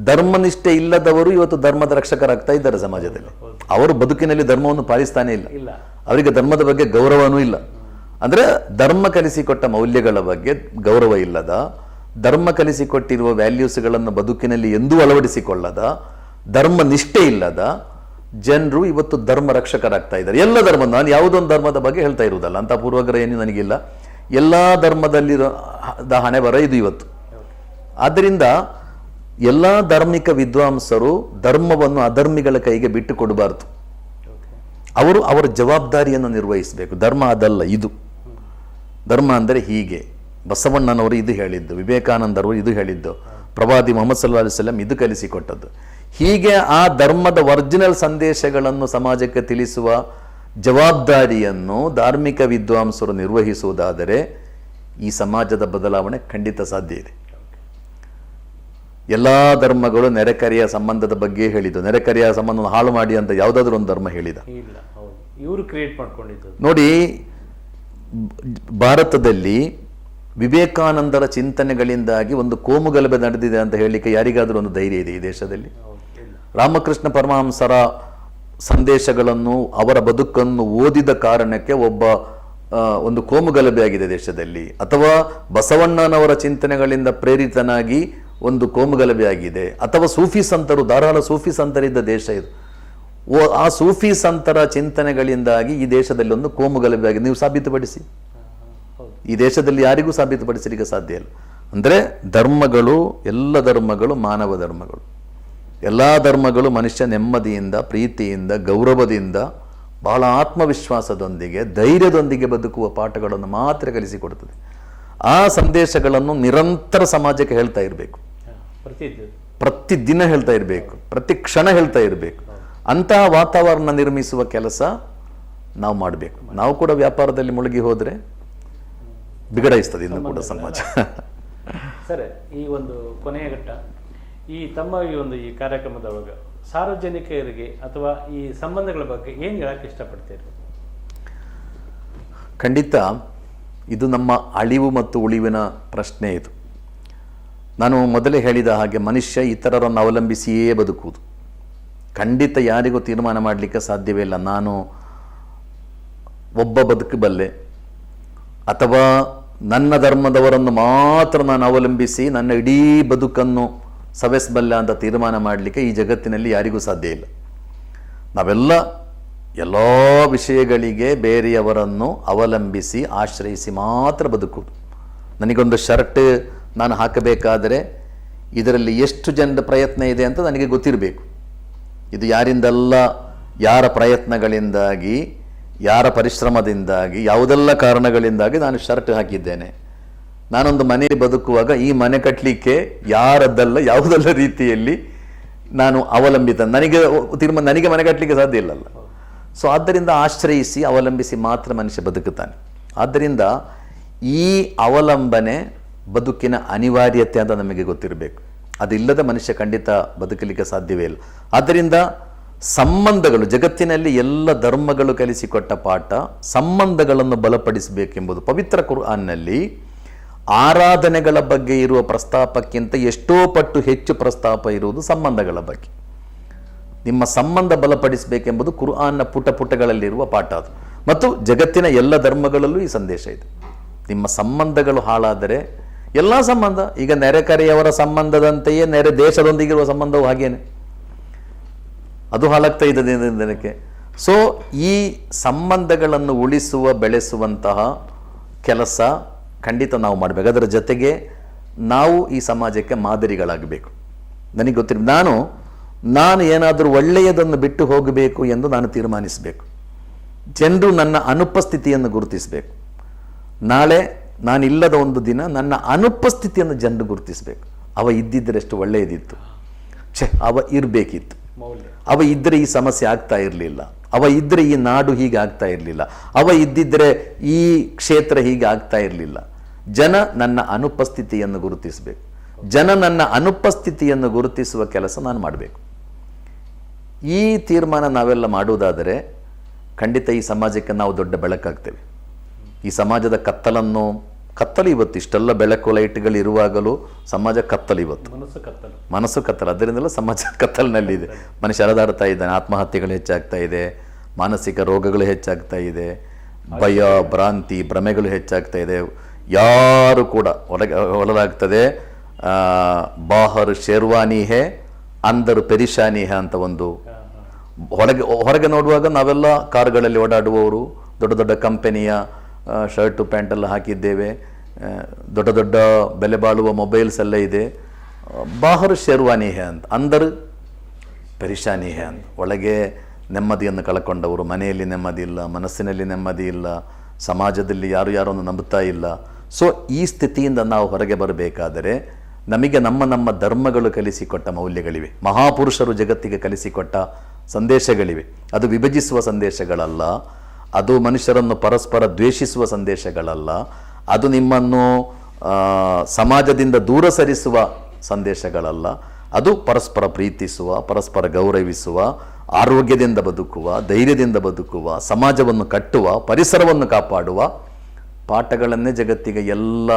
ಧರ್ಮನಿಷ್ಠೆ ಇಲ್ಲದವರು ಇವತ್ತು ಧರ್ಮದ ರಕ್ಷಕರಾಗ್ತಾ ಇದ್ದಾರೆ ಸಮಾಜದಲ್ಲಿ. ಅವರು ಬದುಕಿನಲ್ಲಿ ಧರ್ಮವನ್ನು ಪಾಲಿಸ್ತಾನೆ ಇಲ್ಲ. ಅವರಿಗೆ ಧರ್ಮದ ಬಗ್ಗೆ ಗೌರವನೂ ಇಲ್ಲ. ಅಂದರೆ ಧರ್ಮ ಕಲಿಸಿಕೊಟ್ಟ ಮೌಲ್ಯಗಳ ಬಗ್ಗೆ ಗೌರವ ಇಲ್ಲದ, ಧರ್ಮ ಕಲಿಸಿಕೊಟ್ಟಿರುವ ವ್ಯಾಲ್ಯೂಸ್ಗಳನ್ನು ಬದುಕಿನಲ್ಲಿ ಎಂದೂ ಅಳವಡಿಸಿಕೊಳ್ಳದ, ಧರ್ಮ ನಿಷ್ಠೆ ಇಲ್ಲದ ಜನರು ಇವತ್ತು ಧರ್ಮ ರಕ್ಷಕರಾಗ್ತಾ ಇದ್ದಾರೆ. ಎಲ್ಲ ಧರ್ಮ, ನಾನು ಯಾವುದೊಂದು ಧರ್ಮದ ಬಗ್ಗೆ ಹೇಳ್ತಾ ಇರುವುದಲ್ಲ, ಅಂತ ಪೂರ್ವಗ್ರಹ ಏನು ನನಗಿಲ್ಲ. ಎಲ್ಲ ಧರ್ಮದಲ್ಲಿರೋ ಹಣೆ ಬರ ಇದು ಇವತ್ತು. ಆದ್ದರಿಂದ ಎಲ್ಲ ಧಾರ್ಮಿಕ ವಿದ್ವಾಂಸರು ಧರ್ಮವನ್ನು ಅಧರ್ಮಿಗಳ ಕೈಗೆ ಬಿಟ್ಟು ಕೊಡಬಾರ್ದು. ಅವರು ಅವರ ಜವಾಬ್ದಾರಿಯನ್ನು ನಿರ್ವಹಿಸಬೇಕು. ಧರ್ಮ ಅದಲ್ಲ, ಇದು ಧರ್ಮ ಅಂದರೆ ಹೀಗೆ. ಬಸವಣ್ಣನವರು ಇದು ಹೇಳಿದ್ದು, ವಿವೇಕಾನಂದರು ಇದು ಹೇಳಿದ್ದು, ಪ್ರವಾದಿ ಮೊಹಮ್ಮದ್ ಸಲ್ಲಲ್ಲಾಹು ಅಲೈಹಿ ವಸಲ್ಲಂ ಇದು ಕಲಿಸಿಕೊಟ್ಟದ್ದು. ಹೀಗೆ ಆ ಧರ್ಮದ ಒರಿಜಿನಲ್ ಸಂದೇಶಗಳನ್ನು ಸಮಾಜಕ್ಕೆ ತಿಳಿಸುವ ಜವಾಬ್ದಾರಿಯನ್ನು ಧಾರ್ಮಿಕ ವಿದ್ವಾಂಸರು ನಿರ್ವಹಿಸುವುದಾದರೆ ಈ ಸಮಾಜದ ಬದಲಾವಣೆ ಖಂಡಿತ ಸಾಧ್ಯ ಇದೆ. ಎಲ್ಲ ಧರ್ಮಗಳು ನೆರೆಕರೆಯ ಸಂಬಂಧದ ಬಗ್ಗೆ ಹೇಳಿದ್ದು. ನೆರೆಕರೆಯ ಸಂಬಂಧವನ್ನು ಹಾಳು ಮಾಡಿ ಅಂತ ಯಾವುದಾದ್ರೂ ಒಂದು ಧರ್ಮ ಹೇಳಿದ? ಇವರು ಕ್ರಿಯೇಟ್ ಮಾಡ್ಕೊಂಡಿದ್ದು. ನೋಡಿ, ಭಾರತದಲ್ಲಿ ವಿವೇಕಾನಂದರ ಚಿಂತನೆಗಳಿಂದಾಗಿ ಒಂದು ಕೋಮುಗಲಭೆ ನಡೆದಿದೆ ಅಂತ ಹೇಳಲಿಕ್ಕೆ ಯಾರಿಗಾದರೂ ಒಂದು ಧೈರ್ಯ ಇದೆ ಈ ದೇಶದಲ್ಲಿ? ರಾಮಕೃಷ್ಣ ಪರಮಹಂಸರ ಸಂದೇಶಗಳನ್ನು, ಅವರ ಬದುಕನ್ನು ಓದಿದ ಕಾರಣಕ್ಕೆ ಒಂದು ಕೋಮುಗಲಭೆ ಆಗಿದೆ ದೇಶದಲ್ಲಿ, ಅಥವಾ ಬಸವಣ್ಣನವರ ಚಿಂತನೆಗಳಿಂದ ಪ್ರೇರಿತನಾಗಿ ಒಂದು ಕೋಮುಗಲಭೆ ಆಗಿದೆ, ಅಥವಾ ಸೂಫಿ ಸಂತರು, ಧಾರಾಳ ಸೂಫಿ ಸಂತರಿದ್ದ ದೇಶ ಇದು. ಆ ಸೂಫಿ ಸಂತರ ಚಿಂತನೆಗಳಿಂದಾಗಿ ಈ ದೇಶದಲ್ಲಿ ಒಂದು ಕೋಮುಗಲಭೆ ಆಗಿದೆ. ನೀವು ಸಾಬೀತುಪಡಿಸಿ. ಈ ದೇಶದಲ್ಲಿ ಯಾರಿಗೂ ಸಾಬೀತುಪಡಿಸಲಿಕ್ಕೆ ಸಾಧ್ಯ ಇಲ್ಲ. ಅಂದರೆ ಧರ್ಮಗಳು, ಎಲ್ಲ ಧರ್ಮಗಳು ಮಾನವ ಧರ್ಮಗಳು. ಎಲ್ಲ ಧರ್ಮಗಳು ಮನುಷ್ಯ ನೆಮ್ಮದಿಯಿಂದ, ಪ್ರೀತಿಯಿಂದ, ಗೌರವದಿಂದ, ಬಹಳ ಆತ್ಮವಿಶ್ವಾಸದೊಂದಿಗೆ, ಧೈರ್ಯದೊಂದಿಗೆ ಬದುಕುವ ಪಾಠಗಳನ್ನು ಮಾತ್ರ ಕಲಿಸಿಕೊಡ್ತದೆ. ಆ ಸಂದೇಶಗಳನ್ನು ನಿರಂತರ ಸಮಾಜಕ್ಕೆ ಹೇಳ್ತಾ ಇರಬೇಕು. ಪ್ರತಿದಿನ ಹೇಳ್ತಾ ಇರಬೇಕು, ಪ್ರತಿ ಕ್ಷಣ ಹೇಳ್ತಾ ಇರಬೇಕು. ಅಂತಹ ವಾತಾವರಣ ನಿರ್ಮಿಸುವ ಕೆಲಸ ನಾವು ಮಾಡಬೇಕು. ನಾವು ಕೂಡ ವ್ಯಾಪಾರದಲ್ಲಿ ಮುಳುಗಿ ಹೋದರೆ ಬಿಗಡಾಯಿಸ್ತದೆ ಇನ್ನು ಕೂಡ ಸಮಾಜ. ಸರ್, ಈ ಒಂದು ಕೊನೆಯ ಘಟ್ಟ, ಈ ತಮ್ಮ ಈ ಕಾರ್ಯಕ್ರಮದೊಳಗೆ ಸಾರ್ವಜನಿಕರಿಗೆ ಅಥವಾ ಈ ಸಂಬಂಧಗಳ ಬಗ್ಗೆ ಏನು ಹೇಳಕ್ಕೆ ಇಷ್ಟಪಡ್ತೀರಿ? ಖಂಡಿತ ಇದು ನಮ್ಮ ಅಳಿವು ಮತ್ತು ಉಳಿವಿನ ಪ್ರಶ್ನೆ. ಇದು ನಾನು ಮೊದಲೇ ಹೇಳಿದ ಹಾಗೆ ಮನುಷ್ಯ ಇತರರನ್ನು ಅವಲಂಬಿಸಿಯೇ ಬದುಕುವುದು. ಖಂಡಿತ ಯಾರಿಗೂ ತೀರ್ಮಾನ ಮಾಡಲಿಕ್ಕೆ ಸಾಧ್ಯವೇ ಇಲ್ಲ ನಾನು ಒಬ್ಬ ಬದುಕಬಲ್ಲೆ ಅಥವಾ ನನ್ನ ಧರ್ಮದವರನ್ನು ಮಾತ್ರ ನಾನು ಅವಲಂಬಿಸಿ ನನ್ನ ಇಡೀ ಬದುಕನ್ನು ಸವೆಸಬಲ್ಲ ಅಂತ ತೀರ್ಮಾನ ಮಾಡಲಿಕ್ಕೆ ಈ ಜಗತ್ತಿನಲ್ಲಿ ಯಾರಿಗೂ ಸಾಧ್ಯ ಇಲ್ಲ. ನಾವೆಲ್ಲ ಎಲ್ಲ ವಿಷಯಗಳಿಗೆ ಬೇರೆಯವರನ್ನು ಅವಲಂಬಿಸಿ ಆಶ್ರಯಿಸಿ ಮಾತ್ರ ಬದುಕುವುದು. ನನಗೊಂದು ಶರ್ಟ್ ನಾನು ಹಾಕಬೇಕಾದರೆ ಇದರಲ್ಲಿ ಎಷ್ಟು ಜನರ ಪ್ರಯತ್ನ ಇದೆ ಅಂತ ನನಗೆ ಗೊತ್ತಿರಬೇಕು. ಇದು ಯಾರಿಂದಲ್ಲ, ಯಾರ ಪ್ರಯತ್ನಗಳಿಂದಾಗಿ, ಯಾರ ಪರಿಶ್ರಮದಿಂದಾಗಿ, ಯಾವುದೆಲ್ಲ ಕಾರಣಗಳಿಂದಾಗಿ ನಾನು ಶರ್ಟ್ ಹಾಕಿದ್ದೇನೆ. ನಾನೊಂದು ಮನೆ ಬದುಕುವಾಗ ಈ ಮನೆ ಕಟ್ಟಲಿಕ್ಕೆ ಯಾರದ್ದಲ್ಲ ಯಾವುದೆಲ್ಲ ರೀತಿಯಲ್ಲಿ ನಾನು ಅವಲಂಬಿತ, ನನಗೆ ಮನೆ ಕಟ್ಟಲಿಕ್ಕೆ ಸಾಧ್ಯ ಇಲ್ಲಲ್ಲ. ಸೊ ಆದ್ದರಿಂದ ಆಶ್ರಯಿಸಿ ಅವಲಂಬಿಸಿ ಮಾತ್ರ ಮನುಷ್ಯ ಬದುಕುತ್ತಾನೆ. ಆದ್ದರಿಂದ ಈ ಅವಲಂಬನೆ ಬದುಕಿನ ಅನಿವಾರ್ಯತೆ ಅಂತ ನಮಗೆ ಗೊತ್ತಿರಬೇಕು. ಅದಿಲ್ಲದ ಮನುಷ್ಯ ಖಂಡಿತ ಬದುಕಲಿಕ್ಕೆ ಸಾಧ್ಯವೇ ಇಲ್ಲ. ಆದ್ದರಿಂದ ಸಂಬಂಧಗಳು, ಜಗತ್ತಿನಲ್ಲಿ ಎಲ್ಲ ಧರ್ಮಗಳು ಕಲಿಸಿಕೊಟ್ಟ ಪಾಠ ಸಂಬಂಧಗಳನ್ನು ಬಲಪಡಿಸಬೇಕೆಂಬುದು. ಪವಿತ್ರ ಕುರ್ಆನ್ನಲ್ಲಿ ಆರಾಧನೆಗಳ ಬಗ್ಗೆ ಇರುವ ಪ್ರಸ್ತಾಪಕ್ಕಿಂತ ಎಷ್ಟೋ ಪಟ್ಟು ಹೆಚ್ಚು ಪ್ರಸ್ತಾಪ ಇರುವುದು ಸಂಬಂಧಗಳ ಬಗ್ಗೆ. ನಿಮ್ಮ ಸಂಬಂಧ ಬಲಪಡಿಸಬೇಕೆಂಬುದು ಕುರ್ಆನ್ನ ಪುಟಗಳಲ್ಲಿರುವ ಪಾಠ ಅದು. ಮತ್ತು ಜಗತ್ತಿನ ಎಲ್ಲ ಧರ್ಮಗಳಲ್ಲೂ ಈ ಸಂದೇಶ ಇದೆ. ನಿಮ್ಮ ಸಂಬಂಧಗಳು ಹಾಳಾದರೆ ಎಲ್ಲ ಸಂಬಂಧ, ಈಗ ನೆರೆಕರೆಯವರ ಸಂಬಂಧದಂತೆಯೇ ನೆರೆ ದೇಶದೊಂದಿಗಿರುವ ಸಂಬಂಧವು ಹಾಗೇನೆ, ಅದು ಹಾಳಾಗ್ತಾ ಇದೆ ದಿನಕ್ಕೆ. ಸೊ ಈ ಸಂಬಂಧಗಳನ್ನು ಉಳಿಸುವ, ಬೆಳೆಸುವಂತಹ ಕೆಲಸ ಖಂಡಿತ ನಾವು ಮಾಡಬೇಕು. ಅದರ ಜೊತೆಗೆ ನಾವು ಈ ಸಮಾಜಕ್ಕೆ ಮಾದರಿಗಳಾಗಬೇಕು. ನನಗೆ ಗೊತ್ತಿರ ನಾನು ಏನಾದರೂ ಒಳ್ಳೆಯದನ್ನು ಬಿಟ್ಟು ಹೋಗಬೇಕು ಎಂದು ನಾನು ತೀರ್ಮಾನಿಸಬೇಕು. ಜನರು ನನ್ನ ಅನುಪಸ್ಥಿತಿಯನ್ನು ಗುರುತಿಸಬೇಕು. ನಾಳೆ ನಾನಿಲ್ಲದ ಒಂದು ದಿನ ನನ್ನ ಅನುಪಸ್ಥಿತಿಯನ್ನು ಜನರು ಗುರುತಿಸಬೇಕು. ಅವ ಇದ್ದಿದ್ದರೆ ಎಷ್ಟು ಒಳ್ಳೆಯದಿತ್ತು, ಅವ ಇರಬೇಕಿತ್ತು, ಅವ ಇದ್ದರೆ ಈ ಸಮಸ್ಯೆ ಆಗ್ತಾ ಇರಲಿಲ್ಲ, ಅವ ಇದ್ದರೆ ಈ ನಾಡು ಹೀಗೆ ಆಗ್ತಾ ಇರಲಿಲ್ಲ, ಅವ ಇದ್ದಿದ್ದರೆ ಈ ಕ್ಷೇತ್ರ ಹೀಗೆ ಆಗ್ತಾ ಇರಲಿಲ್ಲ. ಜನ ನನ್ನ ಅನುಪಸ್ಥಿತಿಯನ್ನು ಗುರುತಿಸಬೇಕು. ಜನ ನನ್ನ ಅನುಪಸ್ಥಿತಿಯನ್ನು ಗುರುತಿಸುವ ಕೆಲಸ ನಾನು ಮಾಡಬೇಕು. ಈ ತೀರ್ಮಾನ ನಾವೆಲ್ಲ ಮಾಡುವುದಾದರೆ ಖಂಡಿತ ಈ ಸಮಾಜಕ್ಕೆ ನಾವು ದೊಡ್ಡ ಬೆಳಕಾಗ್ತೇವೆ. ಈ ಸಮಾಜದ ಕತ್ತಲು ಇವತ್ತು, ಇಷ್ಟೆಲ್ಲ ಬೆಳಕು ಲೈಟ್ಗಳು ಇರುವಾಗಲೂ ಸಮಾಜ ಕತ್ತಲು ಇವತ್ತು, ಮನಸ್ಸು ಕತ್ತಲು. ಅದರಿಂದಲೇ ಸಮಾಜ ಕತ್ತಲಿನಲ್ಲಿದೆ. ಮನುಷ್ಯ ಅಲದಾಡ್ತಾ ಇದ್ದಾನೆ, ಆತ್ಮಹತ್ಯೆಗಳು ಹೆಚ್ಚಾಗ್ತಾ ಇದೆ, ಮಾನಸಿಕ ರೋಗಗಳು ಹೆಚ್ಚಾಗ್ತಾ ಇದೆ, ಭಯ ಭ್ರಾಂತಿ ಭ್ರಮೆಗಳು ಹೆಚ್ಚಾಗ್ತಾ ಇದೆ. ಯಾರು ಕೂಡ ಹೊರಲಾಗ್ತದೆ ಬಾಹರ್ ಶೇರ್ವಾನಿ ಹೇ ಅಂದರ್ ಪೆರಿಶಾನಿ ಹೇ ಅಂತ ಒಂದು ಹೊರಗೆ ನೋಡುವಾಗ ನಾವೆಲ್ಲ ಕಾರುಗಳಲ್ಲಿ ಓಡಾಡುವವರು, ದೊಡ್ಡ ದೊಡ್ಡ ಕಂಪನಿಯ ಶರ್ಟು ಪ್ಯಾಂಟೆಲ್ಲ ಹಾಕಿದ್ದೇವೆ, ದೊಡ್ಡ ದೊಡ್ಡ ಬೆಲೆ ಬಾಳುವ ಮೊಬೈಲ್ಸ್ ಎಲ್ಲ ಇದೆ. ಬಾಹರ್ ಶೇರ್ವಾನಿ ಹೇ ಅಂತ, ಅಂದರ್ ಪೆರಿಶಾನಿ ಹೇ ಅಂತ. ಒಳಗೆ ನೆಮ್ಮದಿಯನ್ನು ಕಳ್ಕೊಂಡವರು, ಮನೆಯಲ್ಲಿ ನೆಮ್ಮದಿ ಇಲ್ಲ, ಮನಸ್ಸಿನಲ್ಲಿ ನೆಮ್ಮದಿ ಇಲ್ಲ, ಸಮಾಜದಲ್ಲಿ ಯಾರನ್ನು ನಂಬುತ್ತಾ ಇಲ್ಲ. ಸೊ ಈ ಸ್ಥಿತಿಯಿಂದ ನಾವು ಹೊರಗೆ ಬರಬೇಕಾದರೆ ನಮಗೆ ನಮ್ಮ ಧರ್ಮಗಳು ಕಲಿಸಿಕೊಟ್ಟ ಮೌಲ್ಯಗಳಿವೆ, ಮಹಾಪುರುಷರು ಜಗತ್ತಿಗೆ ಕಲಿಸಿಕೊಟ್ಟ ಸಂದೇಶಗಳಿವೆ. ಅದು ವಿಭಜಿಸುವ ಸಂದೇಶಗಳಲ್ಲ, ಅದು ಮನುಷ್ಯರನ್ನು ಪರಸ್ಪರ ದ್ವೇಷಿಸುವ ಸಂದೇಶಗಳಲ್ಲ, ಅದು ನಿಮ್ಮನ್ನು ಸಮಾಜದಿಂದ ದೂರ ಸರಿಸುವ ಸಂದೇಶಗಳಲ್ಲ. ಅದು ಪರಸ್ಪರ ಪ್ರೀತಿಸುವ, ಪರಸ್ಪರ ಗೌರವಿಸುವ, ಆರೋಗ್ಯದಿಂದ ಬದುಕುವ, ಧೈರ್ಯದಿಂದ ಬದುಕುವ, ಸಮಾಜವನ್ನು ಕಟ್ಟುವ, ಪರಿಸರವನ್ನು ಕಾಪಾಡುವ ಪಾಠಗಳನ್ನೇ ಜಗತ್ತಿಗೆ ಎಲ್ಲ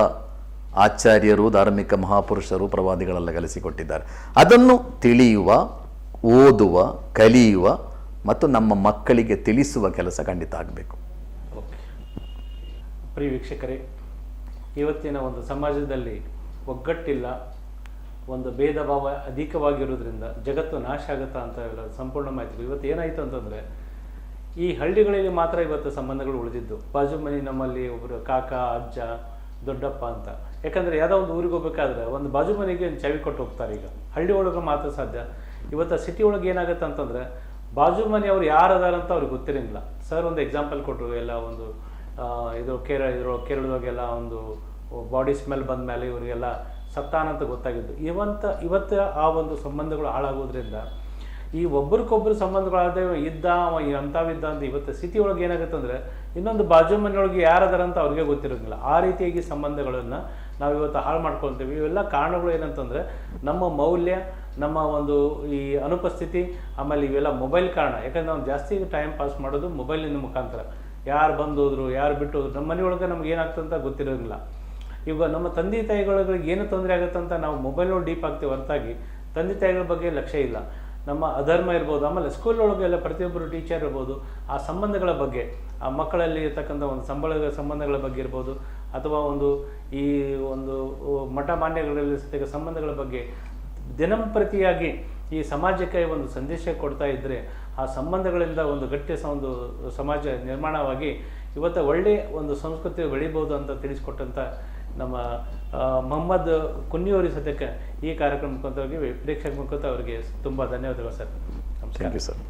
ಆಚಾರ್ಯರು, ಧಾರ್ಮಿಕ ಮಹಾಪುರುಷರು, ಪ್ರವಾದಿಗಳೆಲ್ಲ ಕಲಿಸಿಕೊಟ್ಟಿದ್ದಾರೆ. ಅದನ್ನು ತಿಳಿಯುವ, ಓದುವ, ಕಲಿಯುವ ಮತ್ತು ನಮ್ಮ ಮಕ್ಕಳಿಗೆ ತಿಳಿಸುವ ಕೆಲಸ ಖಂಡಿತ ಆಗಬೇಕು. ಓಕೆ, ಪ್ರಿಯ ವೀಕ್ಷಕರೇ, ಇವತ್ತಿನ ಒಂದು ಸಮಾಜದಲ್ಲಿ ಒಗ್ಗಟ್ಟಿಲ್ಲ, ಒಂದು ಭೇದ ಭಾವ ಅಧಿಕವಾಗಿರೋದ್ರಿಂದ ಜಗತ್ತು ನಾಶ ಆಗುತ್ತಾ ಅಂತ ಎಲ್ಲ ಸಂಪೂರ್ಣ ಮಾಹಿತಿ. ಇವತ್ತು ಏನಾಯಿತು ಅಂತಂದರೆ, ಈ ಹಳ್ಳಿಗಳಲ್ಲಿ ಮಾತ್ರ ಇವತ್ತು ಸಂಬಂಧಗಳು ಉಳಿದಿದ್ದು. ಬಾಜು ಮನೆ ನಮ್ಮಲ್ಲಿ ಒಬ್ಬರು ಕಾಕ, ಅಜ್ಜ, ದೊಡ್ಡಪ್ಪ ಅಂತ. ಯಾಕಂದರೆ ಯಾವುದೋ ಒಂದು ಊರಿಗೆ ಹೋಗ್ಬೇಕಾದ್ರೆ ಒಂದು ಬಾಜು ಮನೆಗೆ ಒಂದು ಚಾವಿ ಕೊಟ್ಟು ಹೋಗ್ತಾರೆ. ಈಗ ಹಳ್ಳಿ ಒಳಗೆ ಮಾತ್ರ ಸಾಧ್ಯ. ಇವತ್ತು ಸಿಟಿ ಒಳಗೆ ಏನಾಗುತ್ತೆ ಅಂತಂದರೆ, ಬಾಜು ಮನೆಯವ್ರು ಯಾರು ಅದಾರಂತ ಅವ್ರಿಗೆ ಗೊತ್ತಿರೋಂಗಿಲ್ಲ. ಸರ್ ಒಂದು ಎಕ್ಸಾಂಪಲ್ ಕೊಟ್ಟರು, ಎಲ್ಲ ಒಂದು ಕೇರಳದಾಗೆಲ್ಲ ಒಂದು ಬಾಡಿ ಸ್ಮೆಲ್ ಬಂದ ಮೇಲೆ ಇವರಿಗೆಲ್ಲ ಸತ್ತಾನಂತ ಗೊತ್ತಾಗಿದ್ದು. ಇವತ್ತು ಆ ಒಂದು ಸಂಬಂಧಗಳು ಹಾಳಾಗೋದ್ರಿಂದ ಈ ಒಬ್ರಿಗೊಬ್ಬರು ಸಂಬಂಧಗಳಾದ ಇದ್ದ ಅವ ಅಂಥವಿದ್ದ ಅಂತ ಇವತ್ತು ಸಿಟಿ ಒಳಗೆ ಏನಾಗುತ್ತೆ ಅಂದರೆ, ಇನ್ನೊಂದು ಬಾಜು ಮನೆಯೊಳಗೆ ಯಾರದಾರ ಅಂತ ಅವ್ರಿಗೆ ಗೊತ್ತಿರೋಂಗಿಲ್ಲ. ಆ ರೀತಿಯಾಗಿ ಸಂಬಂಧಗಳನ್ನು ನಾವು ಇವತ್ತು ಹಾಳು ಮಾಡ್ಕೊಳ್ತೀವಿ. ಇವೆಲ್ಲ ಕಾರಣಗಳು ಏನಂತಂದರೆ, ನಮ್ಮ ಮೌಲ್ಯ, ನಮ್ಮ ಒಂದು ಈ ಅನುಪಸ್ಥಿತಿ, ಆಮೇಲೆ ಇವೆಲ್ಲ ಮೊಬೈಲ್ ಕಾರಣ. ಯಾಕಂದ್ರೆ ನಾವು ಜಾಸ್ತಿ ಟೈಮ್ ಪಾಸ್ ಮಾಡೋದು ಮೊಬೈಲಿನ ಮುಖಾಂತರ. ಯಾರು ಬಂದೋದ್ರು, ಯಾರು ಬಿಟ್ಟು ಹೋದ್ರು, ನಮ್ಮ ಮನೆಯೊಳಗೆ ನಮ್ಗೆ ಏನಾಗ್ತಂತ ಗೊತ್ತಿರೋಂಗಿಲ್ಲ. ಇವಾಗ ನಮ್ಮ ತಂದೆ ತಾಯಿಗಳಿಗೆ ಏನು ತೊಂದರೆ ಆಗುತ್ತಂತ ನಾವು ಮೊಬೈಲೊಳಗೆ ಡೀಪ್ ಆಗ್ತೀವಿ ಹೊರತಾಗಿ ತಂದೆ ತಾಯಿಗಳ ಬಗ್ಗೆ ಲಕ್ಷ್ಯ ಇಲ್ಲ. ನಮ್ಮ ಅಧರ್ಮ ಇರ್ಬೋದು, ಆಮೇಲೆ ಸ್ಕೂಲ್ ಒಳಗೆಲ್ಲ ಪ್ರತಿಯೊಬ್ಬರು ಟೀಚರ್ ಇರ್ಬೋದು, ಆ ಸಂಬಂಧಗಳ ಬಗ್ಗೆ, ಆ ಮಕ್ಕಳಲ್ಲಿ ಇರ್ತಕ್ಕಂಥ ಒಂದು ಸಂಬಂಧಗಳ ಬಗ್ಗೆ ಇರ್ಬೋದು, ಅಥವಾ ಈ ಒಂದು ಮಠ ಮಾನ್ಯಗಳಲ್ಲಿ ಸಂಬಂಧಗಳ ಬಗ್ಗೆ ದಿನಂಪ್ರತಿಯಾಗಿ ಈ ಸಮಾಜಕ್ಕೆ ಒಂದು ಸಂದೇಶ ಕೊಡ್ತಾ ಇದ್ದರೆ, ಆ ಸಂಬಂಧಗಳಿಂದ ಒಂದು ಗಟ್ಟಿ ಒಂದು ಸಮಾಜ ನಿರ್ಮಾಣವಾಗಿ ಇವತ್ತು ಒಳ್ಳೆಯ ಒಂದು ಸಂಸ್ಕೃತಿ ಬೆಳಿಬೋದು ಅಂತ ತಿಳಿಸ್ಕೊಟ್ಟಂಥ ನಮ್ಮ ಮೊಹಮ್ಮದ್ ಕುನ್ನಿಯವರಿ ಸದ್ಯಕ್ಕೆ ಈ ಕಾರ್ಯಕ್ರಮ ಮುಖಾಂತರವಾಗಿ ಪ್ರೇಕ್ಷಕ ಮುಖಾಂತರ ಅವರಿಗೆ ತುಂಬ ಧನ್ಯವಾದಗಳು ಸರ್. Thank you sir.